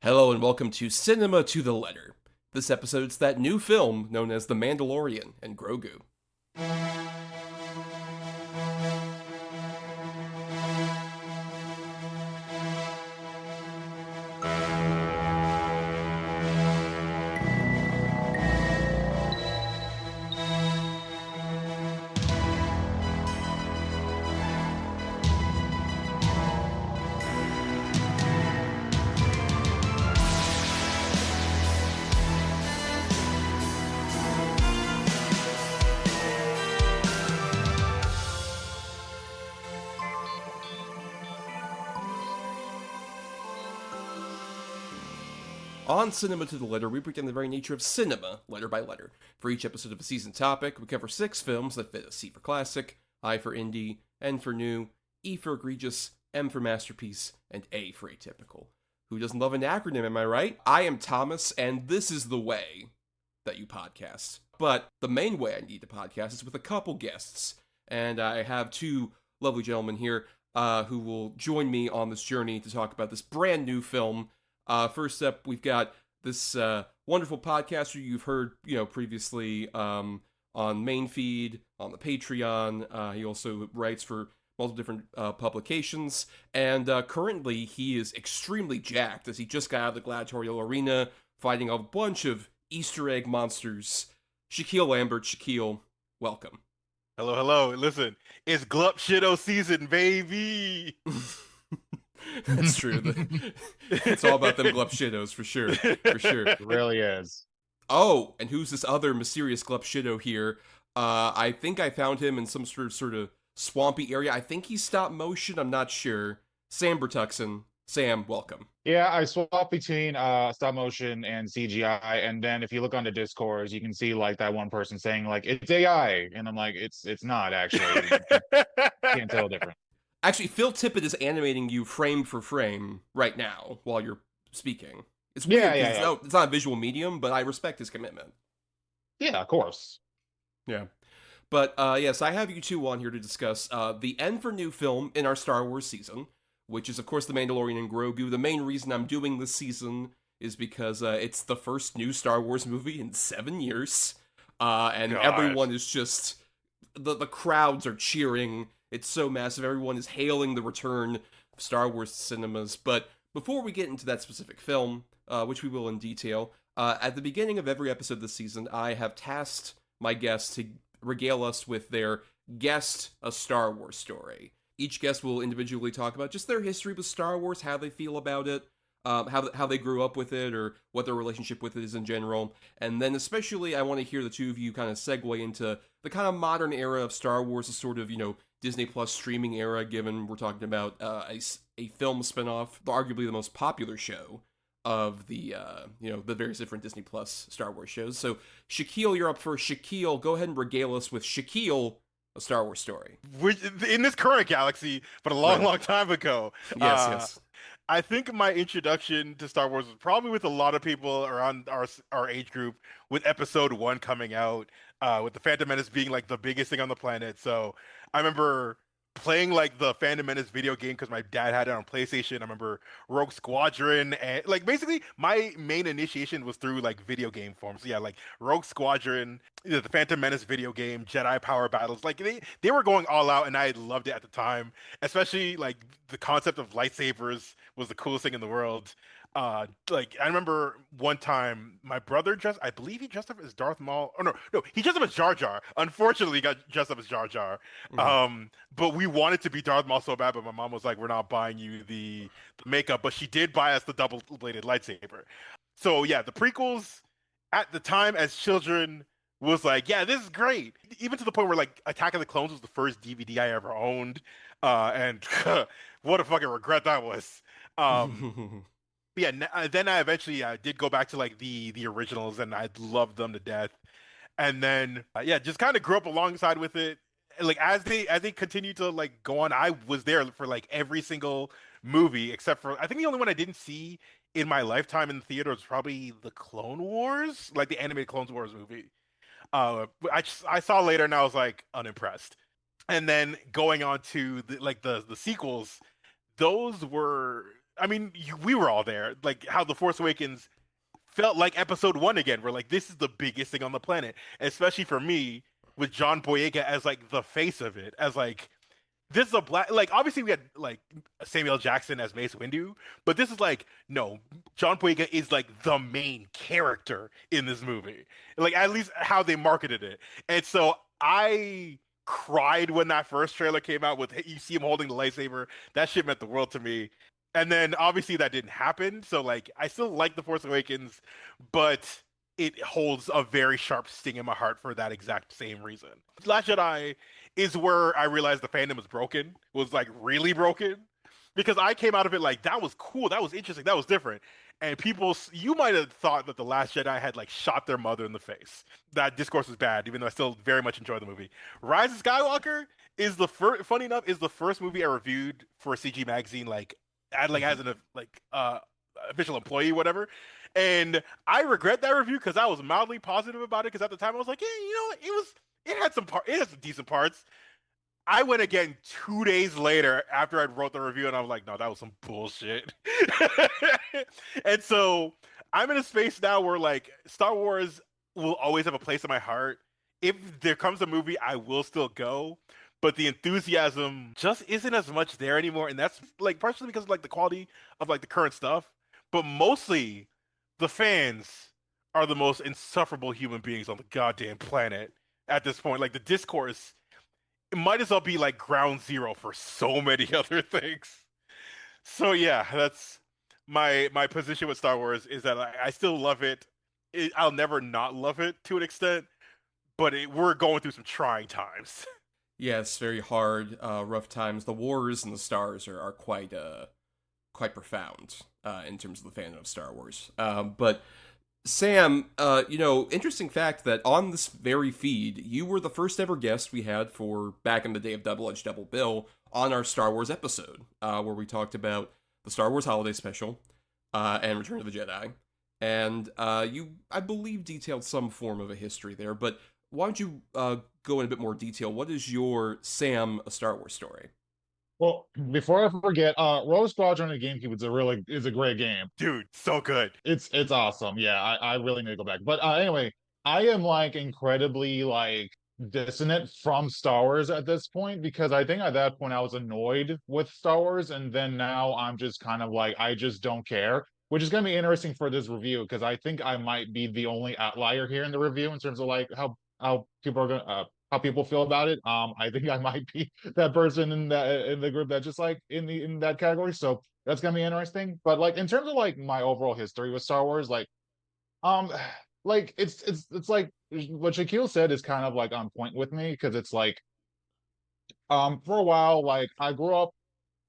Hello and welcome to Cinema to the Letter. This episode's that new film known as The Mandalorian and Grogu. On Cinema to the Letter, we break down the very nature of cinema, letter by letter. For each episode of a season topic, we cover 6 films that fit a C for classic, I for indie, N for new, E for egregious, M for masterpiece, and A for atypical. Who doesn't love an acronym, am I right? I am Thomas, and this is the way that you podcast. But the main way I need to podcast is with a couple guests. And I have 2 lovely gentlemen here who will join me on this journey to talk about this brand new film. First up, we've got this wonderful podcaster you've heard, previously on main feed, on the Patreon. He also writes for multiple different publications, and currently he is extremely jacked as he just got out of the gladiatorial arena fighting a bunch of Easter egg monsters. Shakyl Lambert. Shakyl, welcome. Hello, hello. Listen, it's Glup Shitto season, baby. That's true. It's all about them Glup Shittos, for sure. For sure. It really is. Oh, and who's this other mysterious Glup Shitto here? I think I found him in some sort of swampy area. I think he's stop motion. I'm not sure. Sam Brutuxan. Sam, welcome. Yeah, I swap between stop motion and CGI, and then if you look on the Discords, you can see like that one person saying like it's AI, and I'm like it's not actually. Can't tell the difference. Actually, Phil Tippett is animating you frame for frame right now while you're speaking. It's weird. Yeah. It's not a visual medium, but I respect his commitment. Yeah, of course. Yeah. But yes, I have you two on here to discuss the end for new film in our Star Wars season, which is, of course, The Mandalorian and Grogu. The main reason I'm doing this season is because it's the first new Star Wars movie in 7 years. And Gosh. Everyone is just... The crowds are cheering. It's so massive. Everyone is hailing the return of Star Wars cinemas. But before we get into that specific film, which we will in detail, at the beginning of every episode this season, I have tasked my guests to regale us with their guest a Star Wars story. Each guest will individually talk about just their history with Star Wars, how they feel about it, how they grew up with it, or what their relationship with it is in general. And then especially, I want to hear the two of you kind of segue into the kind of modern era of Star Wars, a sort of, Disney Plus streaming era, given we're talking about a film spinoff, arguably the most popular show of the various different Disney Plus Star Wars shows. So, Shakyl, you're up first. Shakyl, go ahead and regale us with Shakyl, a Star Wars story. In this current galaxy, but a long time ago. Yes. I think my introduction to Star Wars was probably with a lot of people around our age group, with Episode 1 coming out, with the Phantom Menace being like the biggest thing on the planet. So I remember playing like the Phantom Menace video game because my dad had it on PlayStation. I remember Rogue Squadron, and like basically my main initiation was through like video game forms. So, yeah, like Rogue Squadron, the Phantom Menace video game, Jedi Power Battles. Like they were going all out, and I loved it at the time. Especially like the concept of lightsabers was the coolest thing in the world. Like I remember one time my brother I believe he dressed up as Darth Maul. Oh no, he dressed up as Jar Jar. Unfortunately, he got dressed up as Jar Jar. But we wanted to be Darth Maul so bad, but my mom was like, "We're not buying you the makeup," but she did buy us the double-bladed lightsaber. So yeah, the prequels at the time as children was like, yeah, this is great. Even to the point where like Attack of the Clones was the first DVD I ever owned, and what a fucking regret that was. Yeah, then I eventually did go back to like the originals, and I loved them to death. And then just kind of grew up alongside with it. Like as they continue to like go on, I was there for like every single movie except for I think the only one I didn't see in my lifetime in the theater was probably the Clone Wars, like the animated Clone Wars movie. I saw later and I was like unimpressed. And then going on to the sequels, those were I mean, we were all there. Like how the Force Awakens felt like Episode One again. We're like, this is the biggest thing on the planet, especially for me with John Boyega as like the face of it, as like this is a black, like obviously we had like Samuel Jackson as Mace Windu, but this is like no, John Boyega is like the main character in this movie, like at least how they marketed it. And so I cried when that first trailer came out with you see him holding the lightsaber. That shit meant the world to me. And then obviously that didn't happen, so like I still like The Force Awakens, but it holds a very sharp sting in my heart for that exact same reason. Last Jedi is where I realized the fandom was broken, was like really broken. Because I came out of it like that was cool, that was interesting, that was different. And people, you might have thought that The Last Jedi had like shot their mother in the face. That discourse was bad, even though I still very much enjoy the movie. Rise of Skywalker is the first, funny enough, is the first movie I reviewed for CG Magazine, like, as an like official employee, whatever. And I regret that review because I was mildly positive about it. Because at the time I was like, yeah, you know, it had some decent parts. I went again 2 days later after I'd wrote the review, and I was like, no, that was some bullshit. And so I'm in a space now where like Star Wars will always have a place in my heart. If there comes a movie, I will still go, but the enthusiasm just isn't as much there anymore, and that's like partially because of like the quality of like the current stuff, but mostly the fans are the most insufferable human beings on the goddamn planet at this point. Like the discourse, it might as well be like ground zero for so many other things. So yeah, that's my position with Star Wars is that I still love it. I'll never not love it to an extent, but we're going through some trying times. Yes, very hard, rough times. The wars and the stars are quite profound in terms of the fandom of Star Wars. But Sam, interesting fact that on this very feed, you were the first ever guest we had for back in the day of Double Edge Double Bill on our Star Wars episode, where we talked about the Star Wars Holiday Special and Return of the Jedi. And you, I believe, detailed some form of a history there, but why don't you go in a bit more detail? What is your Sam a Star Wars story? Well, before I forget, Rogue Squadron on GameCube is a great game. Dude, so good. It's awesome. Yeah, I really need to go back. But anyway, I am like incredibly like dissonant from Star Wars at this point because I think at that point I was annoyed with Star Wars, and then now I'm just kind of like I just don't care, which is gonna be interesting for this review because I think I might be the only outlier here in the review in terms of like how people are gonna how people feel about it. I think I might be that person in the group that just like in that category. So that's gonna be interesting. But like in terms of like my overall history with Star Wars, um like it's like what Shakyl said is kind of like on point with me because it's like for a while like I grew up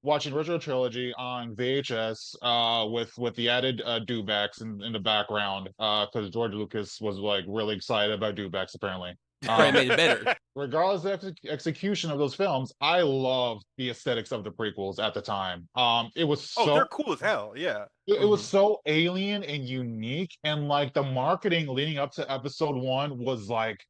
watching original trilogy on VHS with the added dewbacks in the background because George Lucas was like really excited about dewbacks apparently. Probably made it better. Regardless of execution of those films, I loved the aesthetics of the prequels at the time. It was Oh, they're so cool as hell. Yeah. it was so alien and unique, and like the marketing leading up to episode one was like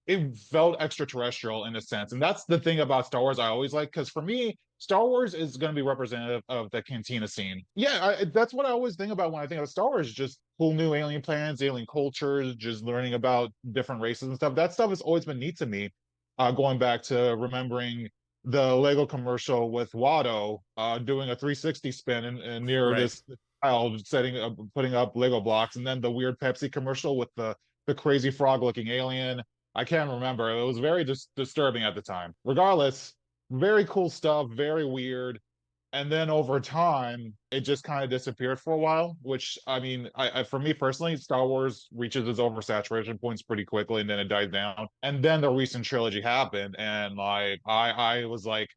it felt extraterrestrial in a sense. And that's the thing about Star Wars I always like, because for me, Star Wars is going to be representative of the cantina scene. Yeah, that's what I always think about when I think of Star Wars, just cool new alien planets, alien cultures, just learning about different races and stuff. That stuff has always been neat to me. Going back to remembering the Lego commercial with Watto doing a 360 spin and near Right. this child putting up Lego blocks, and then the weird Pepsi commercial with the crazy frog looking alien. I can't remember. It was very disturbing at the time. Regardless, very cool stuff, very weird. And then over time, it just kind of disappeared for a while, which I mean, for me personally, Star Wars reaches its oversaturation points pretty quickly and then it dies down. And then the recent trilogy happened, and like I was like,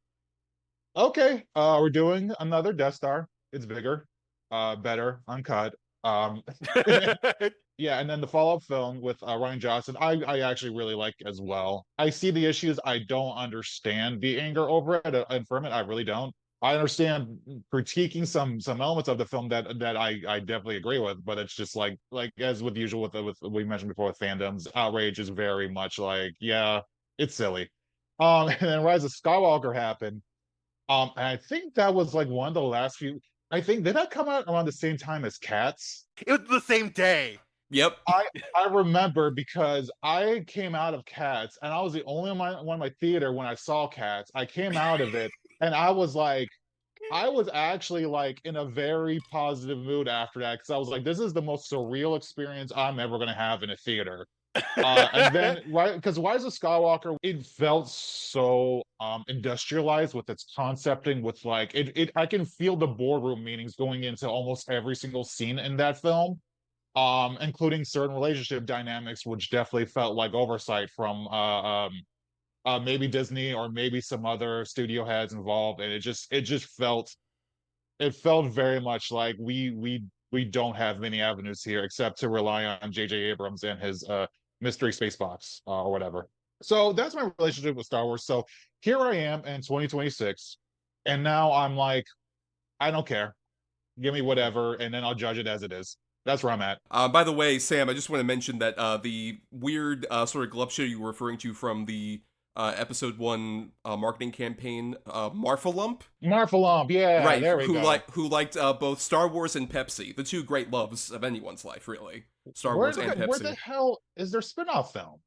okay, we're doing another Death Star. It's bigger, better, uncut. Um Yeah, and then the follow-up film with Ryan Johnson, I actually really like as well. I see the issues. I don't understand the anger over it and from it. I really don't. I understand critiquing some elements of the film that I definitely agree with, but it's just like as with usual with what we mentioned before with fandoms, outrage is very much like, yeah, it's silly. And then Rise of Skywalker happened. And I think that was like one of the last few. I think did that come out around the same time as Cats? It was the same day. Yep. I remember because I came out of Cats and I was the only one in my theater when I saw Cats. I came out of it and I was like, I was actually like in a very positive mood after that because I was like, this is the most surreal experience I'm ever gonna have in a theater. And then right because Rise of Skywalker, it felt so industrialized with its concepting, with like it I can feel the boardroom meetings going into almost every single scene in that film, including certain relationship dynamics, which definitely felt like oversight from maybe Disney or maybe some other studio heads involved, and it just felt very much like we don't have many avenues here except to rely on J.J. Abrams and his mystery space box or whatever. So that's my relationship with Star Wars. So here I am in 2026, and now I'm like, I don't care. Give me whatever, and then I'll judge it as it is. That's where I'm at. By the way, Sam, I just want to mention that the weird sort of glupshow you were referring to from the episode 1 marketing campaign, Marfalump, Marfalump, yeah, right? there we go. Who liked both Star Wars and Pepsi, the two great loves of anyone's life, really. Star Where Wars and Pepsi. where the hell is their spin-off film?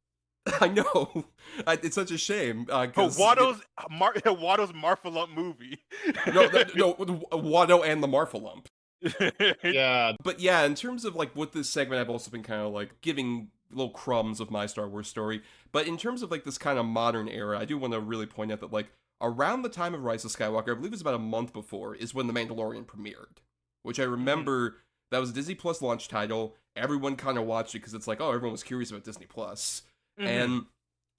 I know. It's such a shame. Watto's Marfalump movie. no, Watto and the Marfalump. Yeah, But yeah, in terms of like with this segment, I've also been kind of like giving little crumbs of my Star Wars story. But in terms of like this kind of modern era, I do want to really point out that like around the time of Rise of Skywalker, I believe it was about a month before, is when The Mandalorian premiered. Which I remember that was a Disney Plus launch title. Everyone kind of watched it because it's like, oh, everyone was curious about Disney Plus. And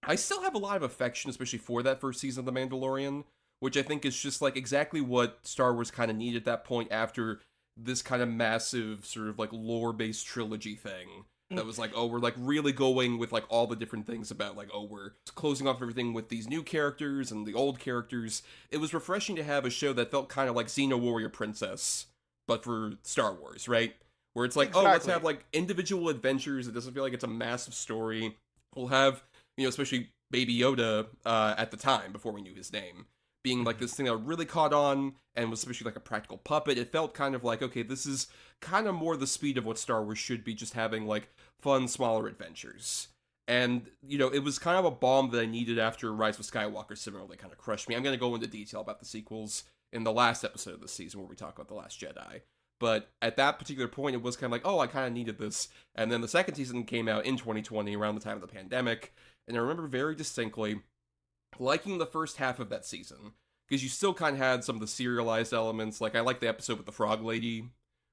I still have a lot of affection, especially for that first season of The Mandalorian, which I think is just like exactly what Star Wars kind of needed at that point after this kind of massive sort of like lore-based trilogy thing that was like, oh, we're like really going with like all the different things about like, oh, we're closing off everything with these new characters and the old characters. It was refreshing to have a show that felt kind of like Xena Warrior Princess, but for Star Wars, right? Where it's like, oh, let's have like individual adventures. It doesn't feel like it's a massive story. We'll have, especially Baby Yoda at the time, before we knew his name, being like this thing that really caught on and was especially like a practical puppet. It felt kind of like, okay, this is kind of more the speed of what Star Wars should be, just having like fun, smaller adventures. And, it was kind of a bomb that I needed after Rise of Skywalker similarly kind of crushed me. I'm going to go into detail about the sequels in the last episode of the season where we talk about The Last Jedi. But at that particular point, it was kind of like, oh, I kind of needed this. And then the second season came out in 2020, around the time of the pandemic. And I remember very distinctly liking the first half of that season, because you still kind of had some of the serialized elements. Like, I like the episode with the frog lady,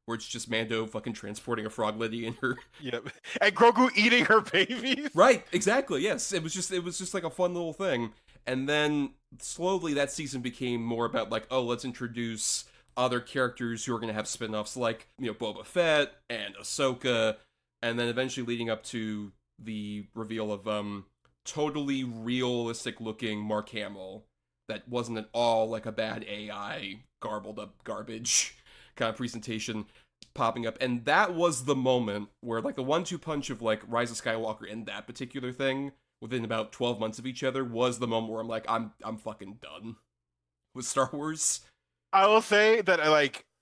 where it's just Mando fucking transporting a frog lady in her. Yep. And Grogu eating her babies. Right, exactly, yes. It was just like a fun little thing. And then slowly that season became more about like, oh, let's introduce other characters who are going to have spin-offs like, Boba Fett and Ahsoka, and then eventually leading up to the reveal of totally realistic looking Mark Hamill that wasn't at all like a bad AI garbled up garbage kind of presentation popping up. And that was the moment where like the 1-2 punch of like Rise of Skywalker and that particular thing within about 12 months of each other was the moment where I'm like, I'm fucking done with Star Wars. I will say that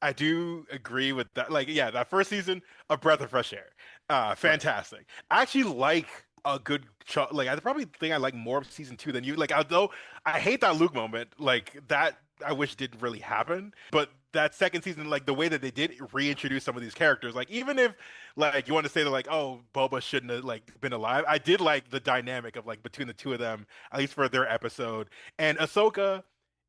I do agree with that. Like, yeah, that first season, a breath of fresh air. Fantastic. Right. I actually like a good like I probably think I like more of season 2 than you. Like, although I hate that Luke moment, like that I wish didn't really happen. But that second season, like the way that they did reintroduce some of these characters, like even if like you want to say that like, oh, Boba shouldn't have like been alive, I did like the dynamic of like between the two of them, at least for their episode. And Ahsoka,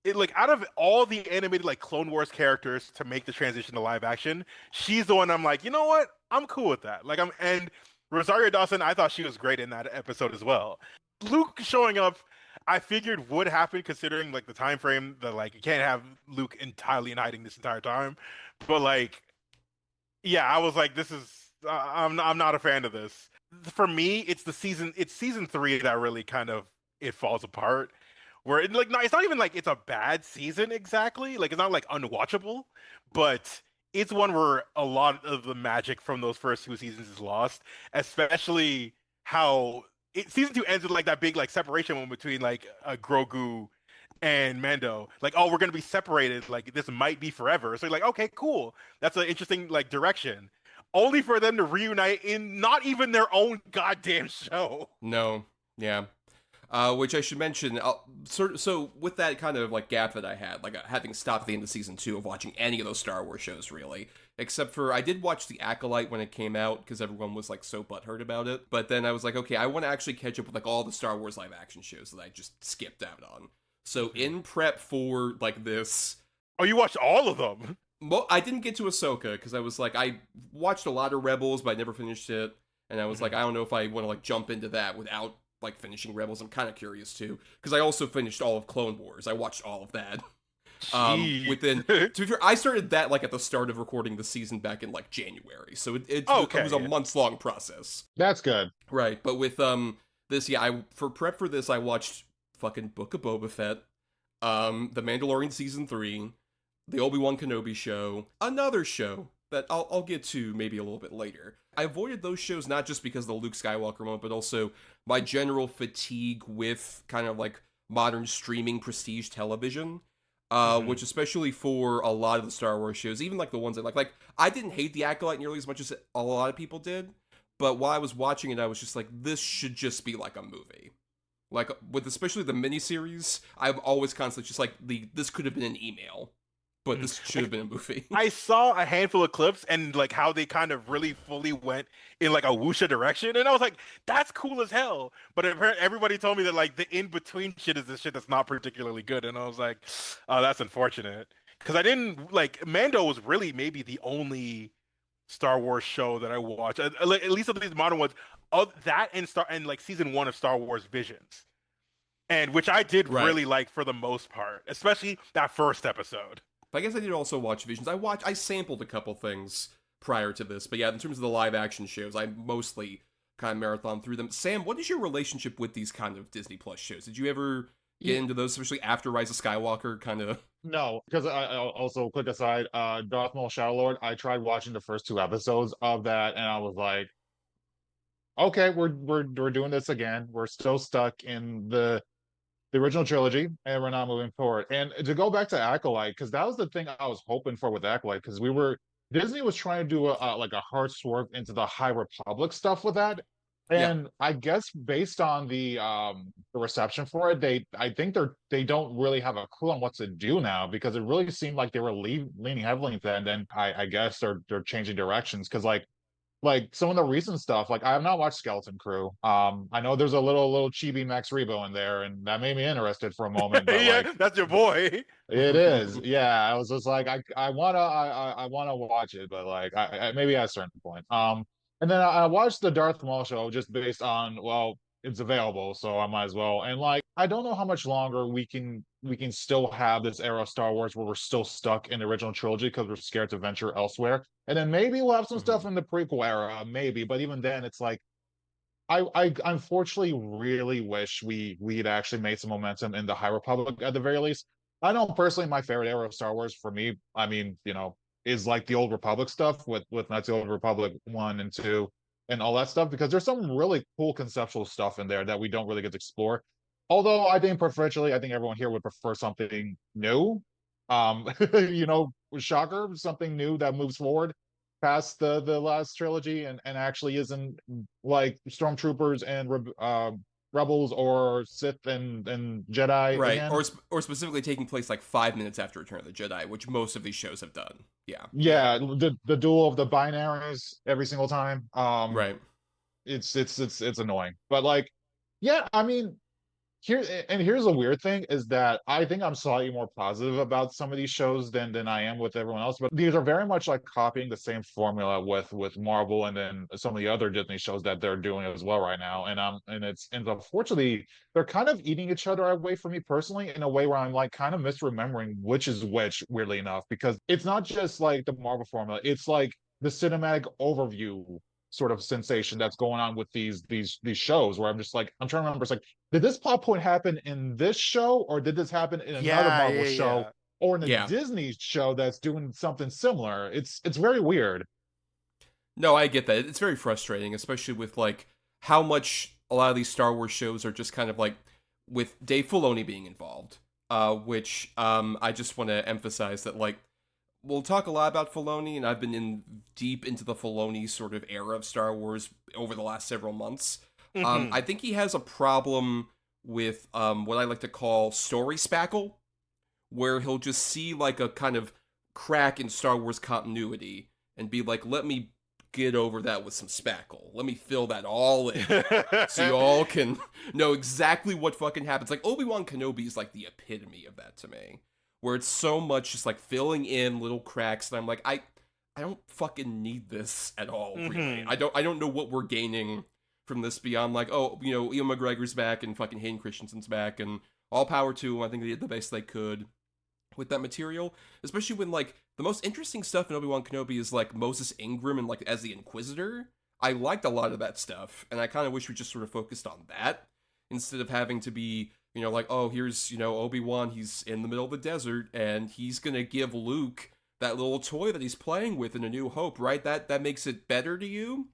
it like out of all the animated like Clone Wars characters to make the transition to live action, she's the one I'm like, you know what? I'm cool with that. Like and Rosario Dawson, I thought she was great in that episode as well. Luke showing up, I figured would happen considering like the time frame that like you can't have Luke entirely in hiding this entire time. But like, yeah, I was like, this is I'm not a fan of this. For me, it's season 3 that really kind of it falls apart. Where it, like, no, it's not even like it's a bad season exactly. Like, it's not like unwatchable, but it's one where a lot of the magic from those first 2 seasons is lost. Especially how season 2 ends with like that big like separation moment between like Grogu and Mando, like, oh, we're gonna be separated, like this might be forever. So you're like, okay, cool, that's an interesting like direction. Only for them to reunite in not even their own goddamn show. No, yeah. Which I should mention, so with that kind of like gap that I had, like having stopped at the end of season 2 of watching any of those Star Wars shows, really, except for I did watch The Acolyte when it came out because everyone was like so butthurt about it. But then I was like, okay, I want to actually catch up with like all the Star Wars live action shows that I just skipped out on. So in prep for like this, Oh, you watched all of them? well, I didn't get to Ahsoka because I was like, I watched a lot of Rebels, but I never finished it, and I was like, I don't know if I want to like jump into that without like finishing Rebels. I'm kind of curious too because I also finished all of Clone Wars. I watched all of that. Within to be fair, I started that like at the start of recording the season back in like January, so it was a months long process. That's good. Right, but with this, yeah, I for prep for this, I watched fucking Book of Boba Fett, The Mandalorian season 3, the Obi-Wan Kenobi show, another show that I'll get to maybe a little bit later. I avoided those shows not just because of the Luke Skywalker moment, but also my general fatigue with kind of like modern streaming prestige television. Which especially for a lot of the Star Wars shows, even like the ones that like I didn't hate The Acolyte nearly as much as a lot of people did, but while I was watching it, I was just like, this should just be like a movie. Like with especially the miniseries, I'm always constantly just like this could have been an email, but this should have been a movie. I saw a handful of clips and like how they kind of really fully went in like a wuxia direction, and I was like, "That's cool as hell." But apparently, everybody told me that like the in between shit is the shit that's not particularly good, and I was like, "Oh, that's unfortunate." Because I didn't like Mando was really maybe the only Star Wars show that I watched, at least of these modern ones, of that and like season 1 of Star Wars Visions, and which I did Right. really like for the most part, especially that first episode. But I guess I did also watch Visions. I sampled a couple things prior to this, but yeah, in terms of the live action shows, I mostly kind of marathon through them. Sam, what is your relationship with these kind of Disney Plus shows? Did you ever get into those, especially after Rise of Skywalker? Kind of. No, because I also quick aside, Darth Maul Shadow Lord. I tried watching the first 2 episodes of that, and I was like, okay, we're doing this again. We're still stuck in the original trilogy, and we're not moving forward. And to go back to Acolyte, because that was the thing I was hoping for with Acolyte, because Disney was trying to do like a hard swerve into the High Republic stuff with that. And I guess based on the reception for it, I think they don't really have a clue on what to do now, because it really seemed like they were leaning heavily into that, and then I guess they're changing directions, because like some of the recent stuff, like I have not watched Skeleton Crew. I know there's a little chibi Max Rebo in there, and that made me interested for a moment. But Yeah, like, that's your boy. it is, yeah. I was just like, I wanna watch it, but like, maybe at a certain point. And then I watched the Darth Maul show just based on, well, it's available, so I might as well. And like, I don't know how much longer we can still have this era of Star Wars where we're still stuck in the original trilogy because we're scared to venture elsewhere. And then maybe we'll have some stuff in the prequel era, maybe. But even then, it's like I unfortunately really wish we'd actually made some momentum in the High Republic at the very least. I know personally my favorite era of Star Wars for me, I mean, is like the Old Republic stuff with Knights of the Old Republic 1 and 2 and all that stuff, because there's some really cool conceptual stuff in there that we don't really get to explore. Although I think preferentially, I think everyone here would prefer something new. Shocker, something new that moves forward past the last trilogy and actually isn't like stormtroopers and rebels or Sith and Jedi Right, again. or specifically taking place like 5 minutes after Return of the Jedi, which most of these shows have done. Yeah. Yeah, the duel of the binaries every single time. Right. It's annoying, but like, yeah, I mean, here's a weird thing is that I think I'm slightly more positive about some of these shows than I am with everyone else. But these are very much like copying the same formula with Marvel and then some of the other Disney shows that they're doing as well right now. And unfortunately they're kind of eating each other away from me personally in a way where I'm like kind of misremembering which is which, weirdly enough, because it's not just like the Marvel formula, it's like the cinematic overview sort of sensation that's going on with these shows where I'm just like, I'm trying to remember, it's like, did this plot point happen in this show, or did this happen in another Marvel show, or in a Disney show that's doing something similar? It's very weird. No, I get that. It's very frustrating, especially with like how much a lot of these Star Wars shows are just kind of like with Dave Filoni being involved. which I just want to emphasize that, like, we'll talk a lot about Filoni, and I've been deep into the Filoni sort of era of Star Wars over the last several months. Mhm. I think he has a problem with what I like to call story spackle, where he'll just see like a kind of crack in Star Wars continuity and be like, let me get over that with some spackle. Let me fill that all in. So you all can know exactly what fucking happens. Like, Obi-Wan Kenobi is like the epitome of that to me. Where it's so much just like filling in little cracks that I'm like, I don't fucking need this at all, really. Mhm. I don't know what we're gaining from this beyond like, oh, you know, Ian McGregor's back and fucking Hayden Christensen's back and all power to them. I think they did the best they could with that material. Especially when like the most interesting stuff in Obi-Wan Kenobi is like Moses Ingram and like as the Inquisitor. I liked a lot of that stuff, and I kind of wish we just sort of focused on that instead of having to be, you know, like, oh, here's, you know, Obi-Wan, he's in the middle of the desert, and he's gonna give Luke that little toy that he's playing with in A New Hope, right? That makes it better to you?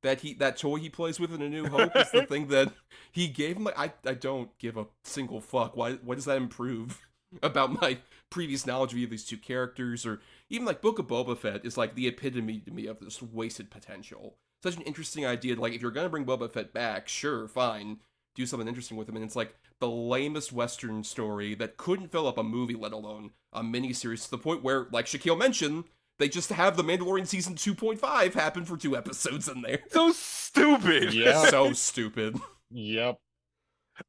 That toy he plays with in A New Hope is the thing that he gave him? Like, I don't give a single fuck. What does that improve about my previous knowledge of these two characters? Or even, like, Book of Boba Fett is, like, the epitome to me of this wasted potential. Such an interesting idea. Like, if you're gonna bring Boba Fett back, sure, fine, do something interesting with him. And it's like the lamest Western story that couldn't fill up a movie, let alone a miniseries, to the point where, like Shakyl mentioned, they just have the Mandalorian season 2.5 happen for 2 episodes in there. So stupid. Yeah. So stupid. Yep.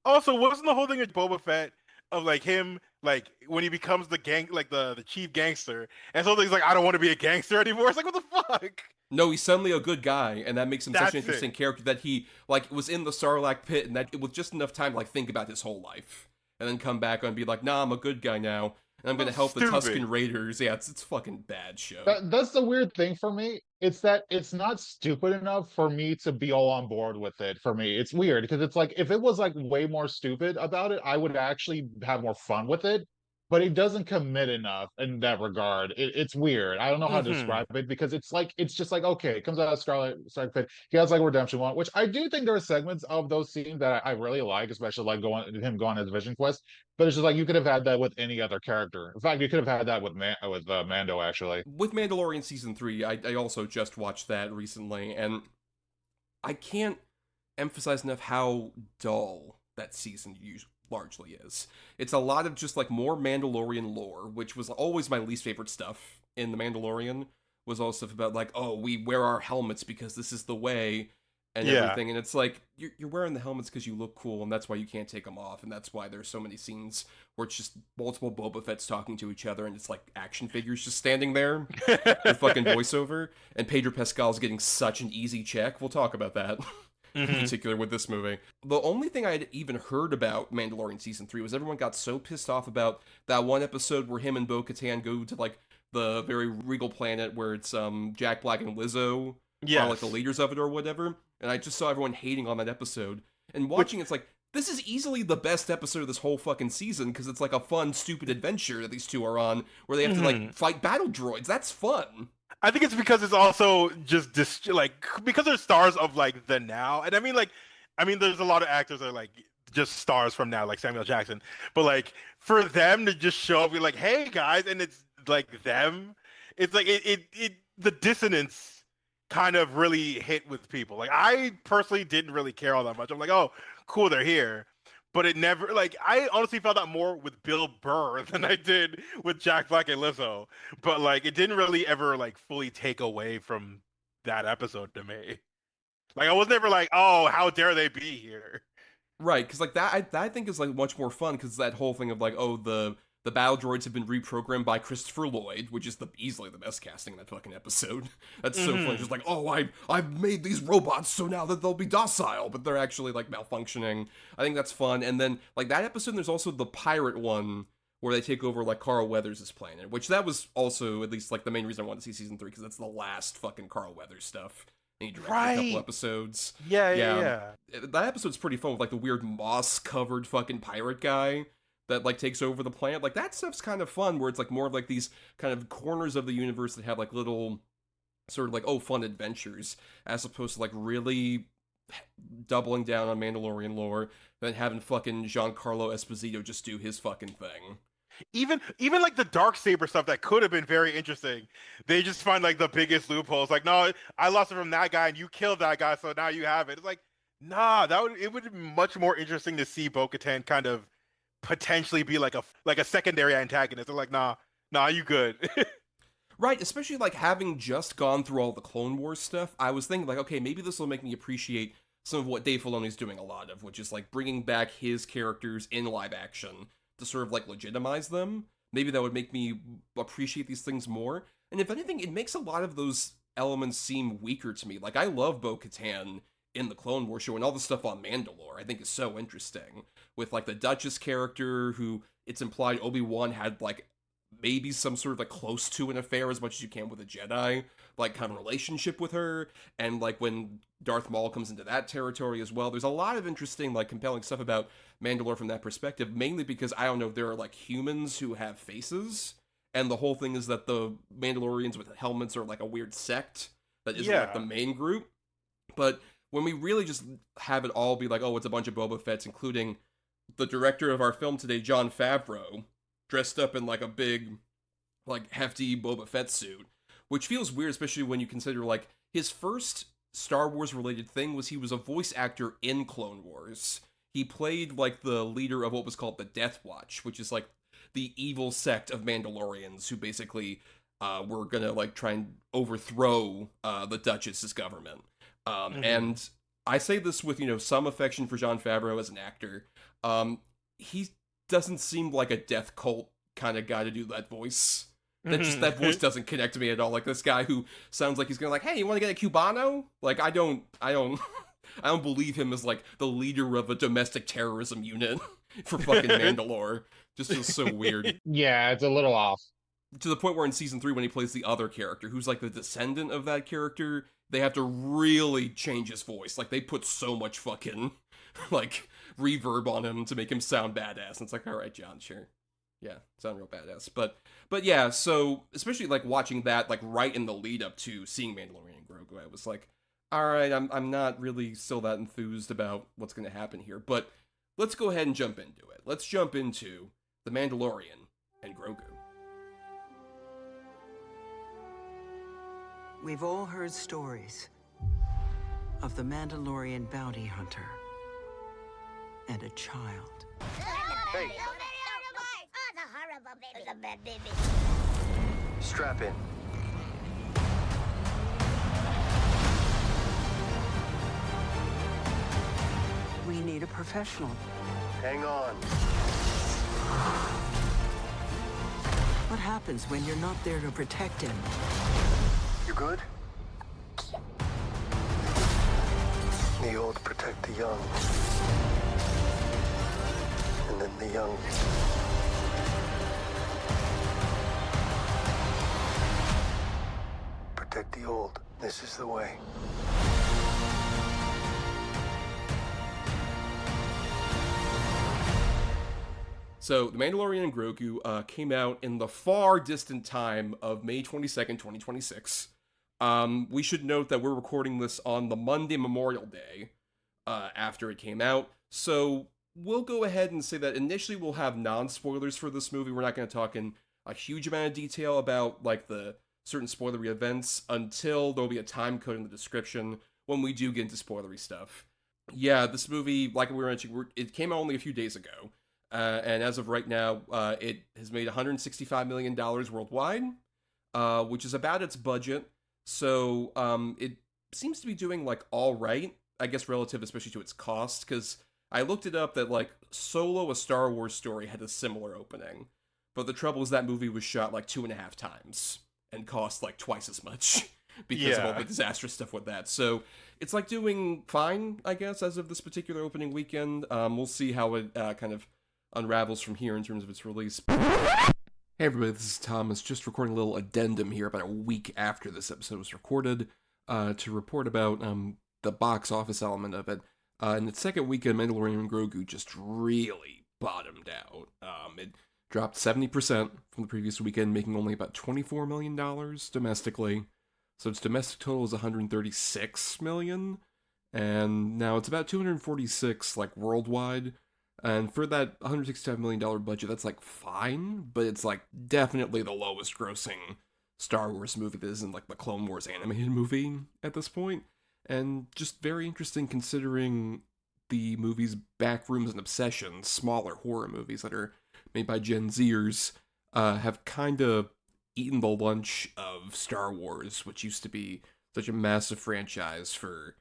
Also, wasn't the whole thing with Boba Fett of like him, like when he becomes the gang, like the chief gangster, and so he's like, I don't want to be a gangster anymore. It's like, what the fuck? No, he's suddenly a good guy, and that makes him such That's an interesting it. character that he, like, was in the Sarlacc pit, and that it was just enough time to, like, think about his whole life. And then come back and be like, nah, I'm a good guy now, and I'm gonna help the Stupid. Tusken Raiders. Yeah, it's fucking bad show. That's the weird thing for me. It's that it's not stupid enough for me to be all on board with it. For me, it's weird because it's like if it was like way more stupid about it, I would actually have more fun with it. But it doesn't commit enough in that regard. It's weird. I don't know how to Mhm. describe it because it's just like okay, it comes out of Scarlet Pit. He has like a redemption one, which I do think there are segments of those scenes that I really like, especially like him going on his Vision Quest. But it's just like you could have had that with any other character. In fact, you could have had that with Mando actually. With Mandalorian Season 3, I also just watched that recently, and I can't emphasize enough how dull that season largely is. It's a lot of just like more Mandalorian lore, which was always my least favorite stuff in The Mandalorian, was all stuff about like, oh, we wear our helmets because this is the way and Yeah. everything. And it's like, you're wearing the helmets because you look cool, and that's why you can't take them off. And that's why there's so many scenes where it's just multiple Boba Fett's talking to each other, and it's like action figures just standing there with fucking voiceover. And Pedro Pascal's getting such an easy check. We'll talk about that. In Mhm. particular with this movie. The only thing I had even heard about Mandalorian Season 3 was everyone got so pissed off about that one episode where him and Bo-Katan go to, like, the very regal planet where it's Jack Black and Lizzo are, like, the leaders of it or whatever. And I just saw everyone hating on that episode. And watching, it's like, this is easily the best episode of this whole fucking season because it's like a fun, stupid adventure that these two are on where they have to, like, fight battle droids. That's fun. I think it's because it's also just because they're stars of like the now, and I mean, there's a lot of actors that are like just stars from now, like Samuel Jackson, but like for them to just show up, be like, hey guys, and it's like them, it's like it the dissonance kind of really hit with people. Like I personally didn't really care all that much. I'm like, oh, cool, they're here. But it never like I honestly felt that more with Bill Burr than I did with Jack Black and Lizzo. But like it didn't really ever like fully take away from that episode to me. Like I was never like, oh, how dare they be here? Right, because like that I think is like much more fun because that whole thing of like, oh, the battle droids have been reprogrammed by Christopher Lloyd, which is easily the best casting in that fucking episode. That's so funny. Just like, oh, I've made these robots so now that they'll be docile, but they're actually like malfunctioning. I think that's fun. And then like that episode, there's also the pirate one where they take over like Carl Weathers' planet, which that was also at least like the main reason I wanted to see season 3 because that's the last fucking Carl Weathers stuff. And he directed a couple Right. episodes. Yeah. That episode's pretty fun with like the weird moss-covered fucking pirate guy that like takes over the planet. Like that stuff's kind of fun where it's like more of like these kind of corners of the universe that have like little sort of like, oh, fun adventures as opposed to like really doubling down on Mandalorian lore, than having fucking Giancarlo Esposito just do his fucking thing. Even like the dark saber stuff that could have been very interesting, they just find like the biggest loopholes. Like, no, I lost it from that guy, and you killed that guy, so now you have it. It's like, nah, it would be much more interesting to see Bo-Katan kind of potentially be like a secondary antagonist. They're like, nah, you good. Right, especially like having just gone through all the Clone Wars stuff, I was thinking like, okay, maybe this will make me appreciate some of what Dave Filoni's doing a lot of, which is like bringing back his characters in live action to sort of like legitimize them. Maybe that would make me appreciate these things more. And if anything, it makes a lot of those elements seem weaker to me. Like, I love Bo-Katan in the Clone Wars show, and all the stuff on Mandalore I think is so interesting. With like the Duchess character, who it's implied Obi-Wan had like maybe some sort of like close to an affair as much as you can with a Jedi, like kind of relationship with her, and like when Darth Maul comes into that territory as well. There's a lot of interesting, like compelling stuff about Mandalore from that perspective, mainly because, I don't know, there are like humans who have faces, and the whole thing is that the Mandalorians with helmets are like a weird sect that isn't like the main group. But when we really just have it all be like, oh, it's a bunch of Boba Fett's, including the director of our film today, Jon Favreau, dressed up in like a big, like hefty Boba Fett suit, which feels weird, especially when you consider like his first Star Wars related thing was he was a voice actor in Clone Wars. He played like the leader of what was called the Death Watch, which is like the evil sect of Mandalorians who basically were gonna like try and overthrow the Duchess's government. And I say this with, some affection for Jon Favreau as an actor. He doesn't seem like a death cult kind of guy to do that voice. That voice doesn't connect to me at all. Like this guy who sounds like he's gonna like, hey, you want to get a Cubano? Like I don't I don't believe him as like the leader of a domestic terrorism unit for fucking Mandalore. Just feels so weird. Yeah, it's a little off. To the point where in season 3, when he plays the other character, who's like the descendant of that character, they have to really change his voice. Like they put so much fucking like reverb on him to make him sound badass. And it's like, all right, John, sure. Yeah, sound real badass. But yeah, so especially like watching that like right in the lead up to seeing Mandalorian and Grogu, I was like, all right, I'm not really still that enthused about what's going to happen here. But let's go ahead and jump into it. Let's jump into The Mandalorian and Grogu. We've all heard stories of the Mandalorian bounty hunter and a child. Hey. Strap in. We need a professional. Hang on. What happens when you're not there to protect him? You good? The old protect the young. And then the young. Protect the old. This is the way. So, The Mandalorian and Grogu came out in the far distant time of May 22nd, 2026. We should note that we're recording this on the Monday Memorial Day after it came out. So, we'll go ahead and say that initially we'll have non-spoilers for this movie. We're not going to talk in a huge amount of detail about, like, the certain spoilery events until there'll be a time code in the description when we do get into spoilery stuff. Yeah, this movie, like we were mentioning, it came out only a few days ago. And as of right now, it has made $165 million worldwide, which is about its budget. So it seems to be doing, like, all right, I guess, relative especially to its cost, because I looked it up that, like, Solo, a Star Wars story, had a similar opening. But the trouble is that movie was shot, like, 2.5 times and cost, like, twice as much because of all the disastrous stuff with that. So it's, like, doing fine, I guess, as of this particular opening weekend. We'll see how it kind of unravels from here in terms of its release. Hey everybody, this is Thomas, just recording a little addendum here about a week after this episode was recorded to report about the box office element of it. In its second weekend, Mandalorian and Grogu just really bottomed out. It dropped 70% from the previous weekend, making only about $24 million domestically. So its domestic total is $136 million. And now it's about 246 like worldwide. And for that $165 million budget, that's like fine, but it's like definitely the lowest grossing Star Wars movie that isn't like the Clone Wars animated movie at this point. And just very interesting considering the movie's backrooms and obsessions, smaller horror movies that are made by Gen Zers, have kind of eaten the lunch of Star Wars, which used to be such a massive franchise for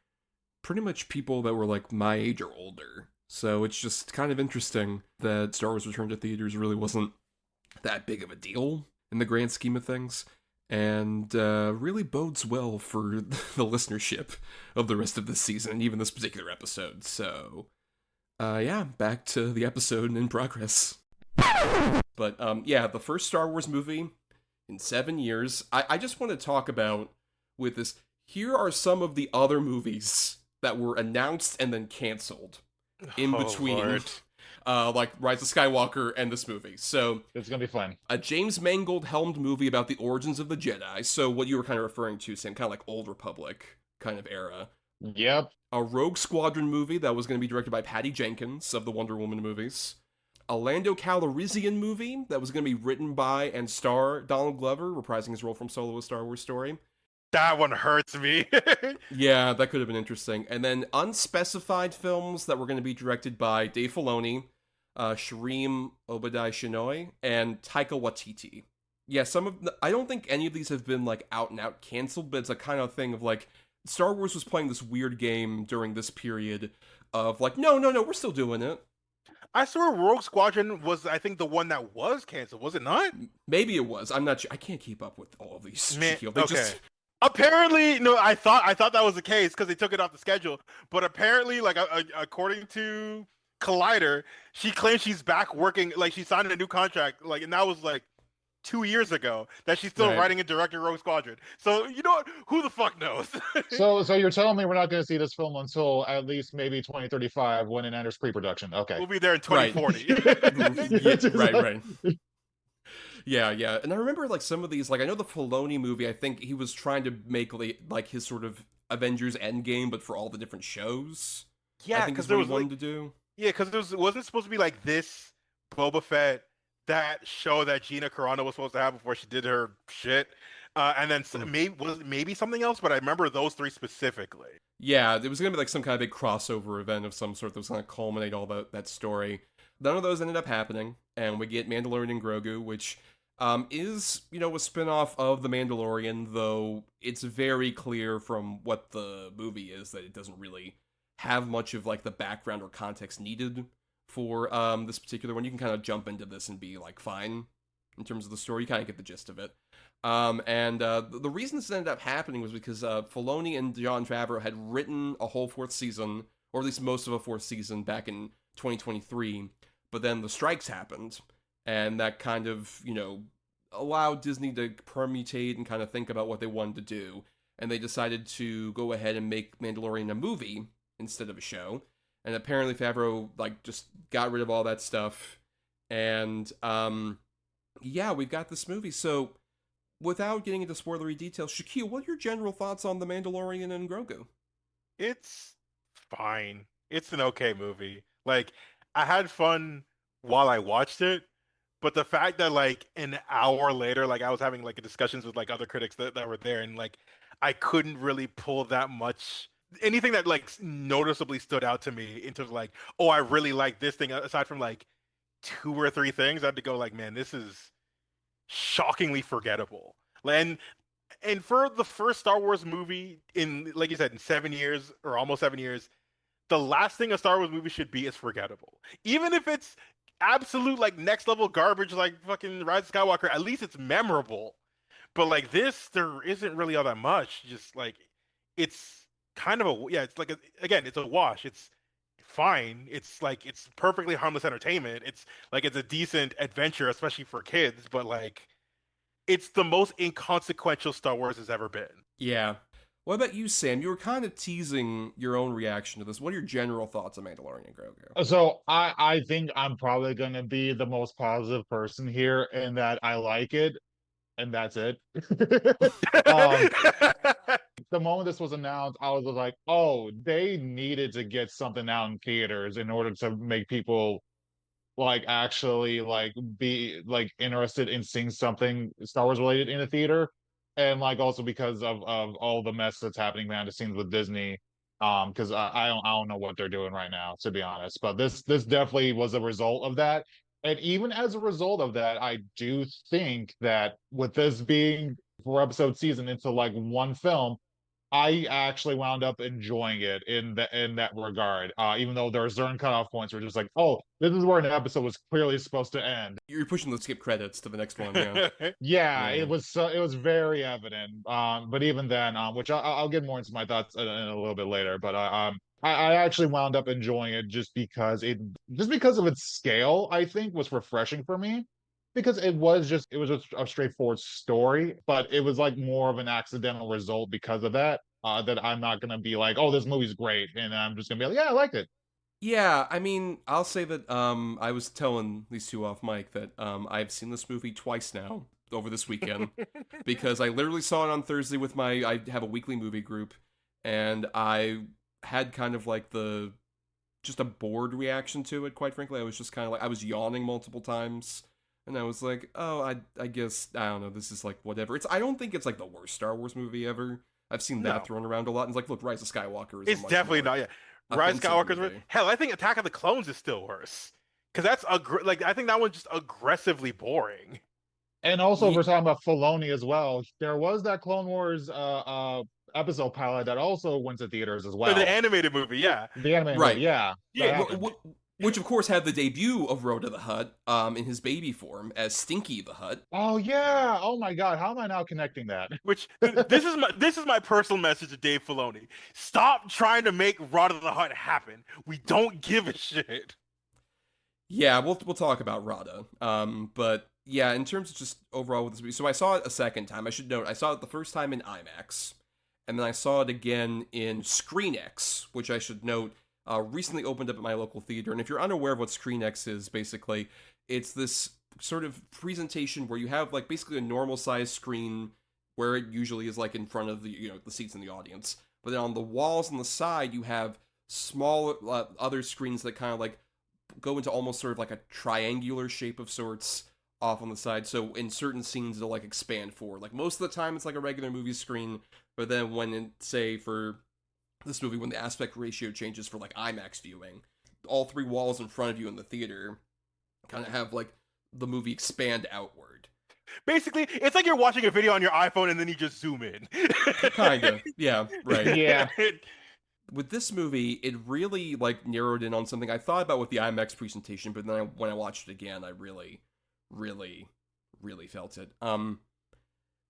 pretty much people that were like my age or older. So it's just kind of interesting that Star Wars Return to Theaters really wasn't that big of a deal in the grand scheme of things, and really bodes well for the listenership of the rest of this season and even this particular episode. So, yeah, back to the episode and in progress. But, yeah, the first Star Wars movie in 7 years. I just want to talk about with this. Here are some of the other movies that were announced and then canceled in between, like Rise of Skywalker and this movie. So It's gonna be fun. a James Mangold helmed movie about the origins of the Jedi. So what you were kind of referring to, Sam, kind of like Old Republic kind of era. Yep. A Rogue Squadron movie that was going to be directed by Patty Jenkins of the Wonder Woman movies. A Lando Calrissian movie that was going to be written by and star Donald Glover, reprising his role from Solo: A Star Wars Story. That one hurts me. Yeah, that could have been interesting. And then unspecified films that were going to be directed by Dave Filoni, Shreem Obadiah Shinoy, and Taika Waititi. Yeah, I don't think any of these have been like out and out canceled, but it's a kind of thing of like Star Wars was playing this weird game during this period of like, no, we're still doing it. I saw Rogue Squadron was, I think, the one that was canceled. Was it not? Maybe it was. I'm not sure. I can't keep up with all of these. Man, Shakyl. They okay. just Apparently, no. I thought that was the case because they took it off the schedule. But apparently, like according to Collider, she claims she's back working. Like she signed a new contract. Like, and that was like 2 years ago. That she's still Right. writing and directing Rogue Squadron. So you know what? Who the fuck knows? So you're telling me we're not going to see this film until at least maybe 2035 when it enters pre-production? Okay. We'll be there in Right. 2040. right. Yeah. And I remember like some of these, like I know the Filoni movie, I think he was trying to make like his sort of Avengers Endgame, but for all the different shows. I Yeah, think because is there what was he wanted to do. yeah, because it wasn't supposed to be like this Boba Fett, that show that Gina Carano was supposed to have before she did her shit, and then maybe something else, but I remember those three specifically. Yeah, there was gonna be like some kind of big crossover event of some sort that was gonna culminate all that story. None of those ended up happening, and we get Mandalorian and Grogu, which is, a spin-off of The Mandalorian, though it's very clear from what the movie is that it doesn't really have much of like the background or context needed for this particular one. You can kind of jump into this and be like fine in terms of the story. You kind of get the gist of it. And the reason this ended up happening was because Filoni and Jon Favreau had written a whole fourth season, or at least most of a fourth season, back in 2023, but then the strikes happened, and that kind of, allowed Disney to permutate and kind of think about what they wanted to do, and they decided to go ahead and make Mandalorian a movie instead of a show, and apparently Favreau, like, just got rid of all that stuff, and, yeah, we've got this movie. So, without getting into spoilery details, Shakyl, what are your general thoughts on The Mandalorian and Grogu? It's fine. It's an okay movie. Like, I had fun while I watched it, but the fact that like an hour later, like I was having like discussions with like other critics that were there, and like I couldn't really pull that much anything that like noticeably stood out to me into like, oh, I really like this thing, aside from like 2 or 3 things. I had to go like, man, this is shockingly forgettable. And for the first Star Wars movie in, like you said, in 7 years or almost 7 years, the last thing a Star Wars movie should be is forgettable. Even if it's absolute like next level garbage like fucking Rise of Skywalker, at least it's memorable. But like this, there isn't really all that much. Just like it's kind of it's like again, it's a wash. It's fine. It's like it's perfectly harmless entertainment. It's like it's a decent adventure, especially for kids, but like it's the most inconsequential Star Wars has ever been. Yeah. What about you, Sam? You were kind of teasing your own reaction to this. What are your general thoughts on Mandalorian and Grogu? So I think I'm probably going to be the most positive person here in that I like it, and that's it. the moment this was announced, I was like, oh, they needed to get something out in theaters in order to make people like actually like be like interested in seeing something Star Wars related in a theater, and like also because of all the mess that's happening behind the scenes with Disney. Because I don't know what they're doing right now, to be honest. But this definitely was a result of that. And even as a result of that, I do think that with this being 4 episode season into like one film, I actually wound up enjoying it in that regard. Even though there are certain cutoff points where just like, oh, this is where an episode was clearly supposed to end. You're pushing the skip credits to the next one, yeah. Yeah, Yeah. it was very evident. But even then, which I'll get more into my thoughts in a little bit later. But I actually wound up enjoying it just because of its scale. I think was refreshing for me because it was just a straightforward story, but it was like more of an accidental result because of that. That I'm not gonna be like, oh, this movie's great, and I'm just gonna be like, yeah, I liked it. Yeah, I mean, I'll say that I was telling these two off mic that I've seen this movie twice now over this weekend because I literally saw it on Thursday with I have a weekly movie group, and I had kind of like just a bored reaction to it, quite frankly. I was just kind of like, I was yawning multiple times, and I was like, oh, I guess, I don't know, this is like whatever. I don't think it's like the worst Star Wars movie ever. I've seen that thrown around a lot, and it's like, look, Rise of Skywalker is It's definitely not. Yeah, Rise of Skywalker's movie. hell. I think Attack of the Clones is still worse because that's like I think that one's just aggressively boring. And also, we're talking about Filoni as well. There was that Clone Wars episode pilot that also went to theaters as well. The animated movie, yeah. The animated right. movie, yeah. Yeah. Which, of course, had the debut of Rhoda the Hutt in his baby form as Stinky the Hutt. Oh, yeah. Oh, my God. How am I now connecting that? Which, this is my personal message to Dave Filoni. Stop trying to make Rhoda the Hutt happen. We don't give a shit. Yeah, we'll talk about Rhoda. But, yeah, in terms of just overall with this movie, so I saw it a second time. I should note, I saw it the first time in IMAX, and then I saw it again in ScreenX, which I should note recently opened up at my local theater. And if you're unaware of what ScreenX is, basically, it's this sort of presentation where you have like basically a normal size screen where it usually is like in front of the seats in the audience. But then on the walls on the side, you have small other screens that kind of like go into almost sort of like a triangular shape of sorts off on the side. So in certain scenes, it'll like expand forward. Like most of the time, it's like a regular movie screen. But then when, say, for this movie, when the aspect ratio changes for like IMAX viewing, all three walls in front of you in the theater kind of have like the movie expand outward. Basically, it's like you're watching a video on your iPhone and then you just zoom in. Kind of, yeah, right. Yeah. With this movie, it really like narrowed in on something I thought about with the IMAX presentation, but then when I watched it again, I really, really, really felt it.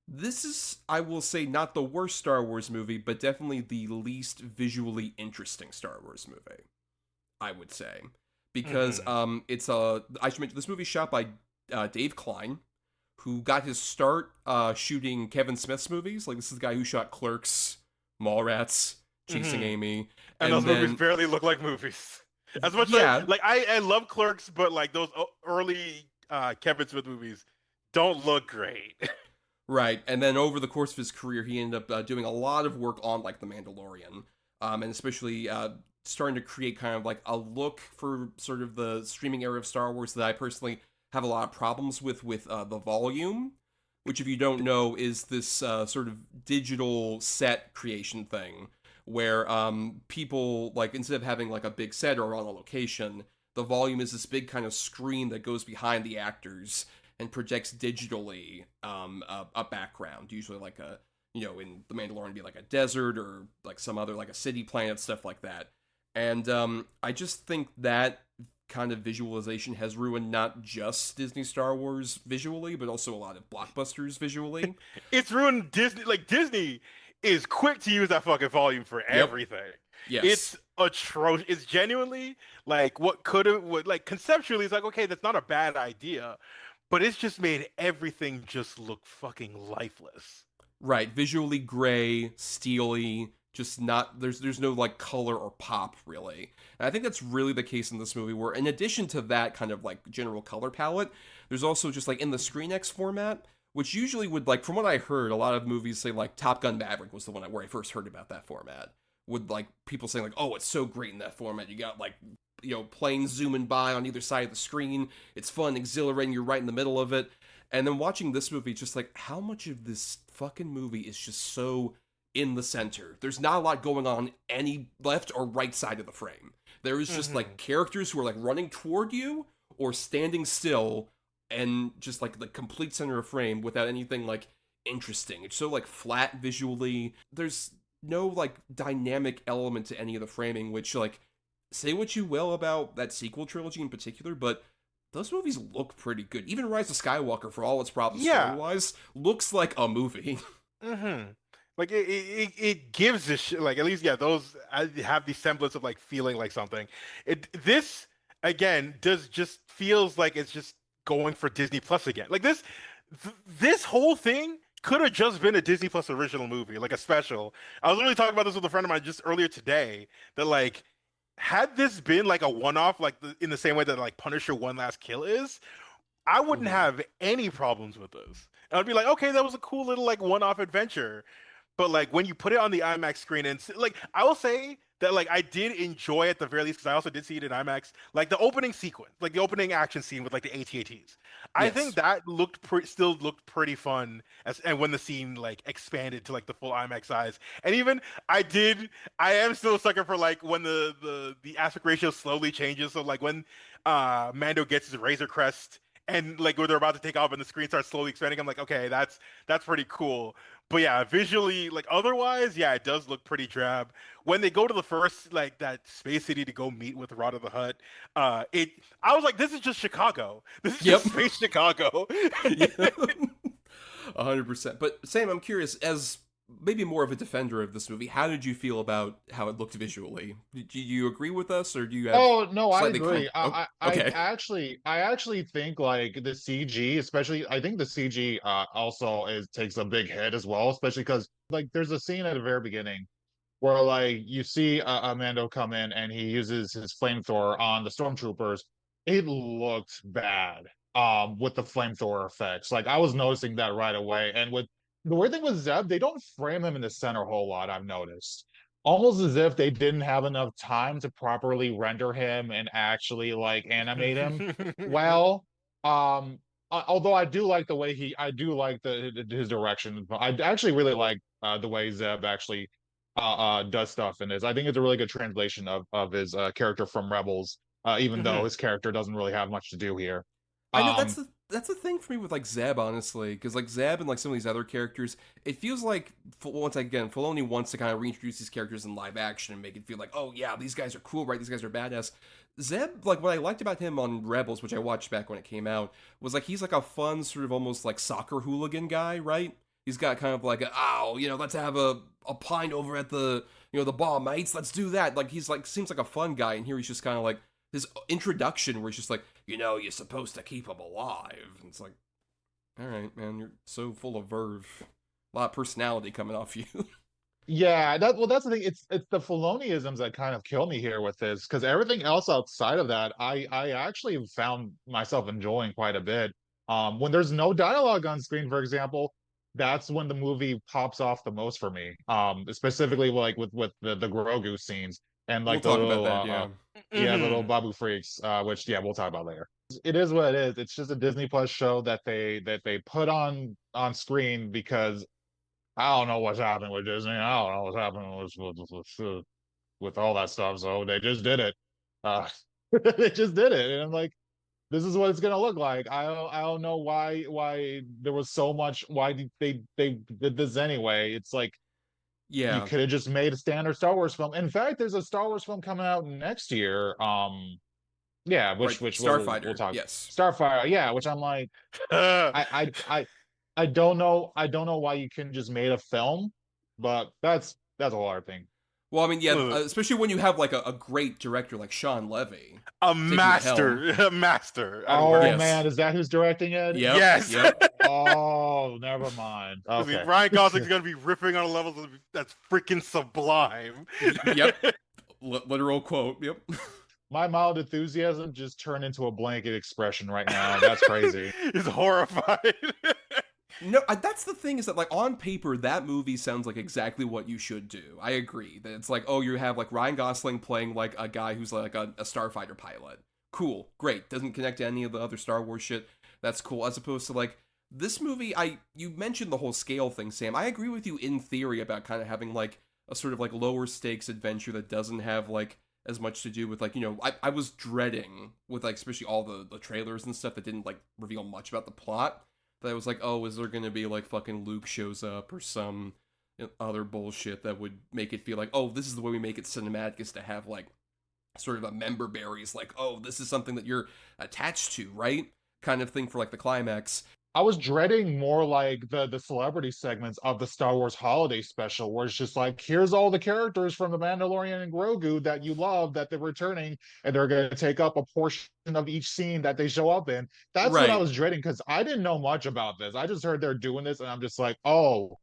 This is, I will say, not the worst Star Wars movie, but definitely the least visually interesting Star Wars movie, I would say. Because it's I should mention, this movie shot by Dave Klein, who got his start shooting Kevin Smith's movies. Like, this is the guy who shot Clerks, Mallrats, Chasing Amy. And those movies barely look like movies. As much as, like, I love Clerks, but, like, those early Kevin Smith movies don't look great. Right, and then over the course of his career, he ended up doing a lot of work on, like, The Mandalorian, and especially starting to create kind of, like, a look for sort of the streaming era of Star Wars that I personally have a lot of problems with the volume, which, if you don't know, is this sort of digital set creation thing, where people, like, instead of having, like, a big set or on a location, the volume is this big kind of screen that goes behind the actors and projects digitally a background, usually like a, in The Mandalorian, be like a desert or like some other, like a city planet, stuff like that. And I just think that kind of visualization has ruined not just Disney Star Wars visually, but also a lot of blockbusters visually. It's ruined Disney. Like, Disney is quick to use that fucking volume for everything. Yes. It's atrocious. It's genuinely like what could have, like, conceptually, it's like, okay, that's not a bad idea. But it's just made everything just look fucking lifeless. Right, visually gray, steely, just not, there's no, like, color or pop, really. And I think that's really the case in this movie, where in addition to that kind of, like, general color palette, there's also just, like, in the ScreenX format, which usually would, like, from what I heard, a lot of movies say, like, Top Gun Maverick was the one where I first heard about that format. With, like, people saying, like, oh, it's so great in that format. You got, like, planes zooming by on either side of the screen. It's fun, exhilarating. You're right in the middle of it. And then watching this movie, just like, how much of this fucking movie is just so in the center? There's not a lot going on any left or right side of the frame. There is just, like, characters who are, like, running toward you or standing still and just, like, the complete center of frame without anything, like, interesting. It's so, like, flat visually. There's no, like, dynamic element to any of the framing, which, like, say what you will about that sequel trilogy in particular, but those movies look pretty good. Even Rise of Skywalker, for all its problems story-wise, looks like a movie. Like, it gives this shit, like, at least, those have the semblance of, like, feeling like something. This, again, just feels like it's just going for Disney Plus again. Like, this whole thing could have just been a Disney Plus original movie, like a special. I was literally talking about this with a friend of mine just earlier today, that, like, had this been, like, a one-off, like, in the same way that, like, Punisher One Last Kill is, I wouldn't have any problems with this. I'd be like, okay, that was a cool little, like, one-off adventure. But, like, when you put it on the IMAX screen, and, like, I will say that, like, I did enjoy at the very least, because I also did see it in IMAX, like, the opening sequence, like, the opening action scene with, like, the AT-ATs. I think that still looked pretty fun, and when the scene, like, expanded to, like, the full IMAX size. And even, I am still a sucker for, like, when the aspect ratio slowly changes. So, like, when Mando gets his Razor Crest, and, like, when they're about to take off and the screen starts slowly expanding, I'm like, okay, that's pretty cool. But yeah, visually, like, otherwise, it does look pretty drab. When they go to the first, like, that space city to go meet with Rod of the Hutt, I was like, this is just Chicago. This is just space Chicago. 100%. But Sam, I'm curious, as maybe more of a defender of this movie, how did you feel about how it looked visually? Do you agree with us, or do you have... Oh, no, I agree. Okay. I actually think, like, the CG, especially, I think the CG also takes a big hit as well, especially because, like, there's a scene at the very beginning where, like, you see Mando come in and he uses his flamethrower on the stormtroopers. It looked bad with the flamethrower effects. Like, I was noticing that right away. And with the weird thing with Zeb, they don't frame him in the center a whole lot, I've noticed. Almost as if they didn't have enough time to properly render him and actually, like, animate him well. Although I do like the way his direction. I actually really like the way Zeb actually does stuff in this. I think it's a really good translation of his character from Rebels, even though his character doesn't really have much to do here. I know that's the thing for me with, like, Zeb, honestly, because, like, Zeb and, like, some of these other characters, it feels like, once again, Filoni wants to kind of reintroduce these characters in live action and make it feel like, oh yeah, these guys are cool, right? These guys are badass. Zeb, like, what I liked about him on Rebels, which I watched back when it came out, was, like, he's like a fun sort of almost like soccer hooligan guy, right? He's got kind of like let's have a pint over at the the bar, mates. Let's do that. Like, he's like seems like a fun guy, and here he's just kind of like his introduction where he's just like, you're supposed to keep him alive. And it's like, all right, man, you're so full of verve, a lot of personality coming off you. Yeah, that's the thing. It's the Filoniisms that kind of kill me here with this, because everything else outside of that, I actually found myself enjoying quite a bit. When there's no dialogue on screen, for example, that's when the movie pops off the most for me. Specifically, like with the Grogu scenes and, like, we'll the talk little about that, the little Babu freaks, which we'll talk about later. It is what it is. It's just a Disney Plus show that they put on screen because I don't know what's happening with Disney. I don't know what's happening with all that stuff. So they just did it. They just did it, and I'm like, this is what it's gonna look like. I don't know why there was so much. Why they did this anyway? It's like, you could have just made a standard Star Wars film. In fact, there's a Star Wars film coming out next year. Which Starfighter. We'll talk. Yes, Starfighter. Yeah, which I'm like, I don't know why you couldn't just made a film, but that's a whole other thing. Well, I mean, especially when you have, like, a great director like Sean Levy, a master. Oh man, is that who's directing it? Yep. Yes. Yep. Oh, never mind. Okay. Ryan Gosling's gonna be riffing on levels that's freaking sublime. Yep. Literal quote. Yep. My mild enthusiasm just turned into a blanket expression right now. That's crazy. He's horrified. No, that's the thing, is that, like, on paper, that movie sounds like exactly what you should do. I agree that it's like, oh, you have, like, Ryan Gosling playing, like, a guy who's, like, a starfighter pilot. Cool, great. Doesn't connect to any of the other Star Wars shit. That's cool. As opposed to, like, this movie, you mentioned the whole scale thing, Sam. I agree with you in theory about kind of having, like, a sort of, like, lower stakes adventure that doesn't have, like, as much to do with, like, you know, I was dreading with, like, especially all the trailers and stuff that didn't, like, reveal much about the plot. That I was like, oh, is there gonna be, like, fucking Luke shows up or some other bullshit that would make it feel like, oh, this is the way we make it cinematic, is to have, like, sort of a member berries, like, oh, this is something that you're attached to, right? Kind of thing for, like, the climax. I was dreading more like the celebrity segments of the Star Wars holiday special, where it's just like, here's all the characters from the Mandalorian and Grogu that you love that they're returning, and they're going to take up a portion of each scene that they show up in. That's what I was dreading, because I didn't know much about this. I just heard they're doing this, and I'm just like, oh,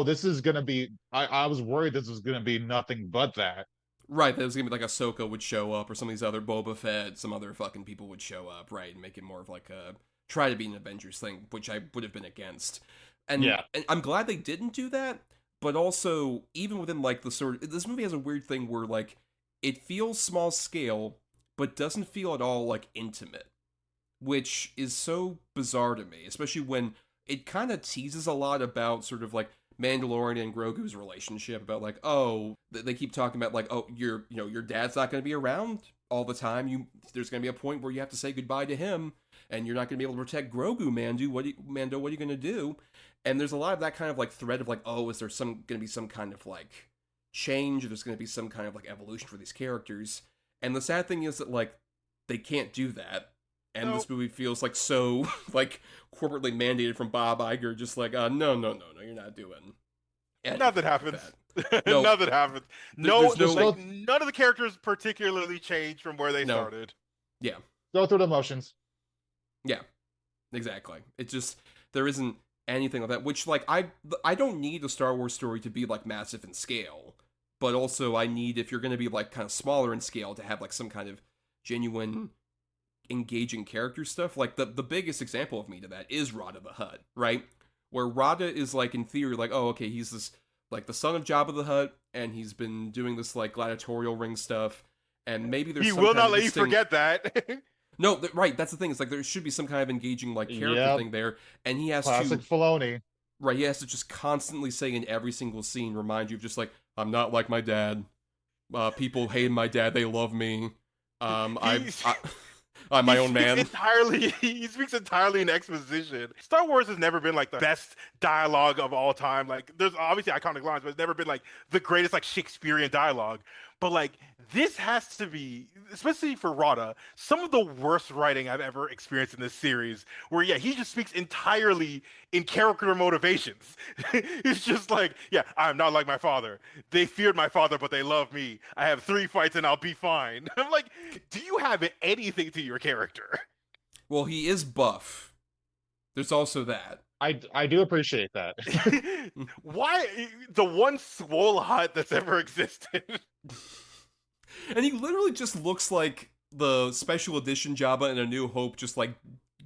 this is going to be. I was worried this was going to be nothing but that. Right, that was gonna be like Ahsoka would show up, or some of these other Boba Fett, some other fucking people would show up, right, and make it more of like a try to be an Avengers thing, which I would have been against. And, yeah. And I'm glad they didn't do that, but also, even within, like, the sort of... This movie has a weird thing where, like, it feels small scale, but doesn't feel at all, like, intimate. Which is so bizarre to me, especially when it kind of teases a lot about sort of, like, Mandalorian and Grogu's relationship, about, like, oh, they keep talking about, like, oh, your dad's not going to be around all the time. There's going to be a point where you have to say goodbye to him, and you're not going to be able to protect Grogu, Mando. What are you going to do? And there's a lot of that kind of, like, thread of, like, oh, is there going to be some kind of, like, change, or there's going to be some kind of, like, evolution for these characters. And the sad thing is that, like, they can't do that. And this movie feels, like, so, like, corporately mandated from Bob Iger, just like, no, you're not doing Nothing happens. No, Nothing happens. There's none of the characters particularly changed from where they started. Yeah. Go through the motions. Yeah, exactly. It's just, there isn't anything like that, which, like, I don't need a Star Wars story to be, like, massive in scale, but also I need, if you're going to be, like, kind of smaller in scale, to have, like, some kind of genuine, engaging character stuff. Like, the biggest example of me to that is Rada the Hutt, right? Where Rada is, like, in theory, like, oh, okay, he's this, like, the son of Jabba the Hutt, and he's been doing this, like, gladiatorial ring stuff, and maybe there's he some will kind not of let you thing... forget that. No, right, that's the thing. It's like, there should be some kind of engaging, like, character thing there, and he has Classic Filoni. Right, he has to just constantly say in every single scene, remind you of just, like, I'm not like my dad. People hate my dad, they love me. I'm my own man. He speaks entirely in exposition. Star Wars has never been, like, the best dialogue of all time. Like, there's obviously iconic lines, but it's never been, like, the greatest, like, Shakespearean dialogue. But, like, this has to be, especially for Rada, some of the worst writing I've ever experienced in this series, where, yeah, he just speaks entirely in character motivations. It's just like, yeah, I'm not like my father. They feared my father, but they love me. I have 3 fights and I'll be fine. I'm like, do you have anything to your character? Well, he is buff. There's also that. I do appreciate that. Why the one swole hut that's ever existed? And he literally just looks like the special edition Jabba in A New Hope, just, like,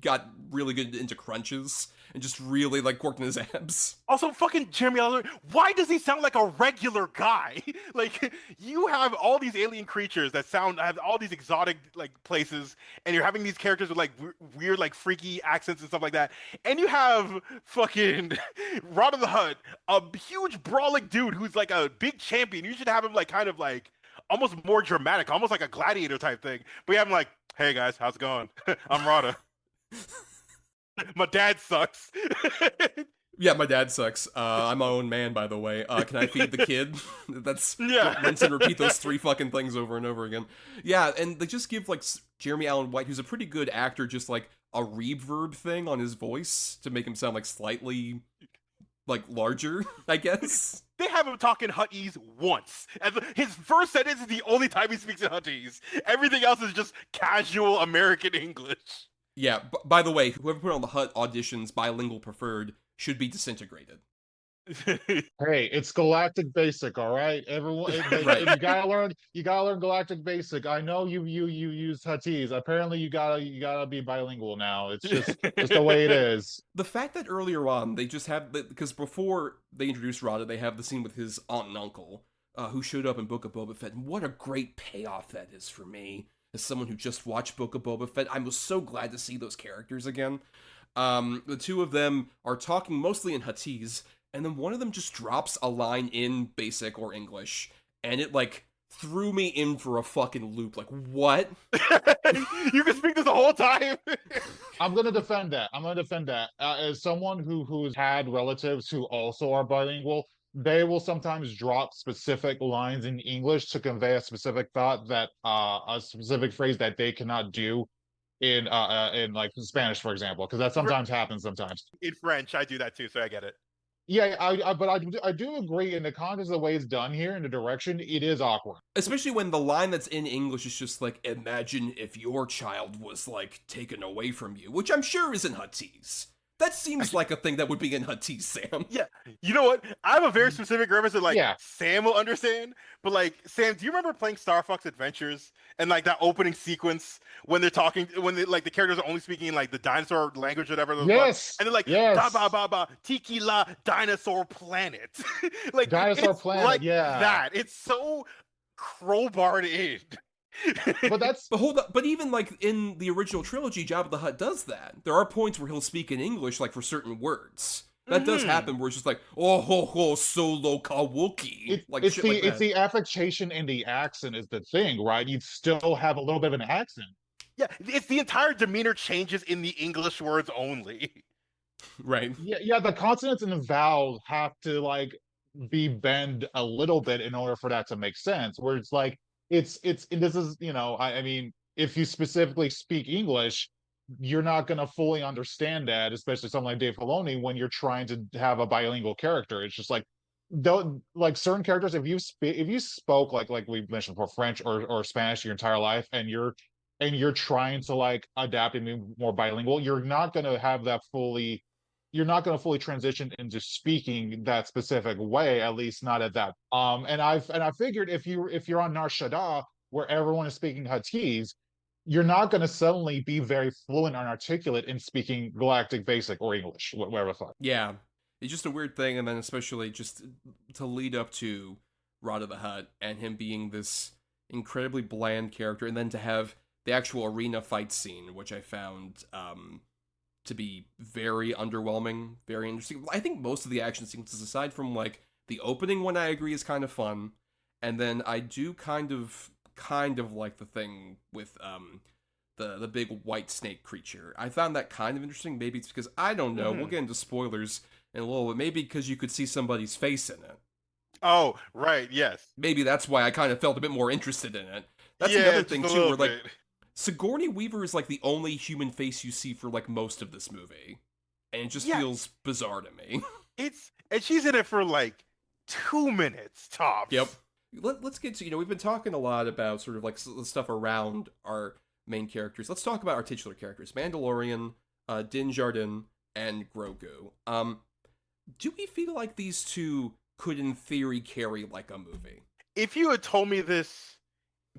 got really good into crunches and just really, like, worked in his abs. Also, fucking Jeremy Allen, why does he sound like a regular guy? Like, you have all these alien creatures that have all these exotic, like, places, and you're having these characters with, like, weird, like, freaky accents and stuff like that, and you have fucking Rada the Hutt, a huge brawling dude who's, like, a big champion. You should have him, like, kind of, like, almost more dramatic, almost like a gladiator type thing. But you have him like, hey guys, how's it going? I'm Rada. My dad sucks. Yeah, my dad sucks. I'm my own man, by the way. Can I feed the kid? That's... Yeah. Rinse and repeat those 3 fucking things over and over again. Yeah, and they just give, like, Jeremy Allen White, who's a pretty good actor, just, like, a reverb thing on his voice to make him sound, like, slightly, like, larger, I guess. They have him talking Huttese once. And his first sentence is the only time he speaks in Huttese. Everything else is just casual American English. Yeah, by the way, whoever put on the Hutt auditions bilingual preferred should be disintegrated. Hey, it's Galactic Basic, all right? Everyone, Right. you gotta learn Galactic Basic. I know you use Huttese. Apparently, you gotta be bilingual now. It's just the way it is. The fact that earlier on they just have because before they introduced Rada, they have the scene with his aunt and uncle, who showed up in Book of Boba Fett, and what a great payoff that is for me as someone who just watched Book of Boba Fett. I was so glad to see those characters again. The two of them are talking mostly in Huttese, and then one of them just drops a line in Basic or English, and it like threw me in for a fucking loop. Like, what? You can speak this the whole time. I'm gonna defend that. As someone who's had relatives who also are bilingual, they will sometimes drop specific lines in English to convey a specific thought that a specific phrase that they cannot do in like Spanish, for example, because that sometimes happens sometimes. In French, I do that too, so I get it. Yeah, but I do agree in the context of the way it's done here in the direction, it is awkward. Especially when the line that's in English is just like, imagine if your child was like taken away from you, which I'm sure is in Huttese. That seems like a thing that would be in Huttese, Sam. Yeah, you know what? I have a very specific reference that like Yeah. Sam will understand. But like Sam, do you remember playing Star Fox Adventures and like that opening sequence when they're talking, when they, like the characters are only speaking like the dinosaur language, whatever. Yes. And they're like, Yes. ba ba ba ba, tiki la dinosaur planet. Like Dinosaur it's planet, like yeah. that. It's so crowbarred in. But that's But hold up, but even like in the original trilogy, Jabba the Hutt does that. There are points where he'll speak in English, like for certain words. That does happen, where it's just like, oh ho ho, solo kawuki. Like it's shit the like that. it's the affectation and the accent is the thing, right? You still have a little bit of an accent. Yeah, it's the entire demeanor changes in the English words only. Right. Yeah, the consonants and the vowels have to like be bent a little bit in order for that to make sense. Where it's like it's this is, I mean, if you specifically speak English, you're not going to fully understand that, especially someone like Dave Filoni, when you're trying to have a bilingual character. It's just like, though, like certain characters, if you spoke like we mentioned before, French or Spanish your entire life, and you're trying to like adapt and be more bilingual, you're not going to fully transition into speaking that specific way, at least not at that. And I figured if you're on Nar Shaddaa, where everyone is speaking Huttese, you're not going to suddenly be very fluent and articulate in speaking Galactic Basic or English, whatever the fuck. Yeah. It's just a weird thing, and then especially just to lead up to Rada the Hutt and him being this incredibly bland character, and then to have the actual arena fight scene, which I found to be very underwhelming, very interesting. I think most of the action sequences, aside from like the opening one, I agree is kind of fun, and then I do kind of like the thing with the big white snake creature. I found that kind of interesting. Maybe it's because, I don't know, we'll get into spoilers in a little bit, maybe because you could see somebody's face in it. Oh, right, yes. Maybe that's why I kind of felt a bit more interested in it. That's Yeah, another just thing a too, little where like bit. Sigourney Weaver is like the only human face you see for like most of this movie, and it just Yeah. feels bizarre to me. And she's in it for like 2 minutes tops. Yep. Let's get to, we've been talking a lot about sort of like the stuff around our main characters. Let's talk about our titular characters, Mandalorian, Din Djarin, and Grogu. Do we feel like these two could in theory carry like a movie? If you had told me this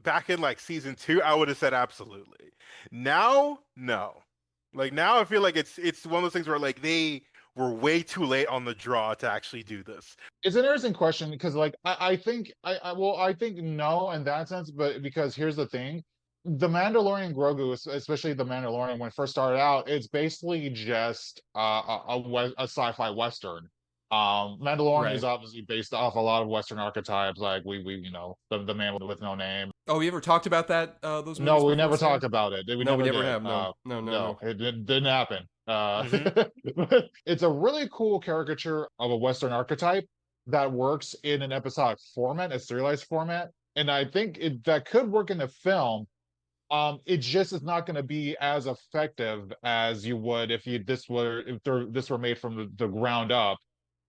back in like season 2, I would have said absolutely. Now, no. Like now I feel like it's one of those things where like they were way too late on the draw to actually do this. It's an interesting question because, like, I think I think no in that sense, but because here's the thing: the Mandalorian Grogu, especially the Mandalorian when it first started out, it's basically just a sci-fi western. Mandalorian is Right. obviously based off a lot of Western archetypes, like we the man with no name. Oh, we ever talked about that? Those movies No, we before, never Sam? talked about it. We No, we never never did. have. No, no. It didn't happen. Mhm. But it's a really cool caricature of a Western archetype that works in an episodic format, a serialized format, and I think that could work in the film. It just is not going to be as effective as you would if this were made from the ground up,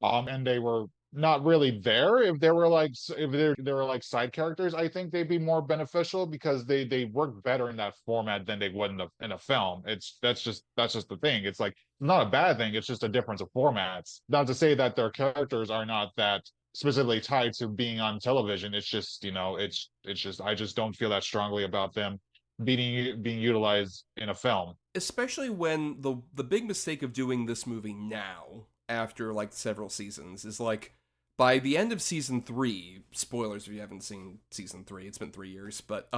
and they were not really there. If there were like if there were like side characters, I think they'd be more beneficial because they work better in that format than they would in a film. It's that's just the thing. It's like not a bad thing. It's just a difference of formats. Not to say that their characters are not that specifically tied to being on television. It's just, you know, it's just I just don't feel that strongly about them being utilized in a film. Especially when the big mistake of doing this movie now, after like several seasons, is like by the end of season 3, spoilers if you haven't seen season 3, it's been 3 years, but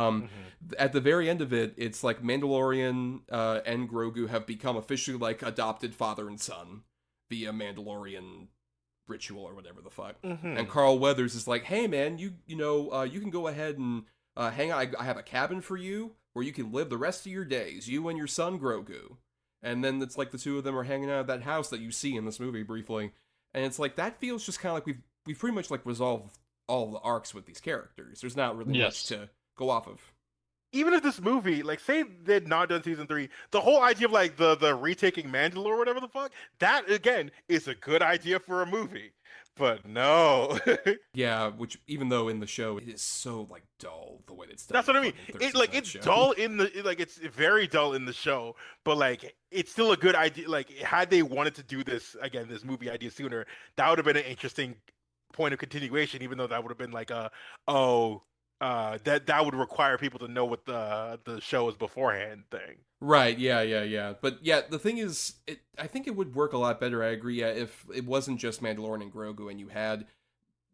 at the very end of it, it's like Mandalorian and Grogu have become officially like adopted father and son via Mandalorian ritual or whatever the fuck. And Carl Weathers is like, hey man, you know, you can go ahead and hang out. I have a cabin for you where you can live the rest of your days, you and your son Grogu. And then it's like the two of them are hanging out at that house that you see in this movie briefly. And it's like, that feels just kind of like we've pretty much like resolved all the arcs with these characters. There's not really much to go off of. Even if this movie, like, say they'd not done season 3, the whole idea of like the retaking Mandalore or whatever the fuck, that again is a good idea for a movie. But no. Yeah, which even though in the show it is so like dull the way it's done. That's what I mean. It's dull it's very dull in the show, but like it's still a good idea. Like had they wanted to do this again, this movie idea sooner, that would have been an interesting point of continuation, even though that would have been like that would require people to know what the show is beforehand thing. Right, yeah. But yeah, the thing is, I think it would work a lot better, I agree, if it wasn't just Mandalorian and Grogu and you had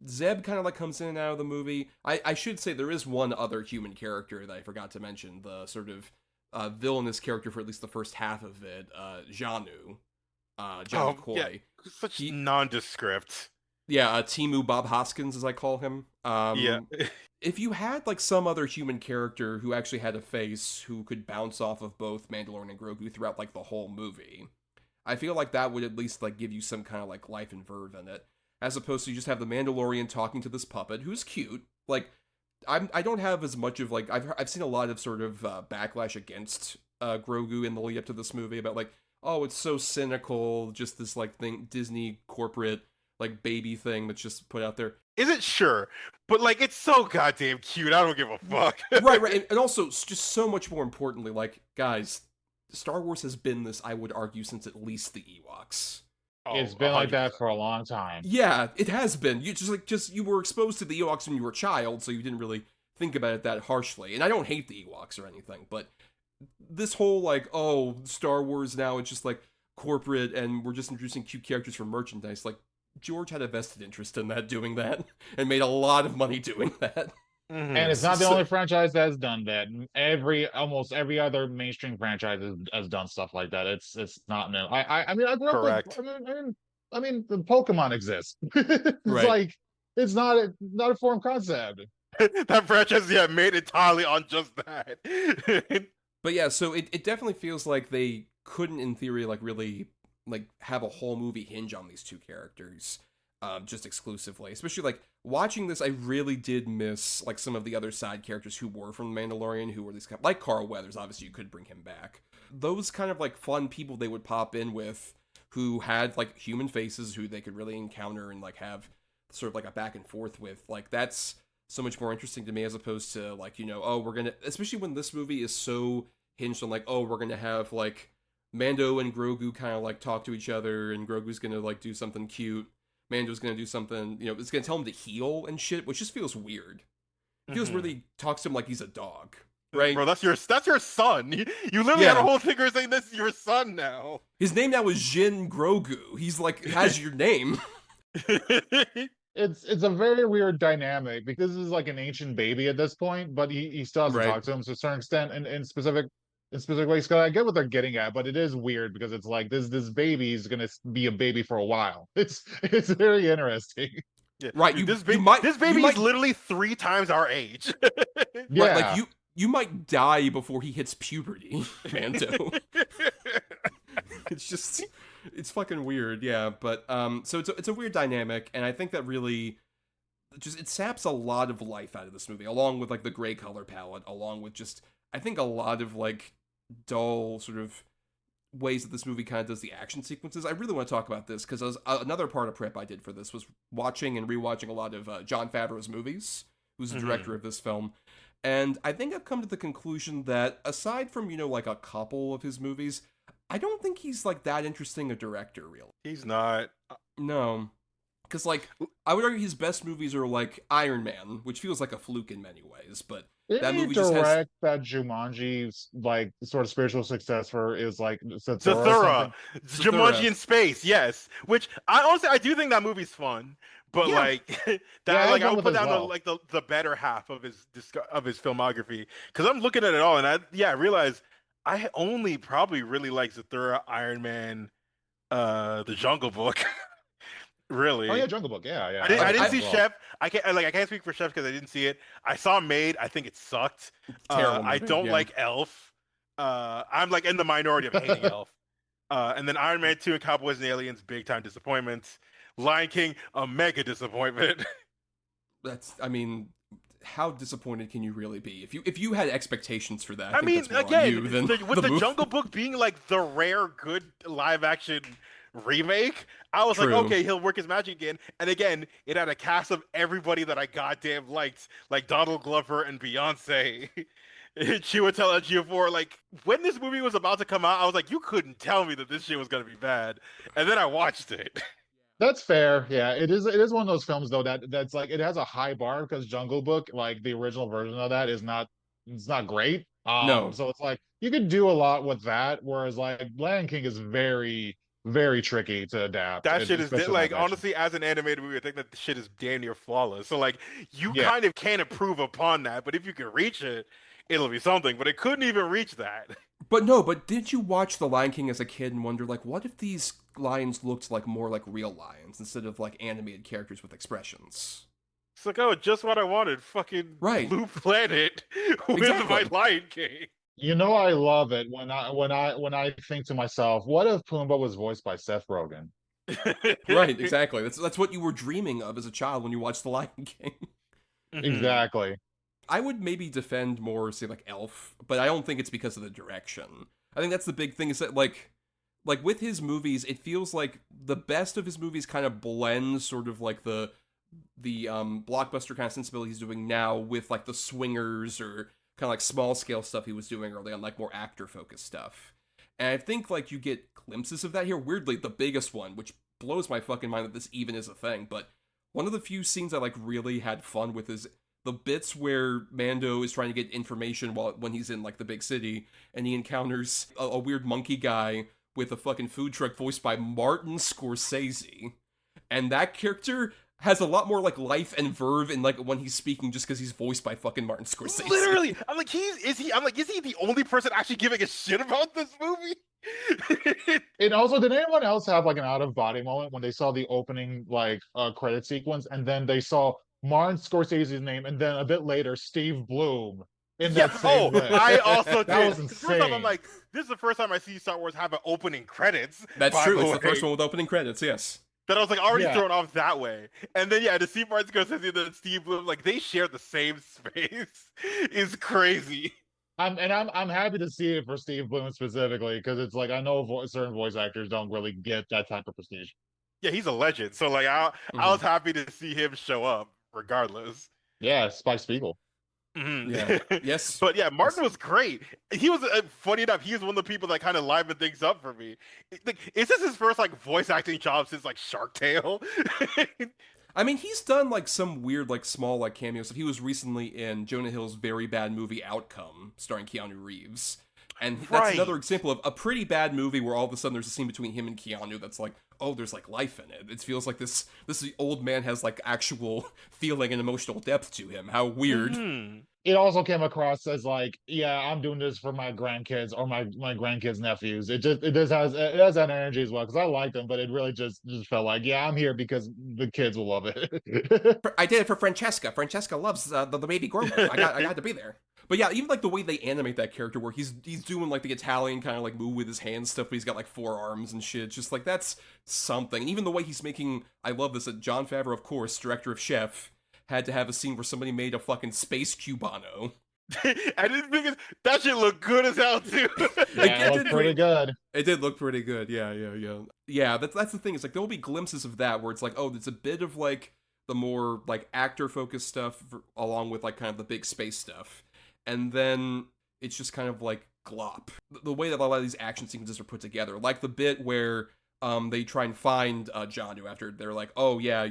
Zeb kind of like comes in and out of the movie. I should say there is one other human character that I forgot to mention, the sort of villainous character for at least the first half of it, Janu. Janu Koi. Yeah, such nondescript. Yeah, Timu Bob Hoskins, as I call him. Yeah. If you had like some other human character who actually had a face who could bounce off of both Mandalorian and Grogu throughout like the whole movie, I feel like that would at least like give you some kind of like life and verve in it, as opposed to you just have the Mandalorian talking to this puppet who's cute. Like, I don't have as much of like I've seen a lot of sort of backlash against Grogu in the lead up to this movie about like, oh, it's so cynical, just this like thing, Disney corporate like baby thing that's just put out there. Is it? Sure, but like it's so goddamn cute. I don't give a fuck. right, and also just so much more importantly, like guys, Star Wars has been this, I would argue, since at least the Ewoks. It's been 100%. Like that for a long time. Yeah, it has been. You you were exposed to the Ewoks when you were a child, so you didn't really think about it that harshly. And I don't hate the Ewoks or anything, but this whole like, oh, Star Wars now it's just like corporate and we're just introducing cute characters for merchandise, like George had a vested interest in that, doing that, and made a lot of money doing that. Mm-hmm. And it's not the only franchise that's done that. Almost every other mainstream franchise has done stuff like that. It's not new. I mean, I grew up with, I mean, the Pokemon exists. It's right. Like it's not a foreign concept. That franchise, yeah, made entirely on just that. But yeah, so it definitely feels like they couldn't, in theory, like really like have a whole movie hinge on these two characters just exclusively. Especially like watching this, I really did miss like some of the other side characters who were from Mandalorian, who were these kind of, like Carl Weathers, obviously you could bring him back. Those kind of like fun people they would pop in with who had like human faces who they could really encounter and like have sort of like a back and forth with. Like that's so much more interesting to me as opposed to like, you know, oh, we're gonna, especially when this movie is so hinged on like, oh, we're gonna have like Mando and Grogu kind of like talk to each other, and Grogu's gonna like do something cute. Mando's gonna do something, you know, it's gonna tell him to heal and shit, which just feels weird. It feels really talks to him like he's a dog, right? Bro, that's your son. You literally had a whole thing saying this is your son now. His name now is Jin Grogu. He's like has your name. It's a very weird dynamic because this is like an ancient baby at this point, but he still has to talk to him to a certain extent in specific ways. I get what they're getting at, but it is weird because it's like this baby is gonna be a baby for a while. It's very interesting. Yeah. Right, this baby is literally 3 times our age. Yeah, right, like you might die before he hits puberty, Mando. It's fucking weird, yeah. But so it's a weird dynamic, and I think that really just it saps a lot of life out of this movie, along with like the gray color palette, along with just I think a lot of like dull sort of ways that this movie kind of does the action sequences. I really want to talk about this because another part of prep I did for this was watching and rewatching a lot of Jon Favreau's movies, who's the director of this film. And I think I've come to the conclusion that aside from, like a couple of his movies, I don't think he's like that interesting a director, really. He's not. No. Because, like, I would argue his best movies are like Iron Man, which feels like a fluke in many ways, but that movie just has... that Jumanji's, like, sort of spiritual successor is, like, Zathura. Jumanji in space, yes. Which, I do think that movie's fun, but, I would put down the better half of his filmography. Because I'm looking at it all, and I realize I only probably really like Zathura, Iron Man, The Jungle Book. Really? Oh yeah, Jungle Book. Yeah. I didn't see Chef. I can't speak for Chef because I didn't see it. I saw Maid. I think it sucked. I don't like Elf. I'm like in the minority of hating Elf. And then Iron Man 2 and Cowboys and Aliens, big time disappointments. Lion King, a mega disappointment. How disappointed can you really be? If you had expectations for that, with the Jungle Book being like the rare good live action remake, I was like, okay, he'll work his magic again. And again, it had a cast of everybody that I goddamn liked, like Donald Glover and Beyonce. Chiwetel Ejiofor. Like, when this movie was about to come out, I was like, you couldn't tell me that this shit was gonna be bad. And then I watched it. That's fair. Yeah, it is one of those films though that's like, it has a high bar because Jungle Book, like the original version of that, it's not great. No. So it's like you could do a lot with that, whereas like Lion King is very, very tricky to adapt. That shit is like, honestly, as an animated movie, I think that the shit is damn near flawless. So like, you kind of can't improve upon that, but if you can reach it, it'll be something. But it couldn't even reach that. But did you watch The Lion King as a kid and wonder, like, what if these lions looked like more like real lions instead of like animated characters with expressions? It's like, oh, just what I wanted. Fucking Blue Planet with my Lion King. You know, I love it when I think to myself, what if Pumbaa was voiced by Seth Rogen? Right, exactly. That's what you were dreaming of as a child when you watched The Lion King. Exactly. I would maybe defend more, say, like Elf, but I don't think it's because of the direction. I think that's the big thing, is that like with his movies, it feels like the best of his movies kind of blends sort of like the blockbuster kind of sensibility he's doing now with like the swingers or kind of like small scale stuff he was doing early on, like more actor focused stuff. And I think like you get glimpses of that here. Weirdly, the biggest one, which blows my fucking mind that this even is a thing, but one of the few scenes I like really had fun with is the bits where Mando is trying to get information when he's in like the big city, and he encounters a weird monkey guy with a fucking food truck voiced by Martin Scorsese. And that character has a lot more like life and verve in like when he's speaking, just because he's voiced by fucking Martin Scorsese. Literally, I'm like, is he the only person actually giving a shit about this movie? And also, did anyone else have like an out of body moment when they saw the opening like credit sequence, and then they saw Martin Scorsese's name, and then a bit later Steve Bloom in that same list? I also did. That was insane. First off, I'm like, this is the first time I see Star Wars have an opening credits. That's true. It's the first one with opening credits. Yes. That I was like already thrown off that way, and then to see Martin Scorsese and then Steve Bloom, like they share the same space, is crazy. I'm happy to see it for Steve Bloom specifically, because it's like I know certain voice actors don't really get that type of prestige. Yeah, he's a legend. So like I was happy to see him show up regardless. Yeah, Spike Spiegel. Yeah. Yes. But yeah, Martin was great. He was funny enough. He was one of the people that kind of livened things up for me. Like, is this his first like voice acting job since like Shark Tale? I mean, he's done like some weird like small like cameos. He was recently in Jonah Hill's very bad movie Outcome, starring Keanu Reeves. And that's another example of a pretty bad movie where all of a sudden there's a scene between him and Keanu that's like, oh, there's like life in it. It feels like this old man has like actual feeling and emotional depth to him. How weird. It also came across as like, yeah, I'm doing this for my grandkids or my grandkids' nephews. It has that energy as well, because I like them, but it really just felt like, yeah, I'm here because the kids will love it. I did it for Francesca. Francesca loves the baby Grogu. I got to be there. But yeah, even like the way they animate that character, where he's doing like the Italian kind of like move with his hands stuff, but he's got like 4 arms and shit. Just like, that's something. Even the way he's making, I love this. Jon Favreau, of course, director of Chef, had to have a scene where somebody made a fucking space Cubano And the thing is, that shit look good as hell too. Yeah, it looked pretty good. It did look pretty good. Yeah. That's the thing. It's like there will be glimpses of that where it's like, oh, it's a bit of like the more like actor focused stuff along with like kind of the big space stuff, and then it's just kind of like glop. The way that a lot of these action sequences are put together, like the bit where they try and find Janu after they're like, oh yeah,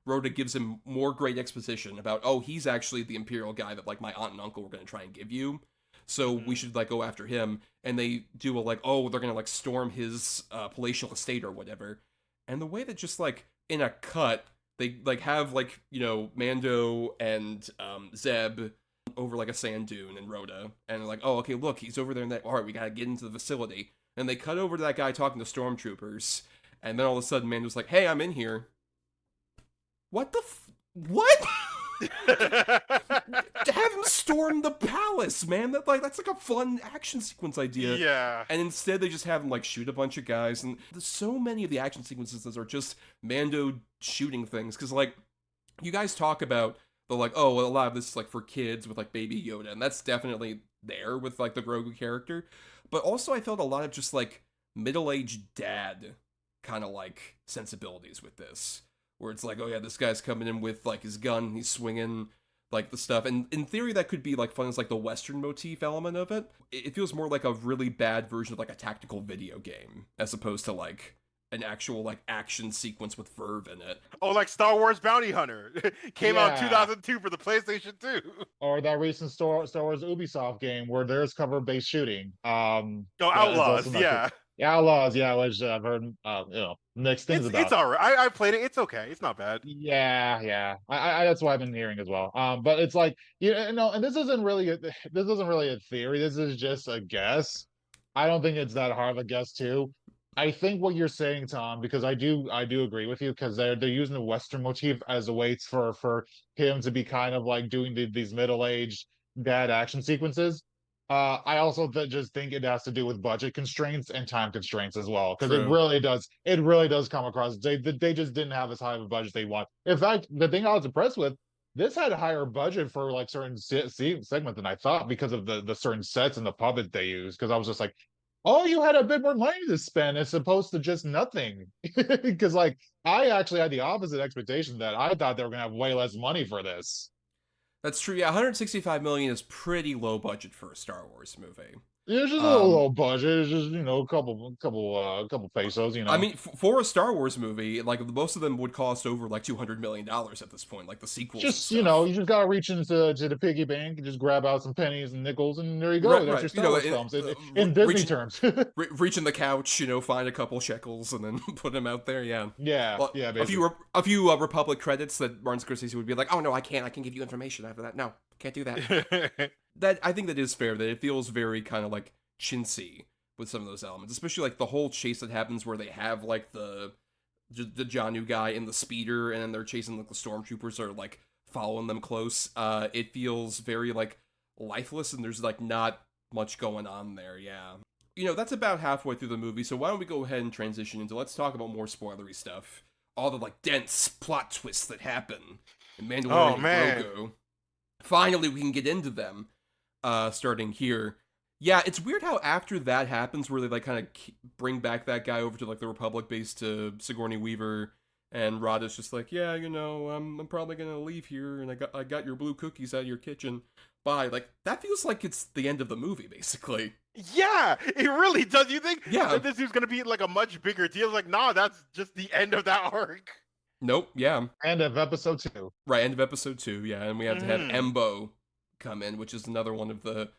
Rhoda gives him more great exposition about, oh, he's actually the Imperial guy that like my aunt and uncle were going to try and give you. So we should like go after him. And they do a like, oh, they're going to like storm his palatial estate or whatever. And the way that just like in a cut, they like have like, Mando and Zeb over like a sand dune and Rhoda. And they're like, oh, okay, look, he's over there in that. All right, we got to get into the facility. And they cut over to that guy talking to stormtroopers. And then all of a sudden Mando's like, hey, I'm in here. What the what? To have him storm the palace, man. That's like a fun action sequence idea. Yeah. And instead they just have him like shoot a bunch of guys, and there's so many of the action sequences are just Mando shooting things. Cause like you guys talk about the like, oh, well, a lot of this is like for kids with like Baby Yoda, and that's definitely there with like the Grogu character. But also I felt a lot of just like middle-aged dad kind of like sensibilities with this. Where it's like, oh yeah, this guy's coming in with like his gun, he's swinging like the stuff. And in theory, that could be like fun as like the Western motif element of it. It feels more like a really bad version of like a tactical video game as opposed to like an actual like action sequence with verve in it. Oh, like Star Wars Bounty Hunter came out in Yeah. 2002 for the PlayStation 2. Or that recent Star Wars Ubisoft game where there's cover-based shooting. Oh, that is Outlaws, also not yeah. Yeah, Outlaws, yeah, which I've heard, mixed things about. It's alright. I played it. It's okay. It's not bad. Yeah. I that's what I've been hearing as well. But it's like, and this isn't really a theory. This is just a guess. I don't think it's that hard of a guess too. I think what you're saying, Tom, because I do agree with you, because they're using the Western motif as a way for him to be kind of like doing these middle-aged dad action sequences. I also just think it has to do with budget constraints and time constraints as well, because it True. really does come across. They just didn't have as high of a budget they want. In fact, the thing I was impressed with, this had a higher budget for like certain segments than I thought, because of the certain sets and the puppet they use. Because I was just like, oh, you had a bit more money to spend as opposed to just nothing. Because like I actually had the opposite expectation, that I thought they were gonna have way less money for this. That's true. Yeah, 165 million is pretty low budget for a Star Wars movie. It's just a little budget. It's just a couple pesos. I mean, for a Star Wars movie, like most of them would cost over like $200 million at this point, like the sequels. Just and stuff. you just gotta reach into the piggy bank and just grab out some pennies and nickels, and there you go. That's your Star Wars films in Disney terms. Reach in the couch, find a couple shekels and then put them out there. Yeah, yeah. Basically. A few Republic credits that Martin Scorsese would be like, oh no, I can give you information after that. No, can't do that. That I think that is fair. That it feels very kind of like chintzy with some of those elements, especially like the whole chase that happens where they have like the Janu guy in the speeder, and then they're chasing like the stormtroopers are like following them close. It feels very like lifeless, and there's like not much going on there. Yeah, that's about halfway through the movie. So why don't we go ahead and transition into, let's talk about more spoilery stuff. All the like dense plot twists that happen in Mandalorian and Grogu. Finally, we can get into them. Starting here. Yeah, it's weird how after that happens, where they like kind of bring back that guy over to like the Republic base to Sigourney Weaver, and Rada's just like, yeah, I'm probably gonna leave here, and I got your blue cookies out of your kitchen. Bye. Like that feels like it's the end of the movie, basically. Yeah, it really does. You think that this is gonna be like a much bigger deal? Like, nah, that's just the end of that arc. Nope. Yeah. End of episode 2. Right. End of episode 2. Yeah, and we have to have Embo come in, which is another one of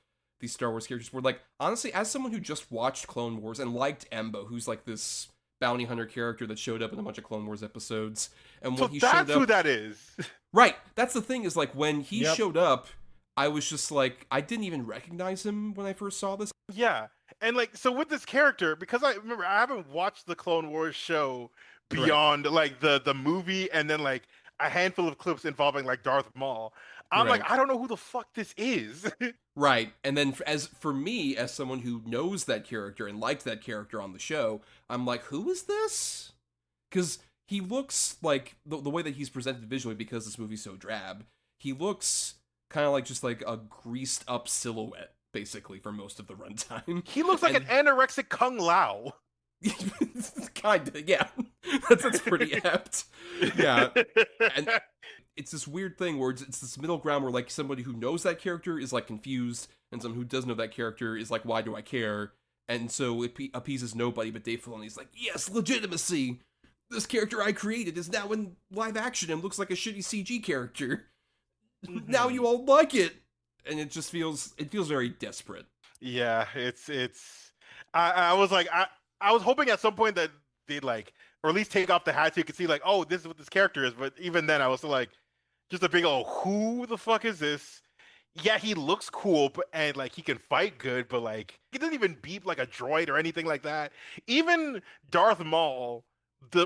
these Star Wars characters where, like, honestly, as someone who just watched Clone Wars and liked Embo, who's like this bounty hunter character that showed up in a bunch of Clone Wars episodes, and when he showed up, that's who that is. Right. That's the thing, is like when he showed up, I was just like, I didn't even recognize him when I first saw this. Yeah, and like, so with this character, because I remember I haven't watched the Clone Wars show beyond like the movie, and then like a handful of clips involving like Darth Maul. I'm like, I don't know who the fuck this is. Right. And then as for me, as someone who knows that character and liked that character on the show, I'm like, who is this? Because he looks like, the way that he's presented visually, because this movie's so drab, he looks kind of like just like a greased up silhouette, basically, for most of the runtime. He looks like an anorexic Kung Lao. Kinda, yeah. That's pretty apt. Yeah. And it's this weird thing where it's this middle ground where, like, somebody who knows that character is, like, confused, and someone who doesn't know that character is like, why do I care? And so it appeases nobody but Dave Filoni's like, yes, legitimacy! This character I created is now in live action and looks like a shitty CG character. Now you all like it! And it just feels very desperate. Yeah, I was like, I was hoping at some point that they'd like, or at least take off the hat so you could see like, oh, this is what this character is. But even then, I was still like, just a big old, who the fuck is this? Yeah, he looks cool, and like he can fight good, but like he doesn't even beep like a droid or anything like that. Even Darth Maul,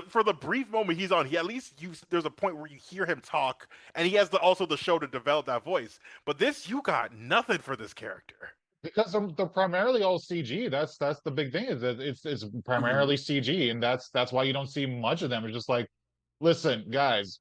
for the brief moment he's on, he at least there's a point where you hear him talk, and he has also the show to develop that voice. But this, you got nothing for this character. Because they're primarily all CG. That's the big thing, is that it's primarily CG, and that's why you don't see much of them. It's just like, listen, guys,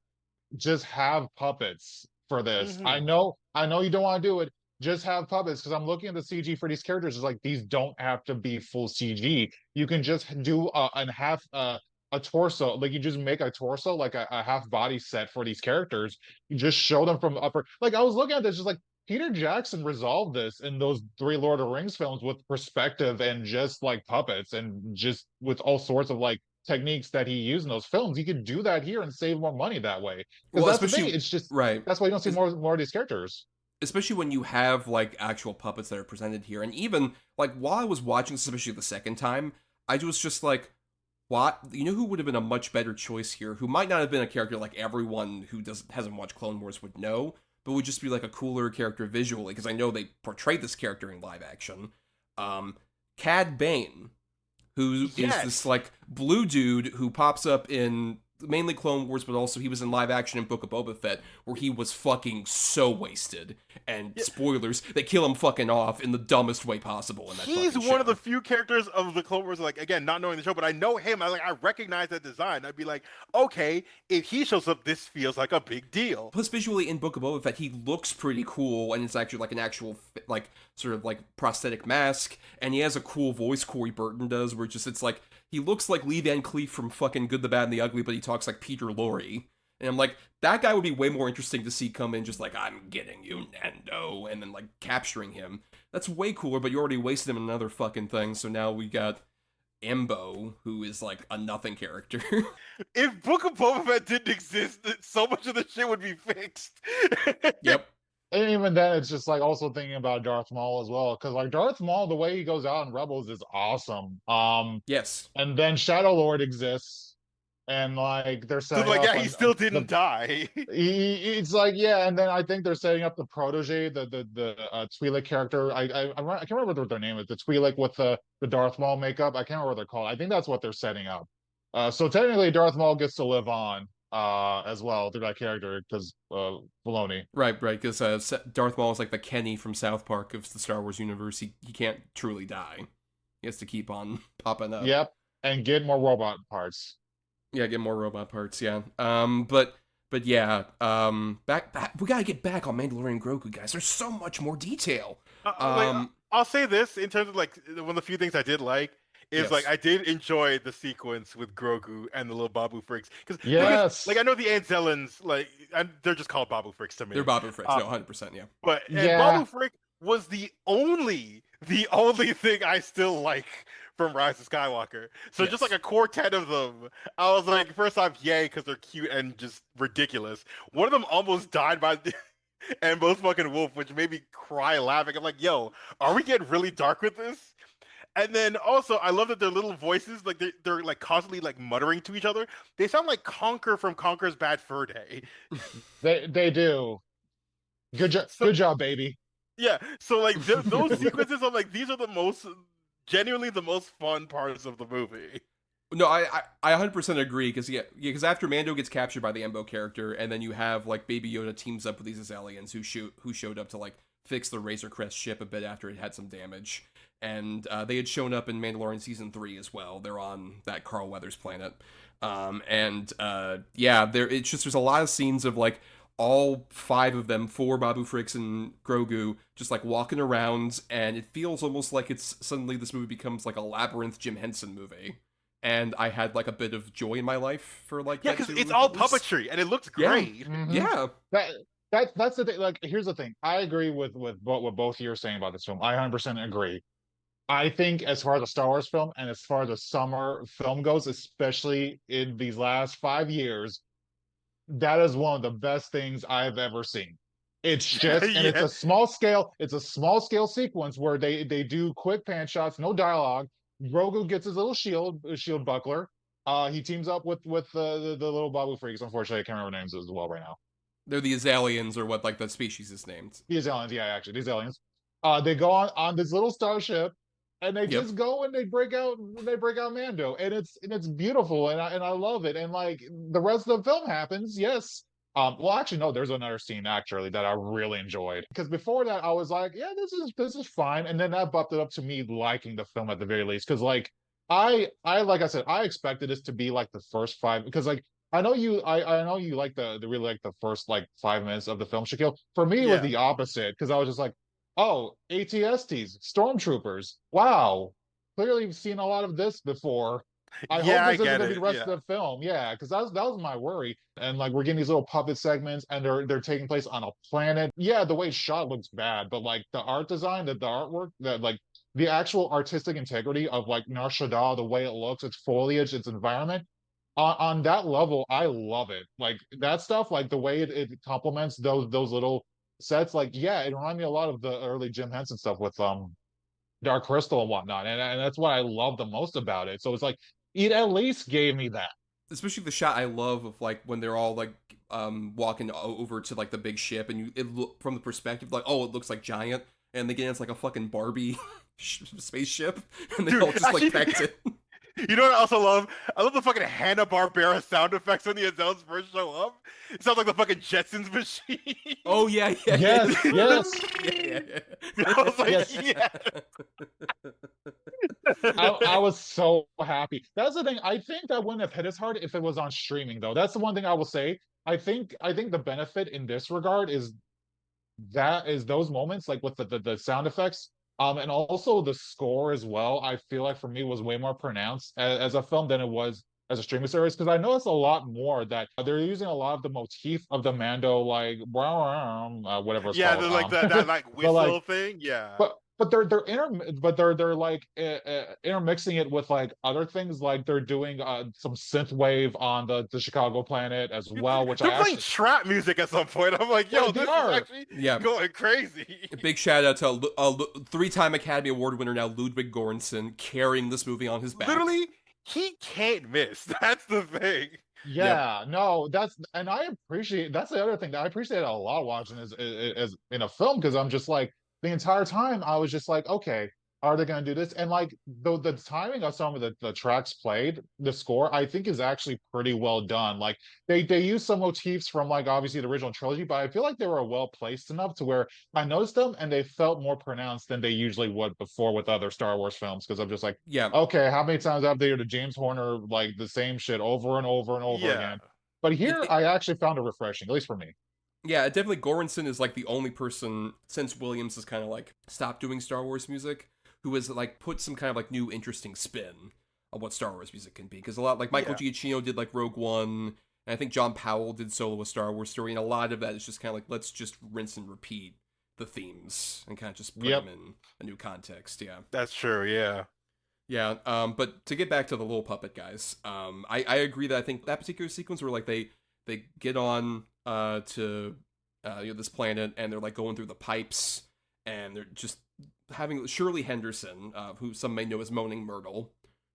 just have puppets for this. I know you don't want to do it. Just have puppets, because I'm looking at the CG for these characters. It's like, these don't have to be full CG. You can just do a torso, like you just make a torso, like a half body set for these characters. You just show them from upper. Like, I was looking at this, just like, Peter Jackson resolved this in those 3 Lord of the Rings films with perspective and just like puppets, and just with all sorts of like techniques that he used in those films. You could do that here and save more money that way. Well, that's the thing. It's just right. That's why you don't see more of these characters. Especially when you have like actual puppets that are presented here. And even like while I was watching this, especially the second time, I was just like, what? You know who would have been a much better choice here? Who might not have been a character like everyone who hasn't watched Clone Wars would know, but would just be like a cooler character visually, because I know they portrayed this character in live action. Cad Bane, who is this like blue dude who pops up in mainly Clone Wars, but also he was in live action in Book of Boba Fett, where he was fucking so wasted. And spoilers, they kill him fucking off in the dumbest way possible in that He's fucking one show. of the few characters of the Clone Wars, like, again, not knowing the show, but I know him. I recognize that design. I'd be like, okay, if he shows up, this feels like a big deal. Plus, visually in Book of Boba Fett, he looks pretty cool, and it's actually like an actual, like, sort of like prosthetic mask, and he has a cool voice Corey Burton does, where it's like, he looks like Lee Van Cleef from fucking Good, the Bad, and the Ugly, but he talks like Peter Lorre. And I'm like, that guy would be way more interesting to see come in just like, I'm getting you, Nando, and then like capturing him. That's way cooler, but you already wasted him in another fucking thing, so now we got Embo, who is like a nothing character. If Book of Boba Fett didn't exist, so much of the shit would be fixed. Yep. And even then, it's just like also thinking about Darth Maul as well, because like Darth Maul, the way he goes out in Rebels is awesome. Yes. And then Shadow Lord exists. And like they're setting like, up, yeah, he still didn't die. It's like, yeah, and then I think they're setting up the protege, the Twi'lek character. I can't remember what their name is. The Twi'lek with the Darth Maul makeup. I can't remember what they're called. I think that's what they're setting up. So technically, Darth Maul gets to live on as well through that character, because Filoni. Right, because Darth Maul is like the Kenny from South Park of the Star Wars universe. He can't truly die. He has to keep on popping up. Yep, and get more robot parts. Yeah, get more robot parts, yeah. But yeah, back we gotta get back on Mandalorian and Grogu, guys. There's so much more detail. I'll say this in terms of like one of the few things I did like is like I did enjoy the sequence with Grogu and the little Babu Fricks, because like I know the Anzellans, like they're just called Babu Fricks to me. They're Babu Fricks, no, 100%, yeah. But Babu Frick was the only thing I still like from Rise of Skywalker. So just like a quartet of them, I was like, first off, yay, because they're cute and just ridiculous. One of them almost died by and both fucking wolf, which made me cry laughing. I'm like, yo, are we getting really dark with this? And then also, I love that their little voices, like they're like constantly like muttering to each other. They sound like Conker from Conker's Bad Fur Day. They do. Good job, baby. Yeah, so like those sequences, I'm like, these are genuinely the most fun parts of the movie. No, I 100% agree, because after Mando gets captured by the Embo character, and then you have like Baby Yoda teams up with these aliens who showed up to like fix the Razor Crest ship a bit after it had some damage, and they had shown up in Mandalorian season 3 as well. They're on that Carl Weathers planet, there's a lot of scenes of like all 5 of them, 4 Babu Fricks and Grogu, just like walking around, and it feels almost like it's suddenly this movie becomes like a Labyrinth Jim Henson movie. And I had like a bit of joy in my life for like Yeah, because it's all puppetry and it looks great. Yeah. That's the thing. Like, here's the thing. I agree with what both of you are saying about this film. I 100% agree. I think as far as a Star Wars film and as far as a summer film goes, especially in these last 5 years, that is one of the best things I've ever seen. It's just, and it's a small scale sequence where they do quick pan shots, no dialogue. Grogu gets his little shield buckler. He teams up with the little Babu Freaks. Unfortunately, I can't remember names as well right now. They're the Azalians, or what like that species is named. The Azalians, yeah, actually, the Azalians. They go on this little starship, and they just go and they break out Mando, and it's beautiful, and I love it. And like the rest of the film happens, yes. Well, actually, no. There's another scene actually that I really enjoyed, because before that I was like, yeah, this is fine, and then that bumped it up to me liking the film at the very least, because like I like I said, I expected this to be like the first 5, because like I know you like the really like the first like 5 minutes of the film, Shakyl. For me, it was the opposite, because I was just like, oh, ATSTs, stormtroopers. Wow, clearly we've seen a lot of this before. I hope this isn't gonna be the rest of the film. Yeah, because that was my worry. And like we're getting these little puppet segments, and they're taking place on a planet. Yeah, the way it's shot looks bad, but like the art design, the artwork, that like the actual artistic integrity of like Nar Shaddaa, the way it looks, its foliage, its environment, on that level, I love it. Like that stuff, like the way it complements those little sets. Like, yeah, it reminded me a lot of the early Jim Henson stuff with Dark Crystal and whatnot, and that's what I love the most about it. So it's like it at least gave me that. Especially the shot I love of like when they're all like walking over to like the big ship, and it look from the perspective like, oh, it looks like giant, and again it's like a fucking Barbie spaceship, and they all just like packed it. You know what I also love? I love the fucking Hanna-Barbera sound effects when the Azels first show up. It sounds like the fucking Jetsons machine. Oh yeah. Yes. Yeah. I was like, I was so happy. That's the thing. I think that wouldn't have hit as hard if it was on streaming, though. That's the one thing I will say. I think the benefit in this regard is those moments, like with the sound effects, and also the score as well. I feel like for me was way more pronounced as a film than it was as a streaming service, because I noticed a lot more that they're using a lot of the motif of the Mando, like whatever it's called. they're like that like whistle thing. Yeah. But they're like intermixing it with like other things, like they're doing some synth wave on the Chicago planet as well, which they're playing trap music at some point. I'm like, yo, this is actually going crazy. Big shout out to 3-time Academy Award winner now Ludwig Göransson, carrying this movie on his back. Literally, he can't miss. That's the thing. Yeah, no, that's the other thing that I appreciate a lot watching is in a film, because I'm just like, the entire time I was just like, okay, are they going to do this? And like the timing of some of the tracks played, the score, I think is actually pretty well done. Like they use some motifs from like obviously the original trilogy, but I feel like they were well placed enough to where I noticed them and they felt more pronounced than they usually would before with other Star Wars films. Because I'm just like, okay, how many times have they heard James Horner like the same shit over and over and over again? But here I actually found it refreshing, at least for me. Yeah, definitely Göransson is like the only person since Williams has kind of like stopped doing Star Wars music who has like put some kind of like new interesting spin on what Star Wars music can be. Because a lot like Michael Giacchino did like Rogue One, and I think John Powell did Solo: A Star Wars Story, and a lot of that is just kind of like, let's just rinse and repeat the themes and kind of just put them in a new context. Yeah, that's true. Yeah. But to get back to the little puppet guys, I agree that I think that particular sequence where like they get on to this planet, and they're like going through the pipes, and they're just having Shirley Henderson, who some may know as Moaning Myrtle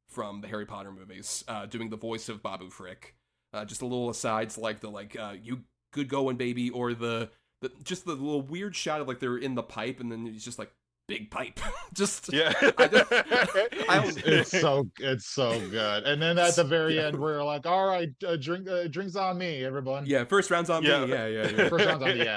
from the Harry Potter movies, doing the voice of Babu Frick. Just a little asides like the you good going baby, or the just the little weird shot of like they're in the pipe, and then he's just like, big pipe. Just it's so good. And then at the very end we're like, all right, drinks on me, everyone. Yeah, first round's on me. Yeah. First round's on me.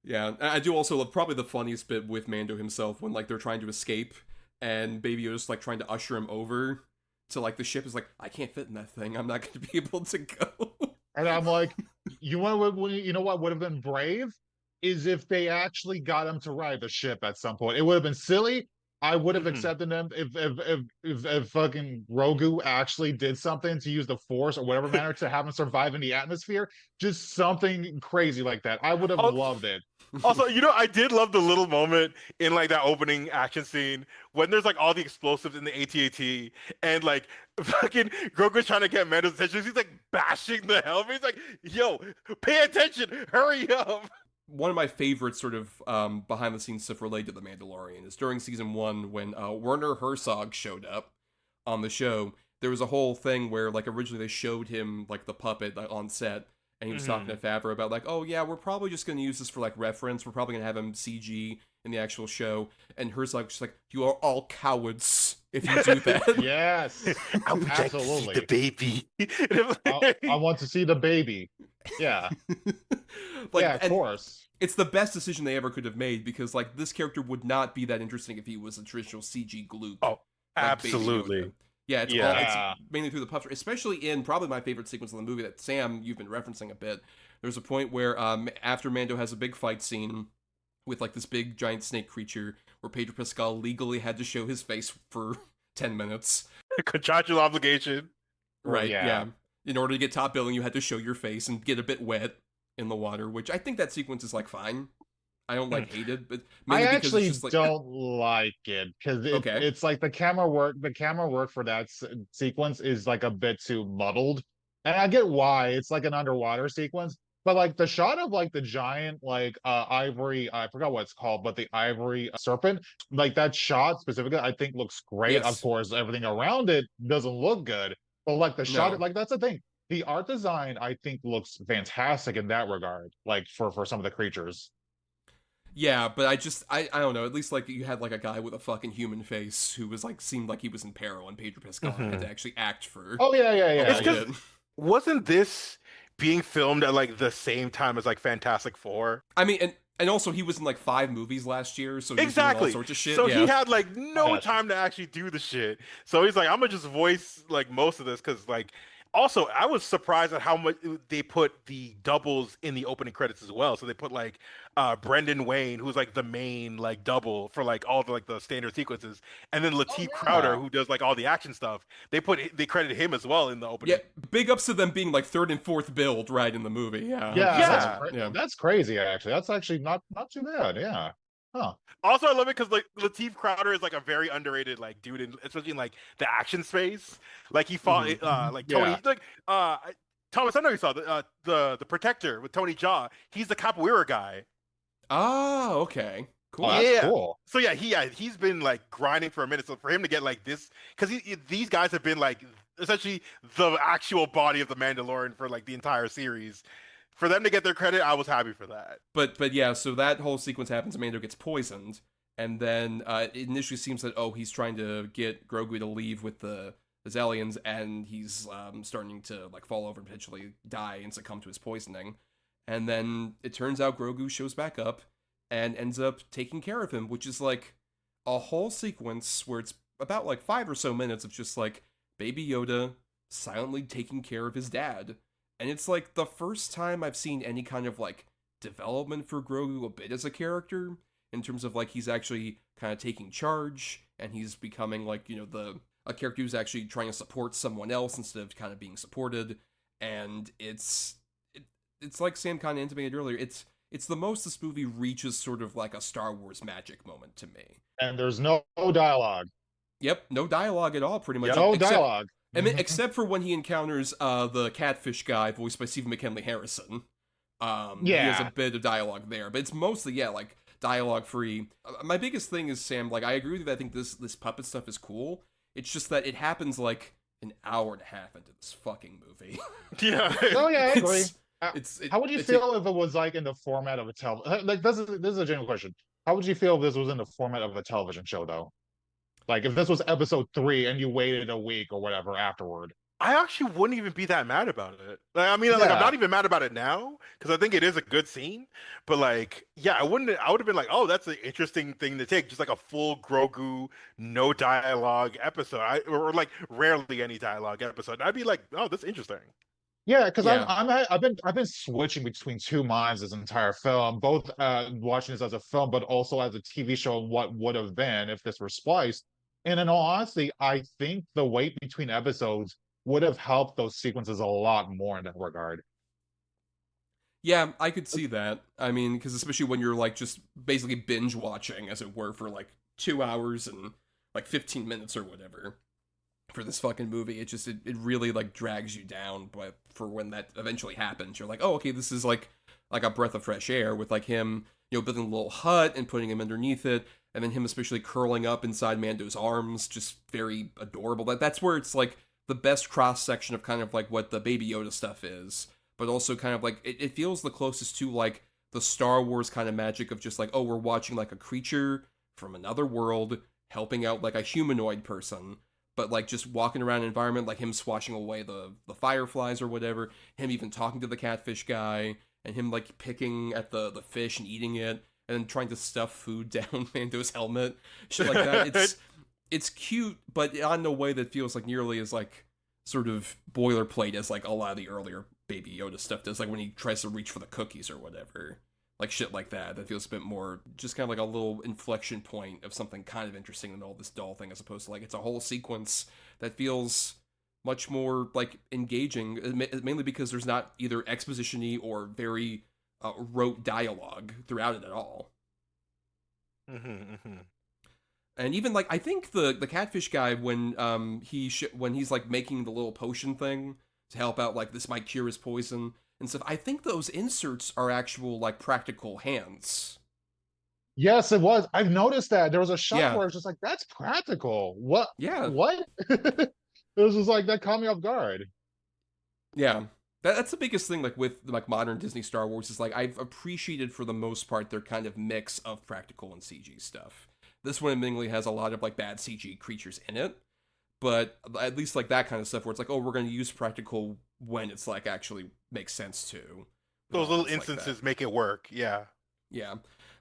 Yeah, I do also love probably the funniest bit with Mando himself when like they're trying to escape, and Baby Yoda's like trying to usher him over to like the ship, is like, I can't fit in that thing, I'm not going to be able to go. And I'm like, You know what would have been brave is if they actually got him to ride the ship at some point. It would have been silly. I would have Mhm. accepted them if fucking Grogu actually did something to use the Force or whatever manner to have him survive in the atmosphere. Just something crazy like that. I would have Oh, loved it. Also, I did love the little moment in like that opening action scene when there's like all the explosives in the AT-AT and like fucking Grogu's trying to get Mando's attention. He's like bashing the helmet. He's like, "Yo, pay attention, hurry up!" One of my favorite sort of behind the scenes stuff related to The Mandalorian is during season 1 when Werner Herzog showed up on the show. There was a whole thing where like originally they showed him like the puppet on set, and he was talking to Favreau about like, oh yeah, we're probably just gonna use this for like reference. We're probably gonna have him CG in the actual show. And Herzog's just like, you are all cowards if you do that. Yes, I would like to see absolutely. the baby. I want to see the baby. Yeah, Like, yeah, of and course. it's the best decision they ever could have made because like this character would not be that interesting if he was a traditional CG Gloop. Oh, like Baby absolutely. Yoda. Yeah, it's Yeah. it's mainly through the puppet, especially in probably my favorite sequence of the movie that Sam, you've been referencing a bit. There's a point where after Mando has a big fight scene with like this big giant snake creature where Pedro Pascal legally had to show his face for 10 minutes. Contractual obligation. Right, yeah. yeah. In order to get top billing, you had to show your face and get a bit wet in the water, which I think that sequence is like fine. I don't like hate it, but I mainly because actually it's just like don't like it because Okay. it's like the camera work. The camera work for that sequence is like a bit too muddled, and I get why it's like an underwater sequence. But like the shot of like the giant like ivory, I forgot what it's called, but the ivory serpent, like that shot specifically, I think looks great. Of Yes. course, everything around it doesn't look good, but like the shot, No. like that's the thing. The art design, I think, looks fantastic in that regard. Like for some of the creatures. Yeah, but I don't know, at least like you had like a guy with a fucking human face who was like seemed like he was in peril and Pedro Pascal had to actually act for Oh yeah, yeah, a yeah, It's little yeah. because bit. wasn't this being filmed at like the same time as like Fantastic Four? I mean, and also he was in like 5 movies last year, so he was doing all Exactly. sorts of shit. So Yeah. he had like no Gotcha. time to actually do the shit. So he's like, I'm gonna just voice like most of this because like also I was surprised at how much they put the doubles in the opening credits as well. So they put like Brendan Wayne, who's like the main like double for like all the like the standard sequences, and then Oh Lateef Crowder, yeah. who does like all the action stuff. They credited him as well in the opening. Yeah, big ups to them being like 3rd and 4th build right in the movie. Yeah. Yeah, Yeah. Yeah. that's crazy actually. That's actually not too bad. Yeah. Huh. Also, I love it because like Lateef Crowder is like a very underrated like dude, especially in like the action space. Like he fought like Tony, Yeah. like Thomas. I know you saw the Protector with Tony Jaa. He's the capoeira guy. Ah, okay. Cool. Oh, that's Yeah. cool. So he's been like grinding for a minute. So for him to get like this, because these guys have been like essentially the actual body of the Mandalorian for like the entire series. For them to get their credit, I was happy for that. But yeah, so that whole sequence happens. Mando gets poisoned, and then it initially seems that he's trying to get Grogu to leave with the Zellions, and he's starting to like fall over and potentially die and succumb to his poisoning. And then it turns out Grogu shows back up and ends up taking care of him, which is like a whole sequence where it's about like 5 or so minutes of just like Baby Yoda silently taking care of his dad. And it's like the first time I've seen any kind of like development for Grogu a bit as a character in terms of like he's actually kind of taking charge and he's becoming like, a character who's actually trying to support someone else instead of kind of being supported. And it's like Sam kind of intimated earlier. It's the most this movie reaches sort of like a Star Wars magic moment to me. And there's no dialogue. Yep, no dialogue at all, pretty much. No except, dialogue. I mean, except for when he encounters the catfish guy voiced by Stephen McKinley Harrison. He has a bit of dialogue there, but it's mostly like dialogue free. My biggest thing is, Sam, like I agree with you that I think this puppet stuff is cool. It's just that it happens like an hour and a half into this fucking movie. Yeah. Oh yeah, I agree. How would you feel if it was like in the format of a like this is a general question. How would you feel if this was in the format of a television show though? Like if this was episode 3 and you waited a week or whatever afterward. I actually wouldn't even be that mad about it. Like, I mean, like I'm not even mad about it now because I think it is a good scene. But like, yeah, I would have been like, oh, that's an interesting thing to take, just like a full Grogu, no dialogue episode, or like rarely any dialogue episode. I'd be like, oh, that's interesting. Yeah, because Yeah. I've been switching between two minds this entire film, both watching this as a film, but also as a TV show and what would have been if this were spliced. And in all honesty, I think the wait between episodes would have helped those sequences a lot more in that regard. Yeah, I could see that. I mean, because especially when you're like just basically binge watching, as it were, for like 2 hours and like 15 minutes or whatever for this fucking movie, it really like drags you down. But for when that eventually happens, you're like, oh, okay, this is like a breath of fresh air with like him, building a little hut and putting him underneath it, and then him especially curling up inside Mando's arms, just very adorable. That's where it's like the best cross section of kind of like what the Baby Yoda stuff is, but also kind of like it feels the closest to like the Star Wars kind of magic of just like, oh, we're watching like a creature from another world helping out like a humanoid person, but like just walking around an environment, like him swashing away the fireflies or whatever, him even talking to the catfish guy, and him like picking at the fish and eating it, and then trying to stuff food down Mando's helmet, shit like that. It's cute, but not in a way that feels like nearly as like sort of boilerplate as like a lot of the earlier Baby Yoda stuff does, like when he tries to reach for the cookies or whatever. Like shit like that. That feels a bit more just kind of like a little inflection point of something kind of interesting than all this doll thing, as opposed to like it's a whole sequence that feels much more like engaging, mainly because there's not either exposition-y or very rote dialogue throughout it at all. And even like I think the catfish guy, when when he's like making the little potion thing to help out, like this might cure his poison and stuff, I think those inserts are actual like practical hands. Yes, it was. I've noticed that there was a shot Yeah. where it's just like, that's practical. What? Yeah. What? It was just like that caught me off guard. Yeah. That's the biggest thing like with like modern Disney Star Wars is like I've appreciated for the most part their kind of mix of practical and CG stuff. This one admittedly has a lot of like bad CG creatures in it, but at least like that kind of stuff where it's like, oh, we're going to use practical when it's like actually makes sense to. Those little instances like make it work. Yeah. Yeah.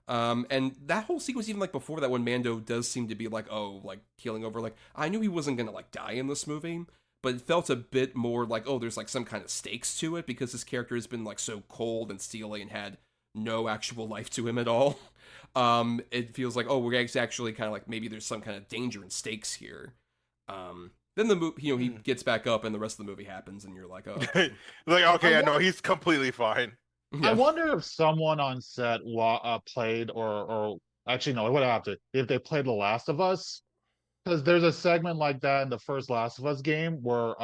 And that whole sequence, even like before that, when Mando does seem to be like, oh, like keeling over, like I knew he wasn't going to like die in this movie, but it felt a bit more like, oh, there's like some kind of stakes to it because his character has been like so cold and steely and had no actual life to him at all. It feels like, oh, we're actually kind of like maybe there's some kind of danger and stakes here. Then the movie, he gets back up and the rest of the movie happens, and you're like, oh, okay. Like, okay, I know he's completely fine. Yeah. I wonder if someone on set played or actually no, what happened if they played The Last of Us, because there's a segment like that in the first Last of Us game where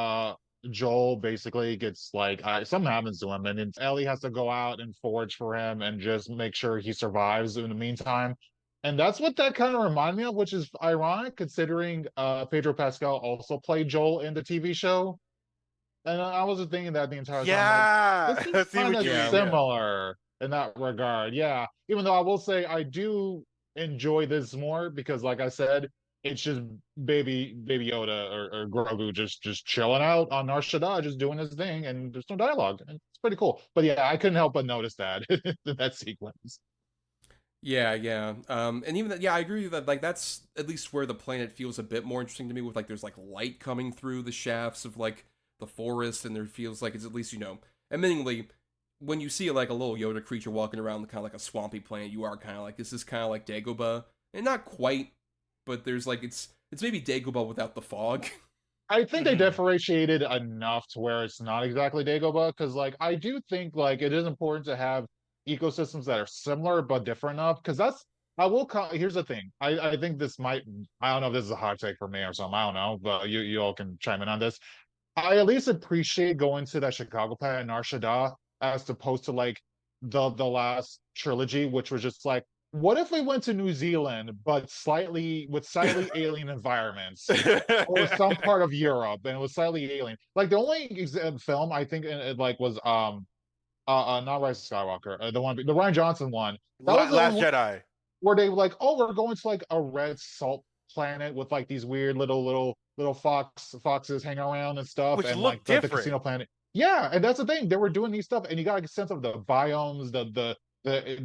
Joel basically gets like something happens to him, and then Ellie has to go out and forage for him and just make sure he survives in the meantime. And that's what that kind of reminded me of, which is ironic considering Pedro Pascal also played Joel in the TV show. And I was just thinking that the entire time. Yeah, like, this is kind of similar in that regard. Yeah, even though I will say I do enjoy this more because, like I said, it's just baby Yoda or Grogu just chilling out on Nar Shaddaa, just doing his thing, and there's no dialogue. And it's pretty cool. But yeah, I couldn't help but notice that in that sequence. Yeah. And even that, yeah, I agree with that. Like, that's at least where the planet feels a bit more interesting to me, with like there's like light coming through the shafts of like the forest, and there feels like it's at least, admittingly, when you see like a little Yoda creature walking around kind of like a swampy planet, you are kind of like, this is kind of like Dagobah, and not quite, but there's like it's maybe Dagobah without the fog. I think they differentiated enough to where it's not exactly Dagobah, because like I do think like it is important to have ecosystems that are similar but different enough, because here's the thing. I think this might, I don't know if this is a hot take for me or something, I don't know, but you all can chime in on this. I at least appreciate going to that Chicago planet in Nar Shaddaa as opposed to like the last trilogy, which was just like, what if we went to New Zealand but slightly alien environments, or some part of Europe and it was slightly alien? Like the only film I think it like was not Rise of Skywalker, the Ryan Johnson one. That was Last Jedi, where they were like, oh, we're going to like a red salt planet with like these weird little foxes hanging around and stuff, which and looked like different. the casino planet. Yeah, and that's the thing. They were doing these stuff, and you got a sense of the biomes, the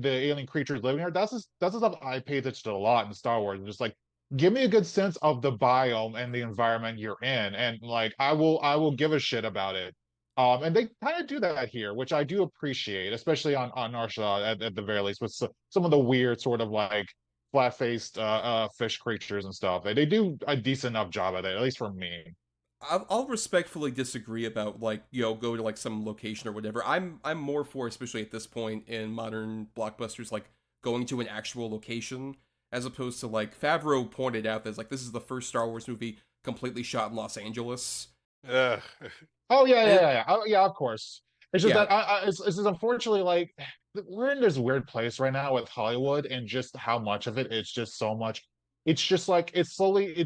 alien creatures living here. That's the stuff I pay attention to a lot in Star Wars. Just like, give me a good sense of the biome and the environment you're in, and like I will give a shit about it. And they kind of do that here, which I do appreciate, especially on Narsha at the very least, with some of the weird sort of like flat-faced fish creatures and stuff. They do a decent enough job at it, at least for me. I'll respectfully disagree about like, you know, go to like some location or whatever. I'm more for, especially at this point in modern blockbusters, like going to an actual location as opposed to like Favreau pointed out that like this is the first Star Wars movie completely shot in Los Angeles. Ugh. Oh yeah. Oh, yeah, of course. It's just Yeah. that it's just unfortunately like we're in this weird place right now with Hollywood and just how much of it it's just so much. It's just like it's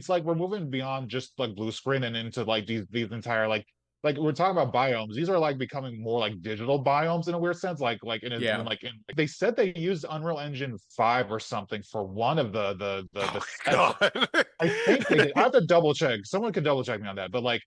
like we're moving beyond just like blue screen and into like these entire like we're talking about biomes. These are like becoming more like digital biomes in a weird sense. Yeah. They said they used Unreal Engine 5 or something for one of the Oh, sets. God. I think they did. I have to double check. Someone could double check me on that. But like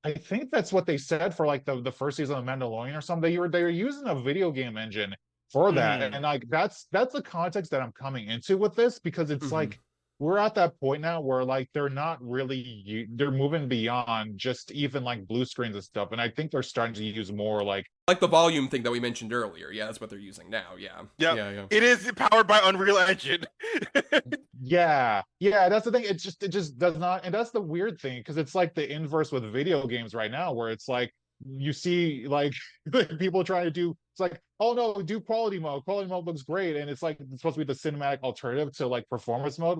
I think that's what they said for like the first season of Mandalorian or something. They were using a video game engine for that. Mm. And like that's the context that I'm coming into with this because it's Mhm. like we're at that point now where like they're not really they're moving beyond just even like blue screens and stuff. And I think they're starting to use more like the volume thing that we mentioned earlier. Yeah, that's what they're using now. Yeah. Yep. Yeah. It is powered by Unreal Engine. yeah, that's the thing. It just does not, and that's the weird thing because it's like the inverse with video games right now, where it's like you see like people trying to do. It's like, oh no, do quality mode. Quality mode looks great, and it's like it's supposed to be the cinematic alternative to like performance mode,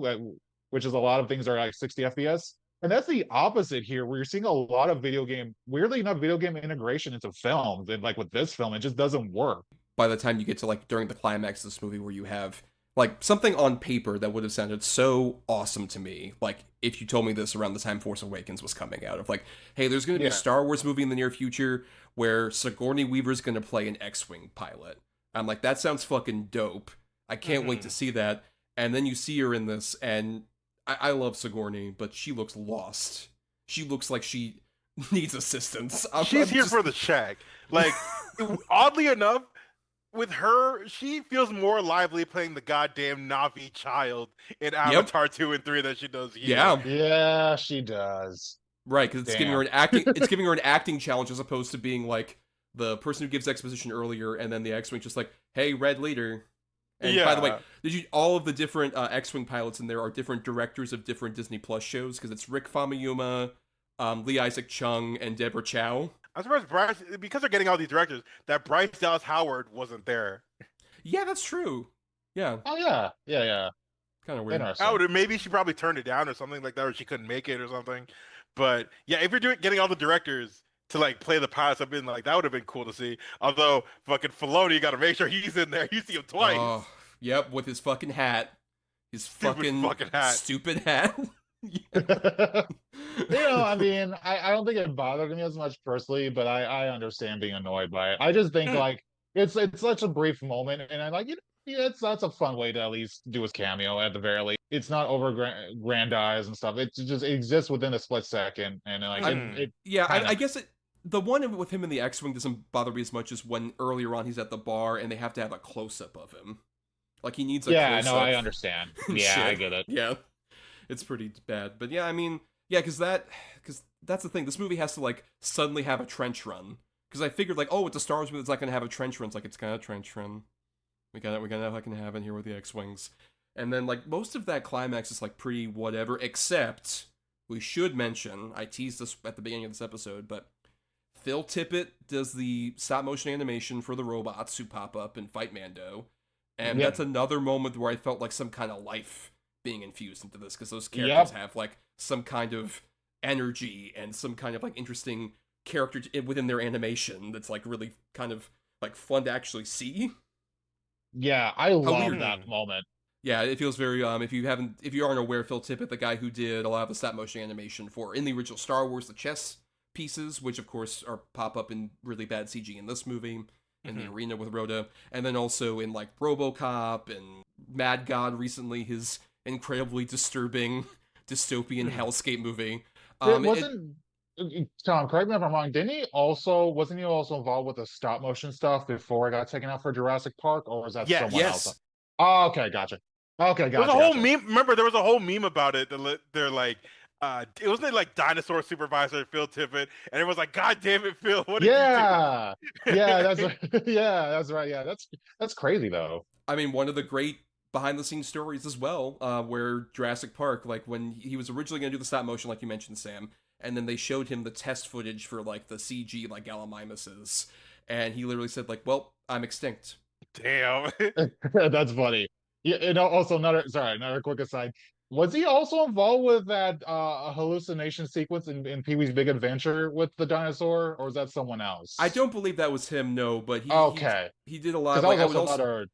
which is a lot of things are like 60 FPS. And that's the opposite here, where you're seeing a lot of weirdly enough, video game integration into films. And like with this film, it just doesn't work. By the time you get to like during the climax of this movie where you have like something on paper that would have sounded so awesome to me, like if you told me this around the time Force Awakens was coming out, of like, hey, there's going to be a Star Wars movie in the near future where Sigourney Weaver's going to play an X-Wing pilot. I'm like, that sounds fucking dope. I can't wait to see that. And then you see her in this, and I love Sigourney, but she looks lost. She looks like she needs assistance. She's here for the check. Like, oddly enough, with her, she feels more lively playing the goddamn Navi child in Avatar 2 and 3 than she does here. Yeah, she does. Right, because it's giving her an acting. It's giving her an acting challenge as opposed to being like the person who gives exposition earlier, and then the X-wing just like, "Hey, Red Leader." And by the way, all of the different X-wing pilots in there are different directors of different Disney Plus shows because it's Rick Famuyiwa, Lee Isaac Chung, and Deborah Chow. I'm surprised Bryce, because they're getting all these directors, that Bryce Dallas Howard wasn't there. Yeah, that's true. Yeah. Oh yeah. Kind of weird. Maybe she probably turned it down or something like that, or she couldn't make it or something. But yeah, if you're getting all the directors to like play the pilots, I've been like, that would have been cool to see. Although fucking Filoni, you got to make sure he's in there. You see him twice. Oh, yep, with his fucking hat, his fucking hat, stupid hat. I mean, I don't think it bothered me as much personally, but I understand being annoyed by it. I just think like it's such a brief moment, and I'm like, that's a fun way to at least do his cameo at the very least. It's not over-grandized and stuff. It exists within a split second, and like I guess the one with him in the X-wing doesn't bother me as much as when earlier on he's at the bar and they have to have a close-up of him. Like he needs a close-up. No, I understand. Yeah, I get it. Yeah, it's pretty bad, but yeah, I mean, yeah, because that's the thing. This movie has to like suddenly have a trench run. Because I figured like, oh, it's a Star Wars movie that's not going to have a trench run. It's like, it's got a trench run. We're gonna fucking have it here with the X-wings. And then like most of that climax is like pretty whatever, except we should mention, I teased this at the beginning of this episode, but Phil Tippett does the stop motion animation for the robots who pop up and fight Mando. And that's another moment where I felt like some kind of life being infused into this, because those characters have like some kind of energy and some kind of like interesting character within their animation that's like really kind of like fun to actually see. Yeah, I love that moment. Yeah, it feels very if you aren't aware, Phil Tippett, the guy who did a lot of the stop motion animation for in the original Star Wars, the chess pieces, which of course pop up in really bad CG in this movie, in the arena with Rhoda, and then also in like RoboCop and Mad God recently, his incredibly disturbing dystopian hellscape movie. Tom, correct me if I'm wrong. Wasn't he also involved with the stop motion stuff before it got taken out for Jurassic Park, or was that someone else? Oh, okay, gotcha. There was a whole meme. Remember, there was a whole meme about it. They're like, it wasn't like dinosaur supervisor Phil Tippett, and everyone's like, "God damn it, Phil, what did Yeah, you do?" yeah, that's right. Yeah, that's right. Yeah, that's crazy though. I mean, one of the great behind the scenes stories as well, where Jurassic Park, like when he was originally going to do the stop motion, like you mentioned, Sam, and then they showed him the test footage for like the CG, like Gallimimuses, and he literally said, like, "Well, I'm extinct." Damn. That's funny. Yeah, also another quick aside. Was he also involved with that hallucination sequence in Pee-wee's Big Adventure with the dinosaur, or is that someone I else? don't believe that was him, no, but Okay, he did a lot because of that like was I would also also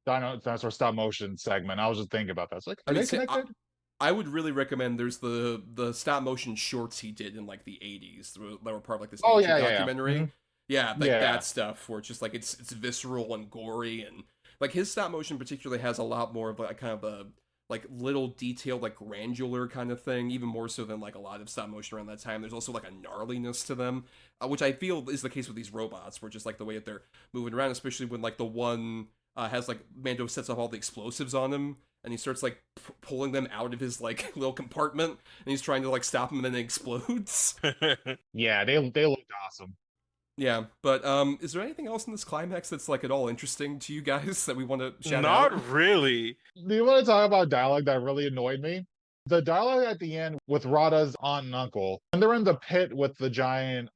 another dinosaur stop motion segment. I was just thinking about that. It's like, I are mean, they connected? I would really recommend. There's the stop motion shorts he did in like the '80s that were part of like this Oh nature yeah, documentary. Mhm. Yeah, like Yeah. that stuff where it's just like it's visceral and gory, and like his stop motion particularly has a lot more of like kind of a like little detailed like granular kind of thing, even more so than like a lot of stop motion around that time. There's also like a gnarliness to them, which I feel is the case with these robots, where just like the way that they're moving around, especially when like the one has like Mando sets off all the explosives on him, and he starts like pulling them out of his like little compartment, and he's trying to like stop him, and then it explodes. Yeah, they looked awesome. Yeah, but is there anything else in this climax that's like at all interesting to you guys that we want to shout out? Not really. Do you want to talk about dialogue that really annoyed me? The dialogue at the end with Rada's aunt and uncle, when they're in the pit with the giant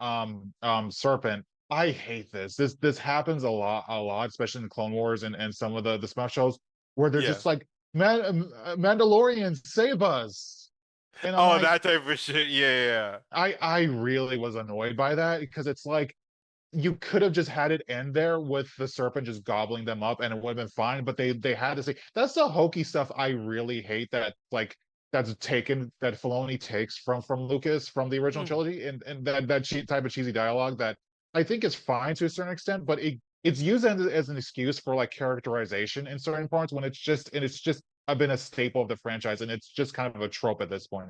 serpent. I hate this. This happens a lot, especially in the Clone Wars and some of the specials, where they're Yeah. just like, Mandalorian, save us. And I'm Oh, like, that type of shit. Yeah. I really was annoyed by that because it's like you could have just had it end there with the serpent just gobbling them up and it would have been fine, but they had to say that's the hokey stuff I really hate that like that's taken that Filoni takes from Lucas from the original Yeah. trilogy and that type of cheesy dialogue that I think is fine to a certain extent, but it's used as an excuse for like characterization in certain parts when it's just been a staple of the franchise and it's just kind of a trope at this point.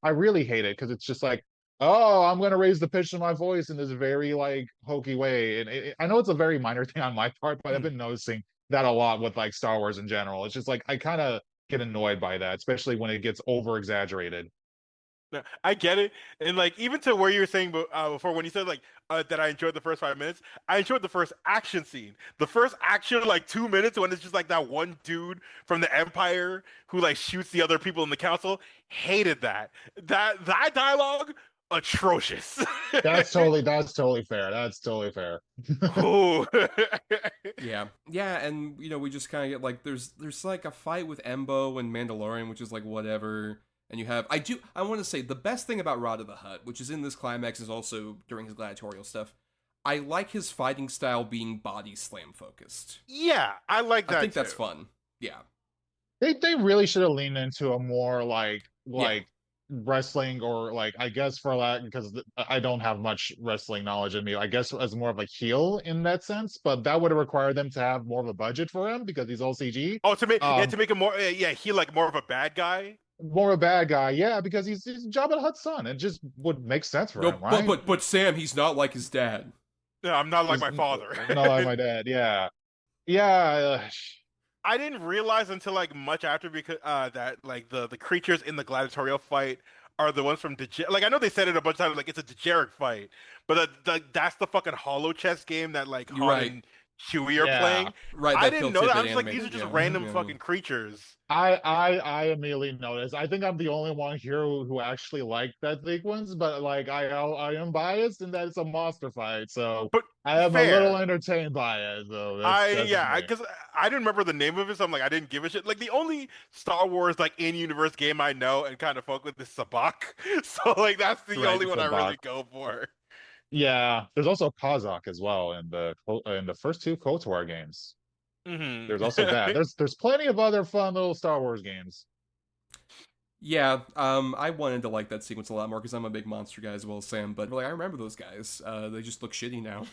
I really hate it because it's just like, oh, I'm going to raise the pitch of my voice in this very like hokey way. And I know it's a very minor thing on my part, but I've been noticing that a lot with like Star Wars in general. It's just like I kind of get annoyed by that, especially when it gets over exaggerated. No, I get it, and like even to where you were saying before when you said like that I enjoyed the first 5 minutes, I enjoyed the first action scene. The first action like 2 minutes when it's just like that one dude from the Empire who like shoots the other people in the council. Hated that. That dialogue atrocious. That's totally fair. That's totally fair. Ooh. Yeah, yeah, and you know we just kind of get like there's like a fight with Embo and Mandalorian, which is like whatever. And you have I want to say the best thing about Rod of the Hutt, which is in this climax, is also during his gladiatorial stuff. I like his fighting style being body slam focused. Yeah, I like that. I think that's too. fun. Yeah, They really should have leaned into a more like Yeah. wrestling or like I guess for that because I don't have much wrestling knowledge in me. I guess as more of a heel in that sense, but that would have required them to have more of a budget for him because he's all CG. Oh, to make him more he like more of a bad guy. More a bad guy, yeah, because he's Jabba the Hutt's son. It just would make sense for no, him, right? but Sam, he's not like his dad. No, I'm not like He's my father. not like my dad. Yeah, yeah. I didn't realize until like much after because that like the creatures in the gladiatorial fight are the ones from like I know they said it a bunch of times like it's a Dejarik fight, but that's the fucking Hollow Chess game that like You're Han right. and Chewie are Yeah. playing. Right, I that didn't Phil know that. I Tippett was like, these are animated, just yeah, random yeah. fucking creatures. I immediately noticed. I think I'm the only one here who actually liked that sequence, but like I am biased in that it's a monster fight, so But I am a little fair. entertained by it. So that's just me. Because I didn't remember the name of it, so I'm like, I didn't give a shit. Like the only Star Wars like in-universe game I know and kind of fuck with is Sabak, so like that's the Right, only one I really Sabacc. go for. Yeah, there's also Kazakh as well in the first two KOTOR games. There's also that. There's plenty of other fun little Star Wars games. Yeah, I wanted to like that sequence a lot more because I'm a big monster guy as well as Sam. But like, I remember those guys. They just look shitty now.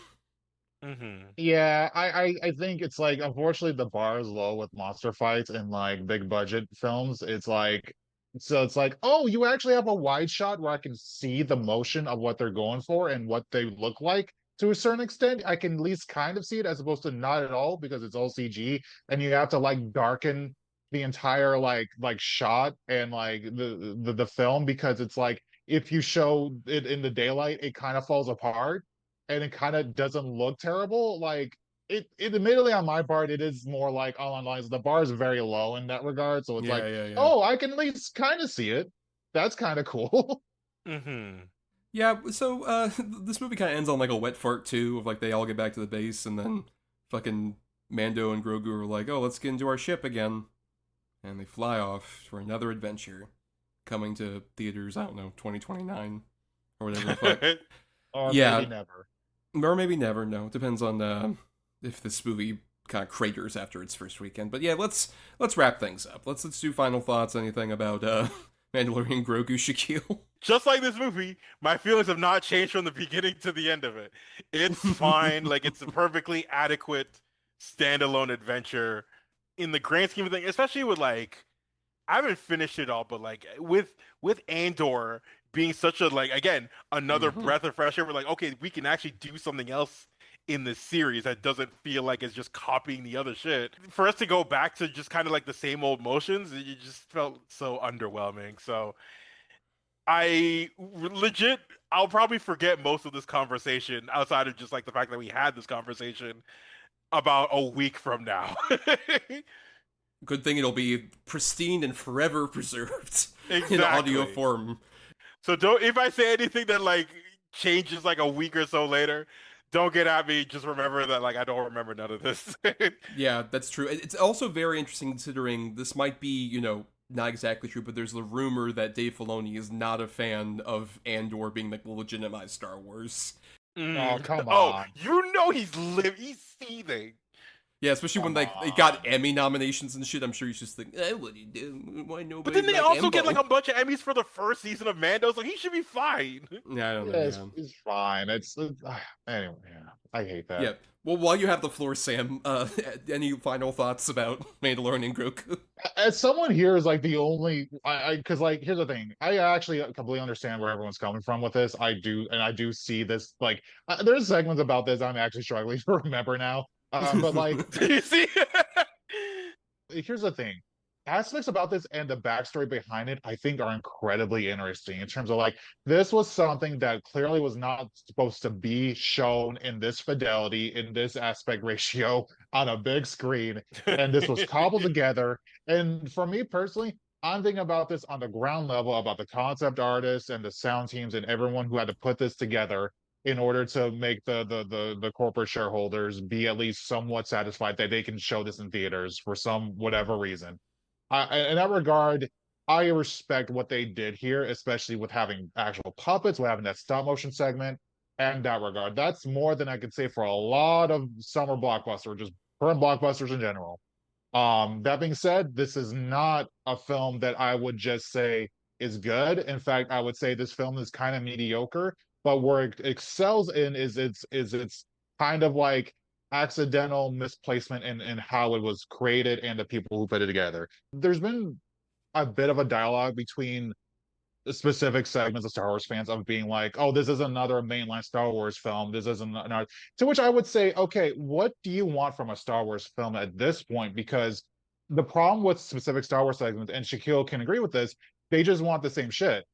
Yeah, I think it's like unfortunately the bar is low with monster fights and like big budget films. It's like it's like, oh, you actually have a wide shot where I can see the motion of what they're going for and what they look like to a certain extent. I can at least kind of see it as opposed to not at all because it's all CG and you have to like darken the entire like shot and like the film, because it's like if you show it in the daylight, it kind of falls apart and it kind of doesn't look terrible. Like it admittedly on my part, it is more like all on lines. The bar is very low in that regard, so it's like, Yeah. oh, I can at least kind of see it. That's kind of cool. Mm-hmm. Yeah, so this movie kind of ends on like a wet fart too, of like they all get back to the base and then fucking Mando and Grogu are like, oh, let's get into our ship again. And they fly off for another adventure, coming to theaters, I don't know, 2029 or whatever the fuck. Or Yeah. maybe never. Or maybe never, no. It depends on if this movie kind of craters after its first weekend. But yeah, let's wrap things up. Let's do final thoughts, anything about Mandalorian and Grogu, Shakyl. Just like this movie, my feelings have not changed from the beginning to the end of it. It's fine. Like, it's a perfectly adequate standalone adventure in the grand scheme of things, especially with like, I haven't finished it all, but like with Andor being such a, like, again, another breath of fresh air, we're like, okay, we can actually do something else in this series that doesn't feel like it's just copying the other shit. For us to go back to just kind of like the same old motions, it just felt so underwhelming. So I'll probably forget most of this conversation outside of just like the fact that we had this conversation about a week from now. Good thing it'll be pristine and forever preserved Exactly. in audio form. So if I say anything that like changes like a week or so later, don't get at me. Just remember that like I don't remember none of this. Yeah, that's true. It's also very interesting considering this might be, not exactly true, but there's the rumor that Dave Filoni is not a fan of Andor being like the legitimized Star Wars. Oh, come Oh, on. he's seething. Yeah, especially when like they got Emmy nominations and shit. I'm sure he's just like, what do you do? Why nobody? But then they like also Embo? get like a bunch of Emmys for the first season of Mando, so he should be fine. Yeah, I don't know. Yeah, Yeah. it's fine. It's anyway. Yeah, I hate that. Yeah. Well, while you have the floor, Sam, any final thoughts about Mandalorian and Grogu? As someone here is like the only, because like here's the thing, I actually completely understand where everyone's coming from with this. I do see this like there's segments about this I'm actually struggling to remember now. But like, You see? here's the thing. Aspects about this and the backstory behind it, I think, are incredibly interesting in terms of like, this was something that clearly was not supposed to be shown in this fidelity, in this aspect ratio on a big screen. And this was cobbled together. And for me personally, I'm thinking about this on the ground level about the concept artists and the sound teams and everyone who had to put this together in order to make the corporate shareholders be at least somewhat satisfied that they can show this in theaters for some whatever reason. In that regard, I respect what they did here, especially with having actual puppets, with having that stop motion segment, and that regard. That's more than I could say for a lot of summer blockbusters, just current blockbusters in general. That being said, this is not a film that I would just say is good. In fact, I would say this film is kind of mediocre, but where it excels in is its kind of like accidental misplacement in how it was created and the people who put it together. There's been a bit of a dialogue between the specific segments of Star Wars fans of being like, oh, this is another mainline Star Wars film. This isn't another. To which I would say, okay, what do you want from a Star Wars film at this point? Because the problem with specific Star Wars segments, and Shakyl can agree with this, they just want the same shit.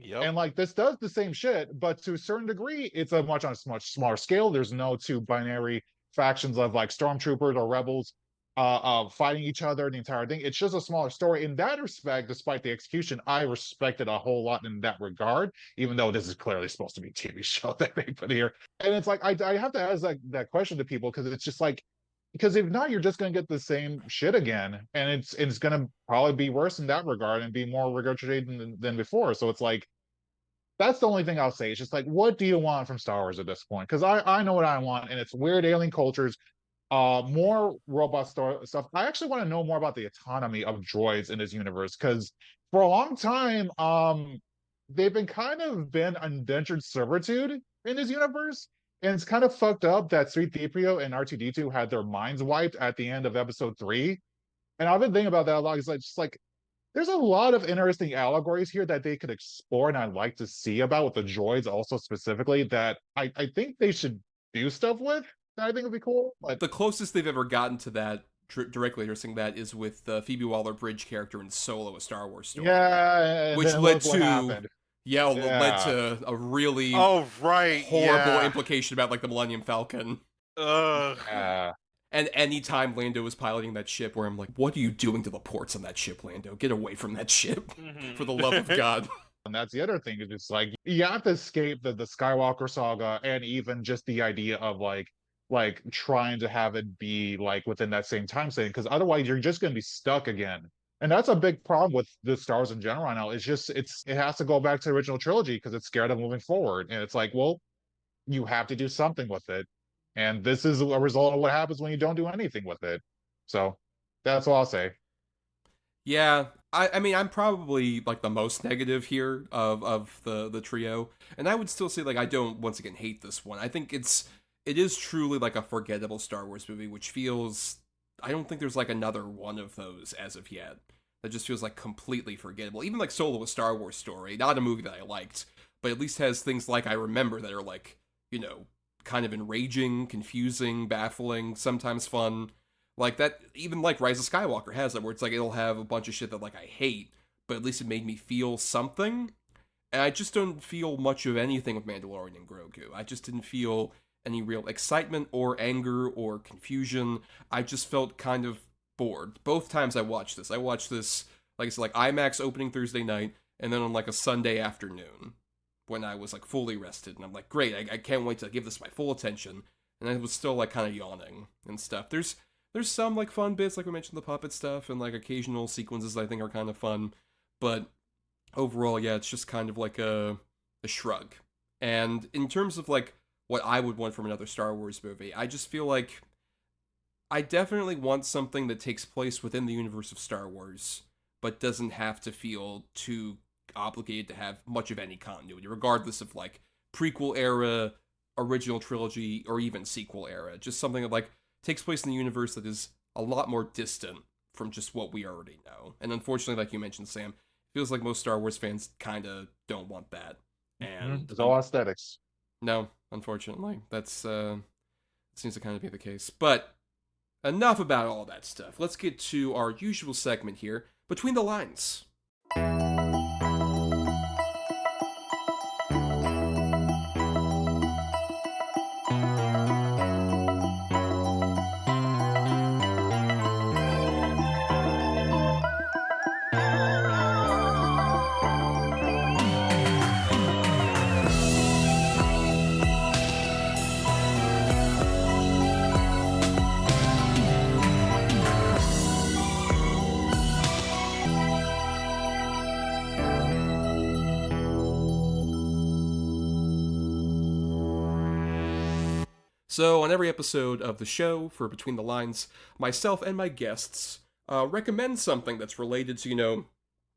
Yep. And like this does the same shit, but to a certain degree, it's on a much smaller scale. There's no two binary factions of like stormtroopers or rebels fighting each other, the entire thing. It's just a smaller story. In that respect, despite the execution, I respect it a whole lot in that regard, even though this is clearly supposed to be a TV show that they put here. And it's like I have to ask that question to people because it's just like, because if not, you're just going to get the same shit again, and it's going to probably be worse in that regard and be more regurgitated than before. So it's like, that's the only thing I'll say. It's just like, what do you want from Star Wars at this point? Because I know what I want, and it's weird alien cultures, more robot stuff. I actually want to know more about the autonomy of droids in this universe, because for a long time, they've been indentured servitude in this universe, and it's kind of fucked up that C-3PO and R2-D2 had their minds wiped at the end of Episode 3. And I've been thinking about that a lot. It's like, just like, there's a lot of interesting allegories here that they could explore, and I'd like to see about with the droids also specifically that I think they should do stuff with that I think would be cool. But The closest they've ever gotten to that directly addressing that is with the Phoebe Waller-Bridge character in Solo: A Star Wars Story. Yeah, and which then led look what to happened. led to a really Oh right, horrible yeah. implication about like the Millennium Falcon. Ugh. And anytime Lando was piloting that ship, where I'm like, what are you doing to the ports on that ship, Lando? Get away from that ship, for the love of God. And that's the other thing, is it's like you have to escape the Skywalker saga, and even just the idea of like trying to have it be like within that same time setting, because otherwise you're just going to be stuck again. And that's a big problem with the Star Wars in general right now. It's just it has to go back to the original trilogy because it's scared of moving forward. And it's like, well, you have to do something with it. And this is a result of what happens when you don't do anything with it. So that's all I'll say. Yeah, I mean, I'm probably like the most negative here of the trio, and I would still say like I don't once again hate this one. I think it is truly like a forgettable Star Wars movie, which feels, I don't think there's like another one of those as of yet. That just feels like completely forgettable. Even like Solo: A Star Wars Story, not a movie that I liked, but at least has things like I remember that are like, you know, kind of enraging, confusing, baffling, sometimes fun. Like that, even like Rise of Skywalker has that, where it's like it'll have a bunch of shit that like I hate, but at least it made me feel something. And I just don't feel much of anything with Mandalorian and Grogu. I just didn't feel any real excitement or anger or confusion. I just felt kind of bored. Both times I watched this, like I said, like IMAX opening Thursday night, and then on like a Sunday afternoon when I was like fully rested, and I'm like, great, I can't wait to give this my full attention. And I was still like kind of yawning and stuff. There's some like fun bits, like we mentioned, the puppet stuff, and like occasional sequences I think are kind of fun, but overall, yeah, it's just kind of like a shrug. And in terms of like what I would want from another Star Wars movie, I just feel like I definitely want something that takes place within the universe of Star Wars, but doesn't have to feel too obligated to have much of any continuity, regardless of like prequel era, original trilogy, or even sequel era. Just something that like takes place in the universe that is a lot more distant from just what we already know. And unfortunately, like you mentioned, Sam, it feels like most Star Wars fans kind of don't want that. And it's all aesthetics. No, unfortunately, that's seems to kind of be the case. But enough about all that stuff. Let's get to our usual segment here, Between the Lines. So, on every episode of the show for Between the Lines, myself and my guests recommend something that's related to, you know,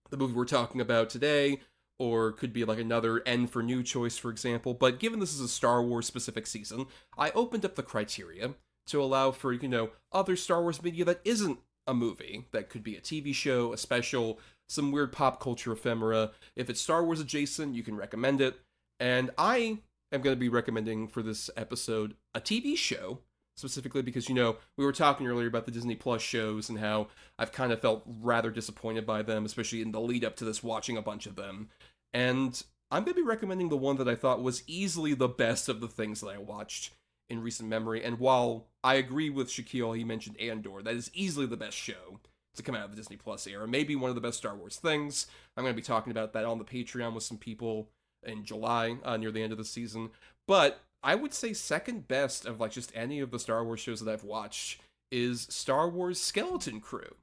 the movie we're talking about today, or could be like another N for New choice, for example. But given this is a Star Wars specific season, I opened up the criteria to allow for, you know, other Star Wars media that isn't a movie. That could be a TV show, a special, some weird pop culture ephemera. If it's Star Wars adjacent, you can recommend it. And I am going to be recommending for this episode a TV show, specifically because, you know, we were talking earlier about the Disney Plus shows and how I've kind of felt rather disappointed by them, especially in the lead up to this, watching a bunch of them. And I'm going to be recommending the one that I thought was easily the best of the things that I watched in recent memory. And while I agree with Shakyl, he mentioned Andor, that is easily the best show to come out of the Disney Plus era. Maybe one of the best Star Wars things. I'm going to be talking about that on the Patreon with some people in July, near the end of the season. But I would say second best of like just any of the Star Wars shows that I've watched is Star Wars Skeleton Crew,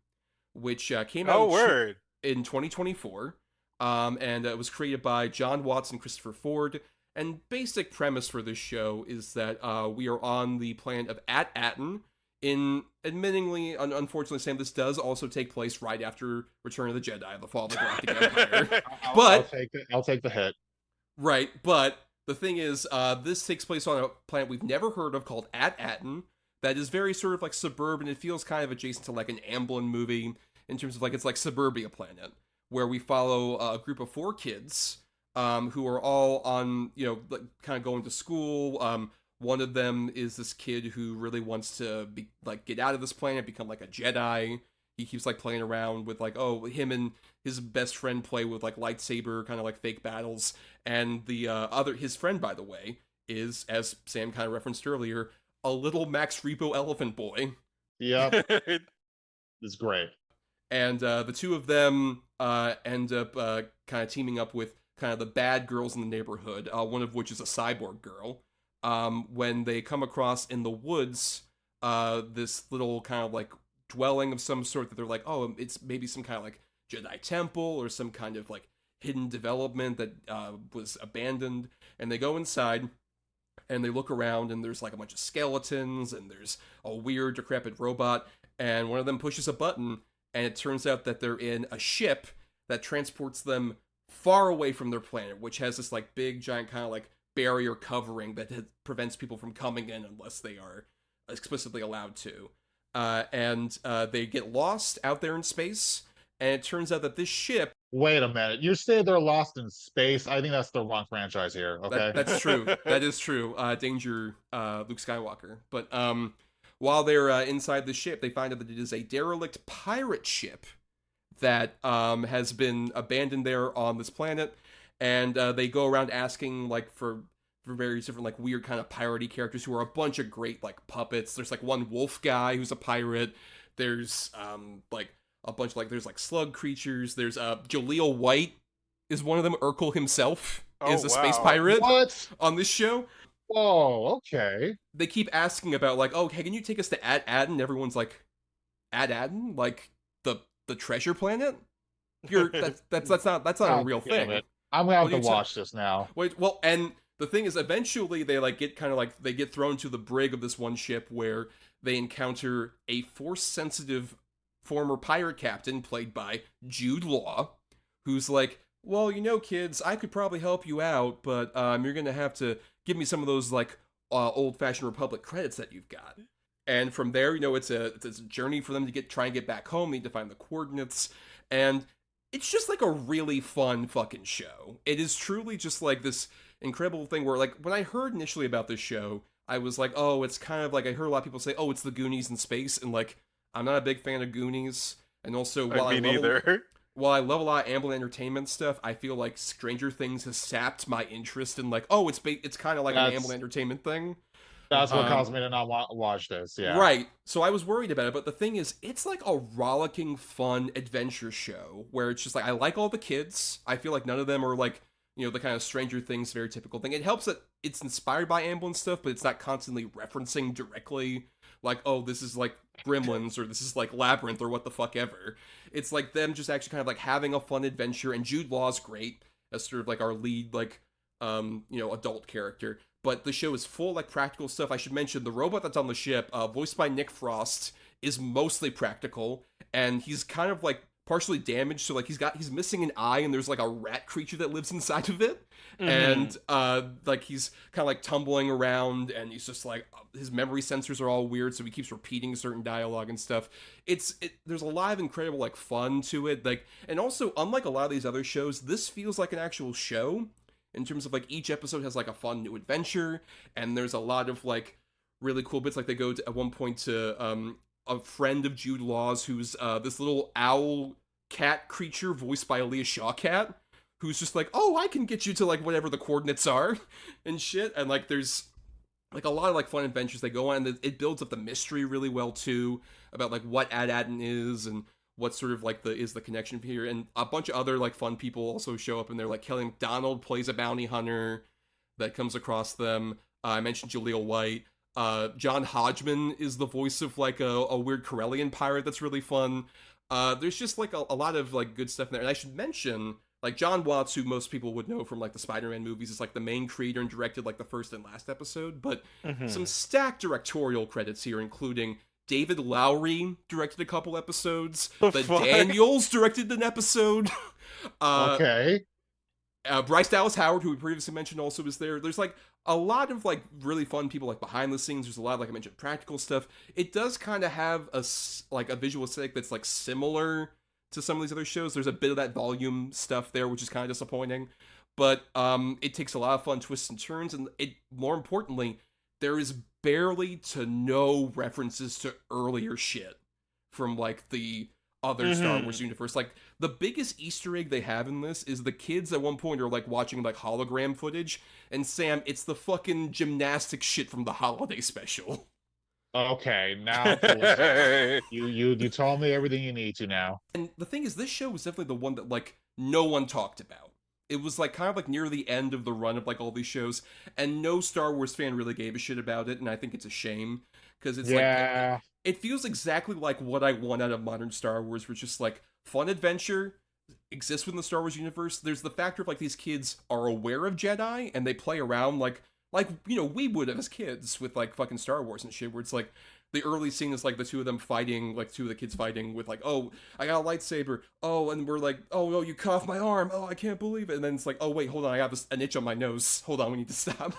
which came out in 2024. And it was created by John Watts and Christopher Ford. And basic premise for this show is that we are on the planet of At-Aten. In admittingly, unfortunately, Sam, this does also take place right after Return of the Jedi, the Fall of the Galactic Empire. I'll take the hit. Right, but the thing is, this takes place on a planet we've never heard of called At-Aten that is very sort of like suburban. It feels kind of adjacent to like an Amblin movie in terms of like it's like Suburbia planet, where we follow a group of 4 kids who are all on, you know, like, kind of going to school. One of them is this kid who really wants to be like get out of this planet, become like a Jedi. He keeps like playing around with like, oh, him and his best friend play with like lightsaber kind of like fake battles. And the his friend, by the way, is, as Sam kind of referenced earlier, a little Max Rebo elephant boy. Yep. It's great. And the two of them end up kind of teaming up with kind of the bad girls in the neighborhood, one of which is a cyborg girl. When they come across in the woods this little kind of like dwelling of some sort that they're like, oh, it's maybe some kind of like Jedi temple or some kind of like hidden development that was abandoned. And they go inside and they look around and there's like a bunch of skeletons and there's a weird decrepit robot. And one of them pushes a button and it turns out that they're in a ship that transports them far away from their planet, which has this like big giant kind of like barrier covering that prevents people from coming in unless they are explicitly allowed to. And they get lost out there in space, and it turns out that this ship... Wait a minute. You say they're lost in space? I think that's the wrong franchise here, okay? That's true. That is true. Danger, Luke Skywalker. But while they're inside the ship, they find out that it is a derelict pirate ship that has been abandoned there on this planet. And they go around asking like for various different like weird kind of piratey characters who are a bunch of great like puppets. There's like one wolf guy who's a pirate. There's like a bunch of like there's like slug creatures. There's Jaleel White is one of them. Urkel himself is a space pirate on this show. Oh, okay. They keep asking about like, oh, hey, can you take us to Ad-Adden? Everyone's like, Ad-Adden? Like the treasure planet? That's not a real thing. I'm gonna have to watch this now. Wait, well, and the thing is, eventually they like get kind of like they get thrown to the brig of this one ship where they encounter a force-sensitive former pirate captain played by Jude Law, who's like, well, you know, kids, I could probably help you out, but you're gonna have to give me some of those like old-fashioned Republic credits that you've got. And from there, you know, it's a journey for them to try and get back home. They need to find the coordinates, and it's just like a really fun fucking show. It is truly just like this incredible thing where like when I heard initially about this show, I was like, oh, it's kind of like I heard a lot of people say, oh, it's the Goonies in space, and like I'm not a big fan of Goonies, and also while I love a lot of Amblin Entertainment stuff, I feel like Stranger Things has sapped my interest in like, oh, it's kind of like an Amblin Entertainment thing. That's what caused me to not watch this, yeah. Right. So I was worried about it, but the thing is, it's like a rollicking, fun adventure show where it's just like, I like all the kids. I feel like none of them are like, you know, the kind of Stranger Things very typical thing. It helps that it's inspired by Amblin stuff, but it's not constantly referencing directly like, oh, this is like Gremlins or this is like Labyrinth or what the fuck ever. It's like them just actually kind of like having a fun adventure, and Jude Law's great as sort of like our lead, like, you know, adult character. But the show is full like practical stuff. I should mention the robot that's on the ship, voiced by Nick Frost, is mostly practical, and he's kind of like partially damaged. So like he's missing an eye, and there's like a rat creature that lives inside of it, and like he's kind of like tumbling around, and he's just like his memory sensors are all weird, so he keeps repeating certain dialogue and stuff. There's a lot of incredible like fun to it, like, and also unlike a lot of these other shows, this feels like an actual show. In terms of like each episode has like a fun new adventure, and there's a lot of like really cool bits. Like they go to, at one point to a friend of Jude Law's who's this little owl cat creature voiced by Aaliyah Shawkat, who's just like, oh, I can get you to like whatever the coordinates are and shit. And like there's like a lot of like fun adventures they go on, and it builds up the mystery really well too about like what Ad-Adden is and what sort of like is the connection here. And a bunch of other like fun people also show up in there. Like Kelly MacDonald plays a bounty hunter that comes across them. I mentioned Jaleel White. John Hodgman is the voice of like a weird Corellian pirate that's really fun. There's just like a lot of like good stuff in there. And I should mention like John Watts, who most people would know from like the Spider-Man movies, is like the main creator and directed like the first and last episode. But some stacked directorial credits here, including David Lowery directed a couple episodes. The Daniels directed an episode. Okay. Bryce Dallas Howard, who we previously mentioned, also is there. There's like a lot of like really fun people like behind the scenes. There's a lot of, like I mentioned, practical stuff. It does kind of have a visual aesthetic that's like similar to some of these other shows. There's a bit of that volume stuff there, which is kind of disappointing. But it takes a lot of fun twists and turns, and more importantly, there is barely to no references to earlier shit from, like, the other Star Wars universe. Like, the biggest Easter egg they have in this is the kids at one point are, like, watching, like, hologram footage, and Sam, it's the fucking gymnastic shit from the holiday special. Okay, now please. You told me everything you need to now. And the thing is, this show was definitely the one that, like, no one talked about. It was, like, kind of, like, near the end of the run of, like, all these shows, and no Star Wars fan really gave a shit about it, and I think it's a shame, because it's, like, it feels exactly like what I want out of modern Star Wars, which is just, like, fun adventure, exists within the Star Wars universe. There's the factor of, like, these kids are aware of Jedi, and they play around, like, you know, we would have as kids with, like, fucking Star Wars and shit, where it's, like, the early scene is, like, the two of them fighting, like, two of the kids fighting with, like, oh, I got a lightsaber, oh, and we're like, oh, no, you cut off my arm, oh, I can't believe it, and then it's like, oh, wait, hold on, I have an itch on my nose, hold on, we need to stop,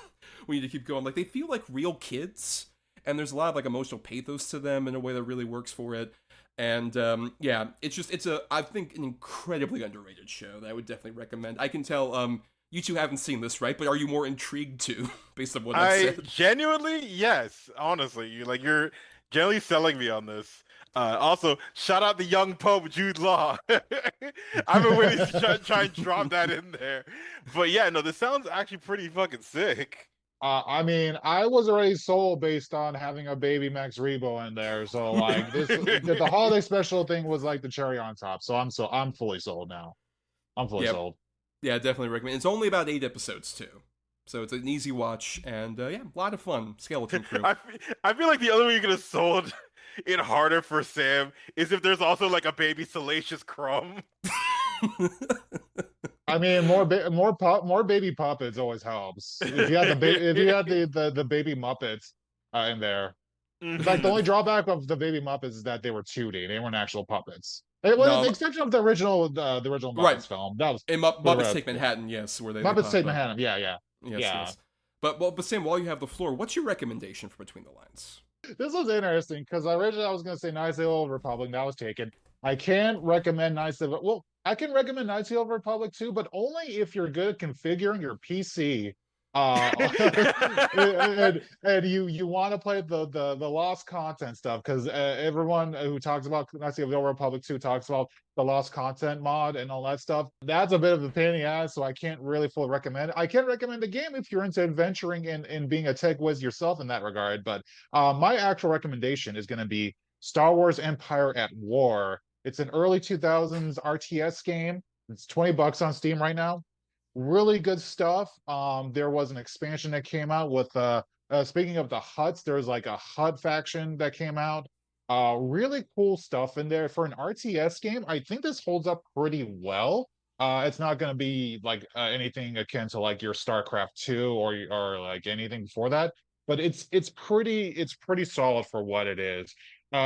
we need to keep going. Like, they feel like real kids, and there's a lot of, like, emotional pathos to them in a way that really works for it, and, yeah, it's I think, an incredibly underrated show that I would definitely recommend. I can tell, you two haven't seen this, right? But are you more intrigued too, based on what I've said? Genuinely, yes. Honestly, you're generally selling me on this. Also, shout out the young Pope Jude Law. I've been waiting to try and drop that in there. But yeah, no, this sounds actually pretty fucking sick. I mean, I was already sold based on having a baby Max Rebo in there. So like the holiday special thing was like the cherry on top. So I'm fully sold now. I'm fully sold. Yeah, definitely recommend. It's only about 8 episodes too, so it's an easy watch, and yeah, a lot of fun. Skeleton Crew. I feel like the other way you could have sold it harder for Sam is if there's also like a baby Salacious Crumb. I mean, more baby puppets always helps. If you had the baby Muppets in there. In fact, the only drawback of the baby Muppets is that they were 2D. They weren't actual puppets. It was the exception of the original Muppets film. That was in Muppets Take Manhattan, yes, where they Muppets Take Manhattan, yeah. Yes. But Sam, while you have the floor, what's your recommendation for Between the Lines? This was interesting because originally I was going to say Knights of the Old Republic. That was taken. I can recommend Knights of I can recommend Knights of the Old Republic too, but only if you're good at configuring your PC. And you want to play the lost content stuff, because everyone who talks about Knights of the Old Republic 2 talks about the lost content mod and all that stuff. That's a bit of a pain in the ass, so I can't really fully recommend it. I can recommend the game if you're into adventuring and being a tech whiz yourself in that regard, but my actual recommendation is going to be Star Wars Empire at War. It's an early 2000s RTS game. It's $20 on Steam right now. Really good stuff. There was an expansion that came out with speaking of the Hutts, there was like a Hutt faction that came out. Really cool stuff in there for an RTS game. I think this holds up pretty well. It's not going to be like anything akin to like your StarCraft 2 or like anything before that, but it's pretty solid for what it is.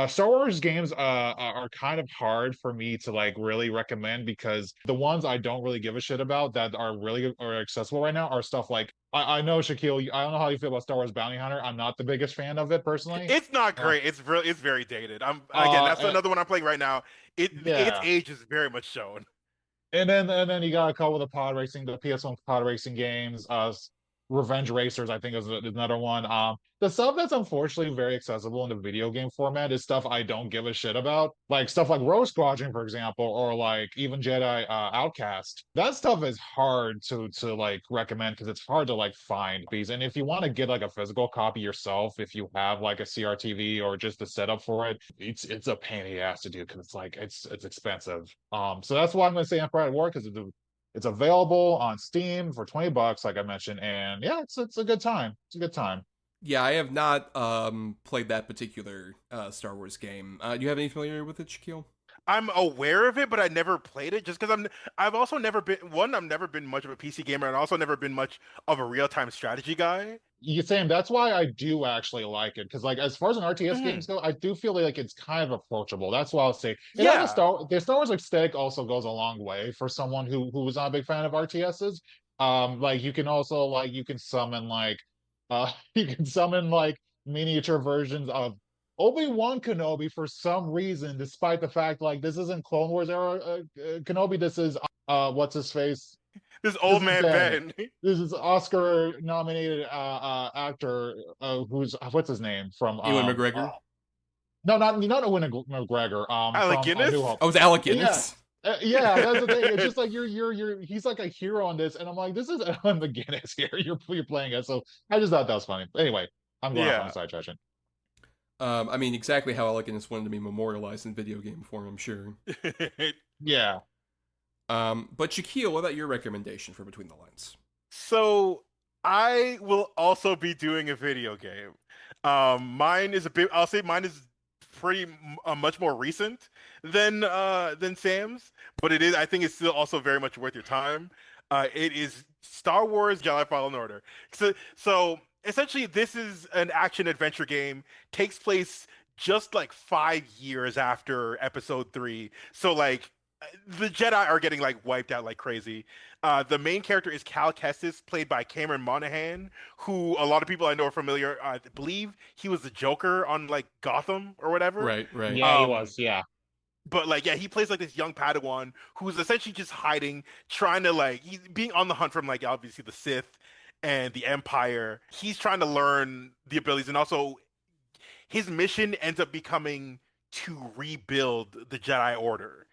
Star Wars games are kind of hard for me to like really recommend, because the ones I don't really give a shit about that are accessible right now are stuff like I know, Shakyl, I don't know how you feel about Star Wars Bounty Hunter. I'm not the biggest fan of it personally. It's not great. It's very dated. That's another one I'm playing right now. Its age is very much shown. And then you got a couple of the PS1 pod racing games. Revenge Racers, I think, is another one. The stuff that's unfortunately very accessible in the video game format is stuff I don't give a shit about. Like stuff like Rogue Squadron, for example, or like even Jedi Outcast. That stuff is hard to like recommend because it's hard to like find these. And if you want to get like a physical copy yourself, if you have like a CRTV or just the setup for it, it's a pain in the ass to do because it's like it's expensive. So that's why I'm gonna say Empire at War, because it's available on Steam for $20, like I mentioned, and yeah, it's a good time. It's a good time. Yeah, I have not played that particular Star Wars game. Do you have any familiarity with it, Shakyl? I'm aware of it, but I never played it just because I've also never been I've never been much of a PC gamer, and also never been much of a real-time strategy guy. Sam, that's why I do actually like it, because like as far as an RTS games go, I do feel like it's kind of approachable. That's why I'll say the Star Wars aesthetic also goes a long way for someone who was not a big fan of RTSs. Like you can also like you can summon miniature versions of Obi-Wan Kenobi for some reason, despite the fact like this isn't Clone Wars era Kenobi. This is what's his face? This old is man Ben. Ben. This is Oscar-nominated actor who's what's his name from Ewan McGregor. no, not Owen McGregor Alec from New Guinness? Hope. Oh, it was Alec Yeah. Guinness. Yeah, that's the thing. It's just like you're he's like a hero on this, and I'm like, this is Ellen McGinnis here. You're playing it, so I just thought that was funny. Anyway, I'm going off on a Yeah. sidetrack. I mean, exactly how Alec Guinness wanted to be memorialized in video game form, I'm sure. Yeah. But Shakyl, what about your recommendation for Between the Lines? So I will also be doing a video game. Mine is a bit. I'll say mine is much more recent than Sam's, but it is. I think it's still also very much worth your time. It is Star Wars Jedi Fallen Order. So essentially, this is an action adventure game. Takes place just like 5 years after Episode 3. So like the Jedi are getting like wiped out like crazy. The main character is Cal Kestis, played by Cameron Monaghan, who a lot of people I know are familiar. I believe he was the Joker on like Gotham or whatever. Right. Yeah, he Um, was. Yeah. But like, yeah, he plays like this young Padawan who's essentially just hiding, trying to like he's being on the hunt from like obviously the Sith and the Empire. He's trying to learn the abilities, and also his mission ends up becoming to rebuild the Jedi Order.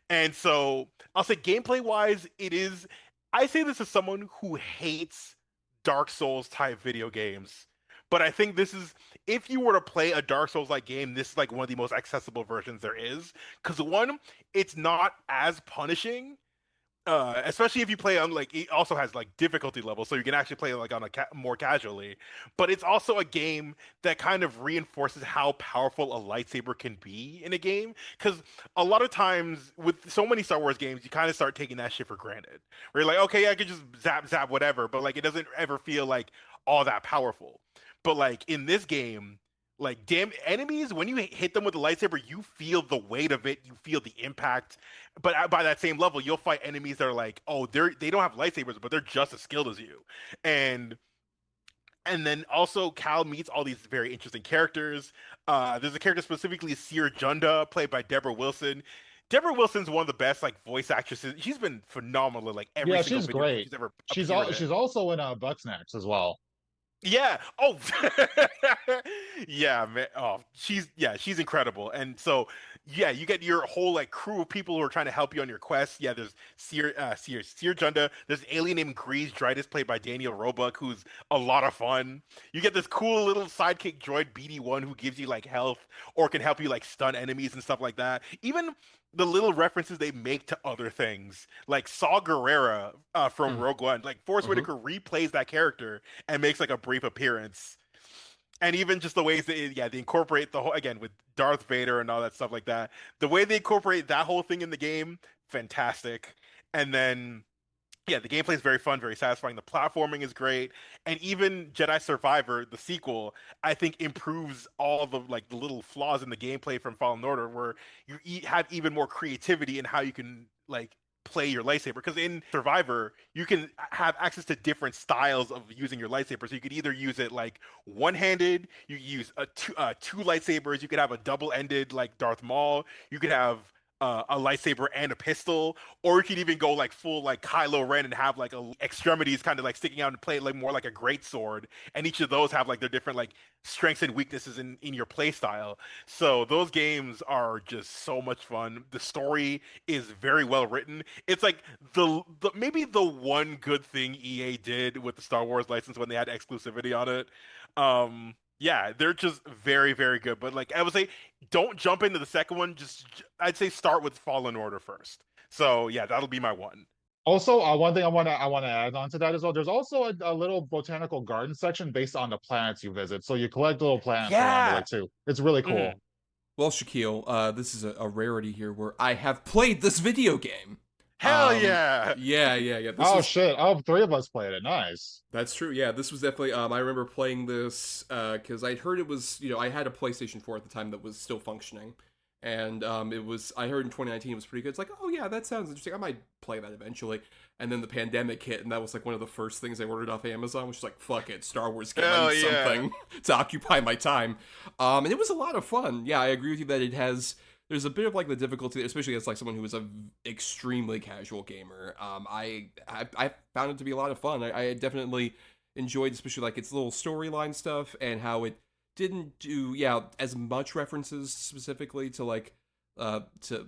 And so I'll say gameplay wise, it is. I say this as someone who hates Dark Souls type video games, but I think this is if you were to play a Dark Souls like game, this is like one of the most accessible versions there is. Because one, it's not as punishing, especially if you play on like it also has like difficulty levels, so you can actually play like on a more casually. But it's also a game that kind of reinforces how powerful a lightsaber can be in a game. Because a lot of times with so many Star Wars games, you kind of start taking that shit for granted. Where you're like, okay, yeah, I could just zap whatever, but like it doesn't ever feel like all that powerful. But like in this game, like damn enemies, when you hit them with the lightsaber, you feel the weight of it, you feel the impact. But by that same level, you'll fight enemies that are like, oh, they don't have lightsabers, but they're just as skilled as you. And and then also Cal meets all these very interesting characters. There's a character specifically, Seer Junda, played by Deborah Wilson. Deborah Wilson's one of the best like voice actresses. She's been phenomenal in like every Yeah, single she's video game great. she's ever She's appeared in. she's also in Bugsnax as well. Yeah. Oh, yeah, man. Oh, she's incredible. And so, yeah, you get your whole like crew of people who are trying to help you on your quest. Yeah, there's Seer Junda. There's an alien named Grease Dritus, played by Daniel Roebuck, who's a lot of fun. You get this cool little sidekick droid BD1 who gives you like health or can help you like stun enemies and stuff like that. Even the little references they make to other things, like Saw Gerrera from Rogue One, like Forrest Whitaker replays that character and makes like a brief appearance. And even just the ways that they incorporate the whole again with Darth Vader and all that stuff like that. The way they incorporate that whole thing in the game, fantastic. And then yeah, the gameplay is very fun, very satisfying. The platforming is great, and even Jedi Survivor, the sequel, I think improves all the like the little flaws in the gameplay from Fallen Order, where you have even more creativity in how you can like play your lightsaber. Because in Survivor, you can have access to different styles of using your lightsaber. So you could either use it like one-handed, you use two lightsabers, you could have a double-ended like Darth Maul, you could have a lightsaber and a pistol, or you could even go like full like Kylo Ren and have like extremities kind of like sticking out and play it like more like a great sword. And each of those have like their different like strengths and weaknesses in your play style. So those games are just so much fun. The story is very well written. It's like the maybe the one good thing EA did with the Star Wars license when they had exclusivity on it. Yeah, they're just very, very good. But like I would say, don't jump into the second one. I'd say start with Fallen Order first. So yeah, that'll be my one. Also, one thing I want to add on to that as well. There's also a little botanical garden section based on the planets you visit. So you collect little plants along the way too. It's really cool. Well, Shakyl, this is a rarity here where I have played this video game. Hell yeah! Yeah. Shit! Oh, three of us played it. Nice. That's true. Yeah, this was definitely. I remember playing this because I'd heard it was. I had a PlayStation 4 at the time that was still functioning, and it was. I heard in 2019 it was pretty good. It's like, oh yeah, that sounds interesting. I might play that eventually. And then the pandemic hit, and that was like one of the first things I ordered off Amazon, which was like, fuck it, Star Wars game. I need something to occupy my time. And it was a lot of fun. Yeah, I agree with you that it has there's a bit of like the difficulty, especially as like someone who is a extremely casual gamer. I found it to be a lot of fun. I definitely enjoyed, especially like its little storyline stuff and how it didn't do as much references specifically to like to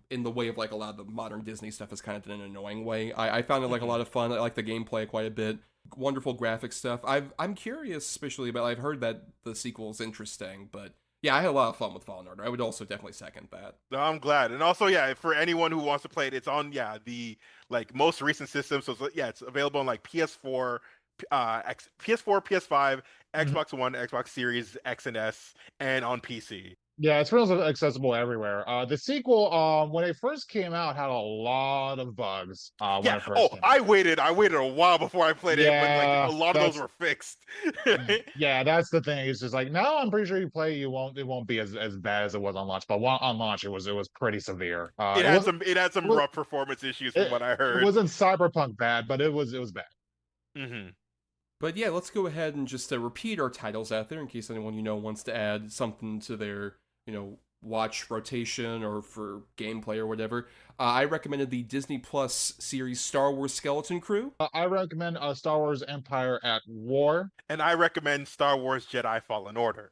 in the way of like a lot of the modern Disney stuff is kind of in an annoying way. I found it like a lot of fun. I like the gameplay quite a bit. Wonderful graphic stuff. I'm curious, especially about. I've heard that the sequel is interesting, but yeah, I had a lot of fun with Fallen Order. I would also definitely second that. No, I'm glad. And also, yeah, for anyone who wants to play it, it's on the like most recent system. So it's available on like PS4, PS4, PS5, Mhm. Xbox One, Xbox Series X and S, and on PC. Yeah, it's pretty much accessible everywhere. The sequel, when it first came out, had a lot of bugs. When Yeah. it first Oh, came I waited a while before I played it, but like Yeah, a lot of those that's were fixed. yeah, that's the thing. It's just like now I'm pretty sure you play, it won't be as bad as it was on launch. But on launch, it was pretty severe. It It had wasn't some it, rough performance issues from it, what I it heard. wasn't cyberpunk bad, but it was bad. Hmm. But yeah, let's go ahead and just repeat our titles out there in case anyone wants to add something to their watch rotation or for gameplay or whatever. I recommended the Disney Plus series Star Wars Skeleton Crew. I recommend Star Wars Empire at War. And I recommend Star Wars Jedi Fallen Order.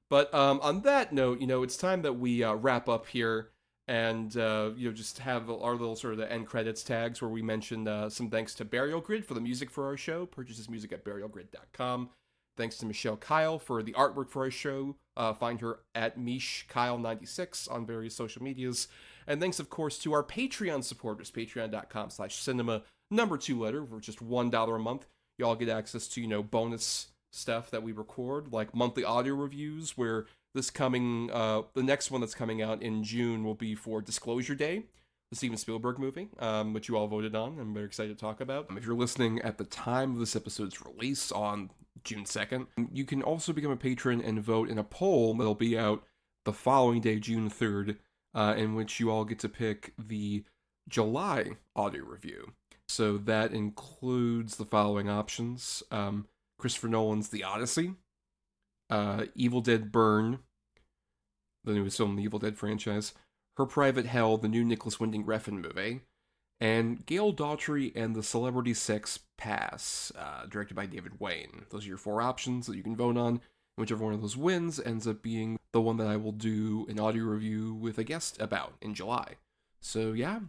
But on that note, it's time that we wrap up here and just have our little sort of the end credits tags where we mention some thanks to Burial Grid for the music for our show. Purchase his music at burialgrid.com. Thanks to Michelle Kyle for the artwork for our show. Find her at MishKyle96 on various social medias. And thanks, of course, to our Patreon supporters, patreon.com/cinema, number 2 letter, for just $1 a month. Y'all get access to, bonus stuff that we record, like monthly audio reviews, where the next one that's coming out in June will be for Disclosure Day, the Steven Spielberg movie, which you all voted on. I'm very excited to talk about. If you're listening at the time of this episode's release on June 2nd, you can also become a patron and vote in a poll that'll be out the following day, June 3rd, in which you all get to pick the July audio review. So that includes the following options. Christopher Nolan's The Odyssey, Evil Dead Burn, the newest film in the Evil Dead franchise, Her Private Hell, the new Nicholas Winding Refn movie, and Gail Daughtry and the Celebrity Sex Pass, directed by David Wayne. Those are your 4 options that you can vote on. Whichever one of those wins ends up being the one that I will do an audio review with a guest about in July. So yeah,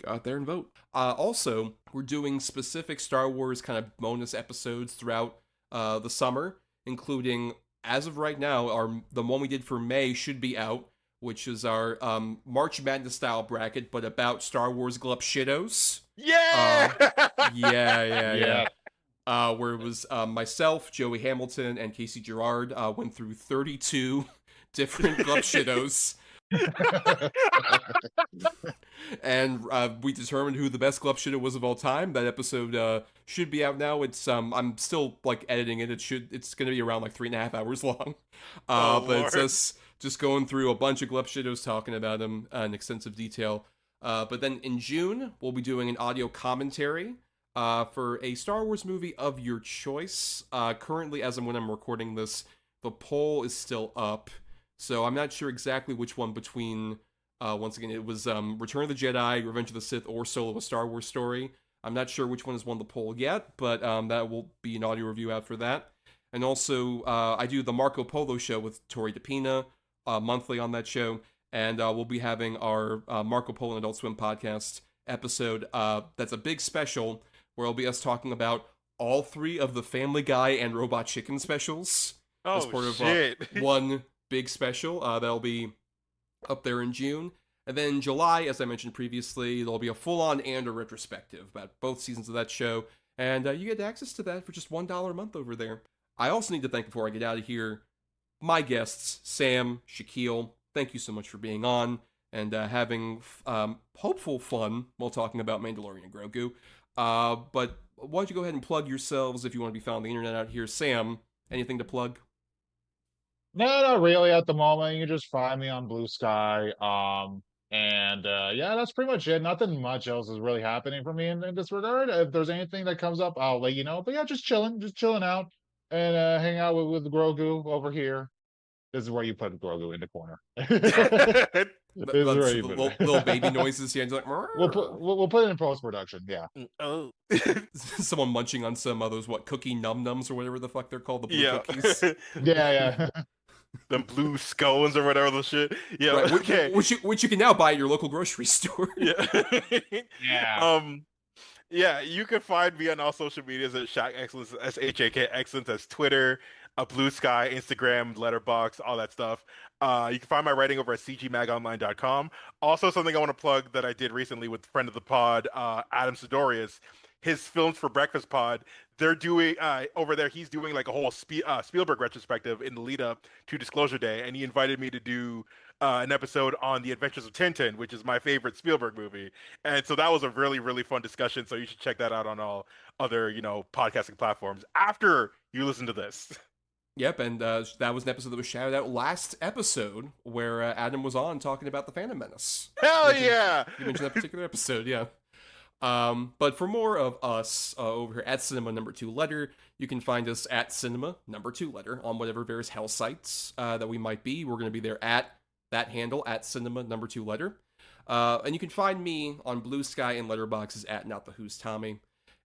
go out there and vote. Also, we're doing specific Star Wars kind of bonus episodes throughout the summer, including, as of right now, the one we did for May should be out, which is our March Madness style bracket, but about Star Wars Glup Shittos. Yeah! Yeah. Where it was myself, Joey Hamilton, and Casey Gerard went through 32 different Glup Shittos. And we determined who the best Glup Shitto was of all time. That episode should be out now. It's I'm still like editing it. It's gonna be around like 3.5 hours long. But it's us just going through a bunch of Glup Shittos, talking about them in extensive detail. But then in June, we'll be doing an audio commentary for a Star Wars movie of your choice. Currently, when I'm recording this, the poll is still up. So I'm not sure exactly which one between, once again, it was Return of the Jedi, Revenge of the Sith, or Solo: A Star Wars Story. I'm not sure which one has won the poll yet, but that will be an audio review out for that. And also, I do the Marco Polo show with Tori DePina, monthly on that show. And we'll be having our Marco Polo and Adult Swim podcast episode. That's a big special where it'll be us talking about all 3 of the Family Guy and Robot Chicken specials. Oh, as part shit. Of one big special. That'll be up there in June. And then in July, as I mentioned previously, there'll be a full-on and a retrospective about both seasons of that show. And you get access to that for just $1 a month over there. I also need to thank, before I get out of here, my guests, Sam, Shakyl. Thank you so much for being on and having hopeful fun while talking about Mandalorian and Grogu. But why don't you go ahead and plug yourselves if you want to be found on the internet out here. Sam, anything to plug? No, not really at the moment. You can just find me on Blue Sky. And yeah, that's pretty much it. Nothing much else is really happening for me in this regard. If there's anything that comes up, I'll let you know. But yeah, just chilling out and hang out with Grogu over here. This is where you put Grogu in the corner. But This is that's where the you put little baby noises. Yeah, like, we'll put it in post production. Yeah. Oh. someone munching on some of those cookie num nums or whatever the fuck they're called, the blue Yeah. cookies. Yeah. Them blue scones or whatever the shit. Yeah. Right, Okay. which you can now buy at your local grocery store. Yeah. Yeah. Yeah, you can find me on all social medias at Shak Excellence, SHAK Excellence. That's Twitter, Blue Sky, Instagram, Letterboxd, all that stuff. You can find my writing over at cgmagonline.com. Also, something I want to plug that I did recently with friend of the pod, Adam Sidorius, his Films for Breakfast pod. They're doing over there. He's doing like a whole Spielberg retrospective in the lead up to Disclosure Day, and he invited me to do an episode on The Adventures of Tintin, which is my favorite Spielberg movie. And so that was a really, really fun discussion. So you should check that out on all other, podcasting platforms after you listen to this. Yep, and that was an episode that was shouted out last episode where Adam was on talking about the Phantom Menace. Hell yeah! You mentioned that particular episode, yeah. But for more of us over here at Cinema Number 2 Letter, you can find us at Cinema Number 2 Letter on whatever various hell sites that we might be. We're going to be there at that handle at Cinema Number 2 Letter. And you can find me on Blue Sky and Letterboxd at Not the Who's Tommy.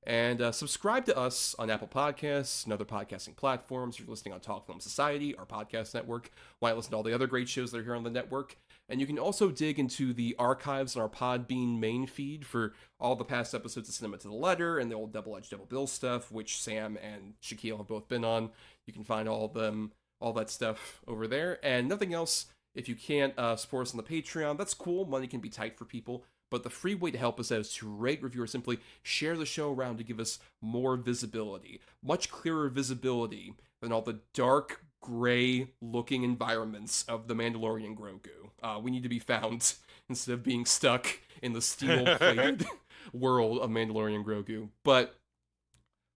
And subscribe to us on Apple Podcasts and other podcasting platforms. If you're listening on Talk Film Society, our podcast network, why not listen to all the other great shows that are here on the network? And you can also dig into the archives on our Podbean main feed for all the past episodes of Cinema to the Letter and the old Double Edge Double Bill stuff, which Sam and Shakyl have both been on. You can find all that stuff over there. And nothing else. If you can't support us on the Patreon, that's cool. Money can be tight for people. But the free way to help us out is to rate, review, or simply share the show around to give us more visibility. Much clearer visibility than all the dark, gray-looking environments of the Mandalorian and Grogu. We need to be found instead of being stuck in the steel-plated world of Mandalorian and Grogu. But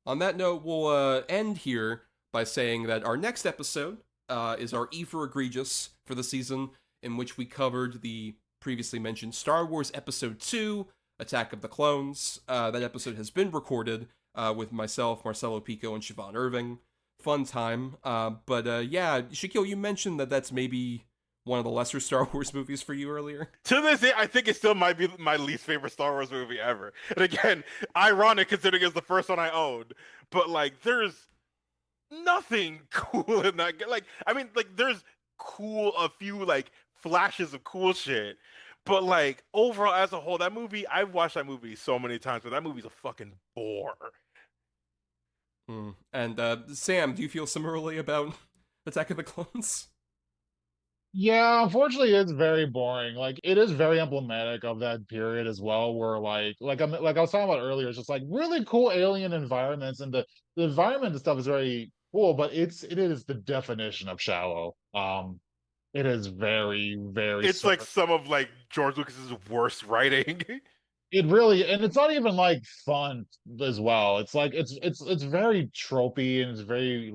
on that note, we'll end here by saying that our next episode is our E for Egregious for the season, in which we covered the previously mentioned Star Wars Episode 2, Attack of the Clones. That episode has been recorded with myself, Marcelo Pico, and Siobhan Irving. Fun time. But Shakyl, you mentioned that that's maybe one of the lesser Star Wars movies for you earlier. To this day, I think it still might be my least favorite Star Wars movie ever. And again, ironic considering it's the first one I owned. But, there's nothing cool in that. There's a few, flashes of cool shit. But, overall, as a whole, that movie, I've watched that movie so many times, but that movie's a fucking bore. And, Sam, do you feel similarly about Attack of the Clones? Yeah, unfortunately, it's very boring. It is very emblematic of that period as well, where I was talking about earlier, it's just really cool alien environments, and the environment and stuff is very cool, but it is the definition of shallow. It is very, very. It's some of George Lucas's worst writing. It really, and it's not even fun as well. It's it's very tropey, and it's very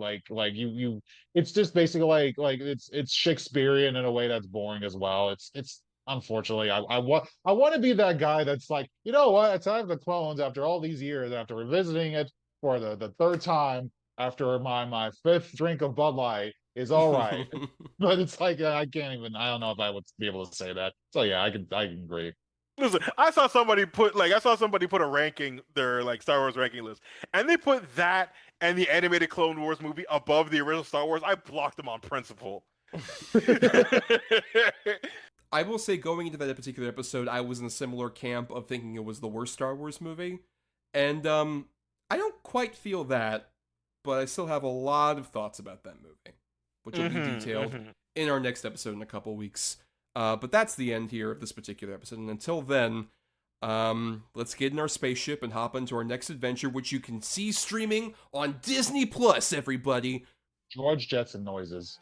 you. It's just basically it's Shakespearean in a way that's boring as well. It's unfortunately I want to be that guy that's you know what, Attack of the Clones, after all these years, after revisiting it for the third time, after my fifth drink of Bud Light, is all right. But it's I can't even. I don't know if I would be able to say that. So yeah, I can agree. Listen, I saw somebody put a ranking, their Star Wars ranking list, and they put that and the animated Clone Wars movie above the original Star Wars. I blocked them on principle. I will say, going into that particular episode, I was in a similar camp of thinking it was the worst Star Wars movie, and I don't quite feel that, but I still have a lot of thoughts about that movie, which will be detailed in our next episode in a couple weeks. But that's the end here of this particular episode. And until then, let's get in our spaceship and hop into our next adventure, which you can see streaming on Disney Plus, everybody. George Jetson noises.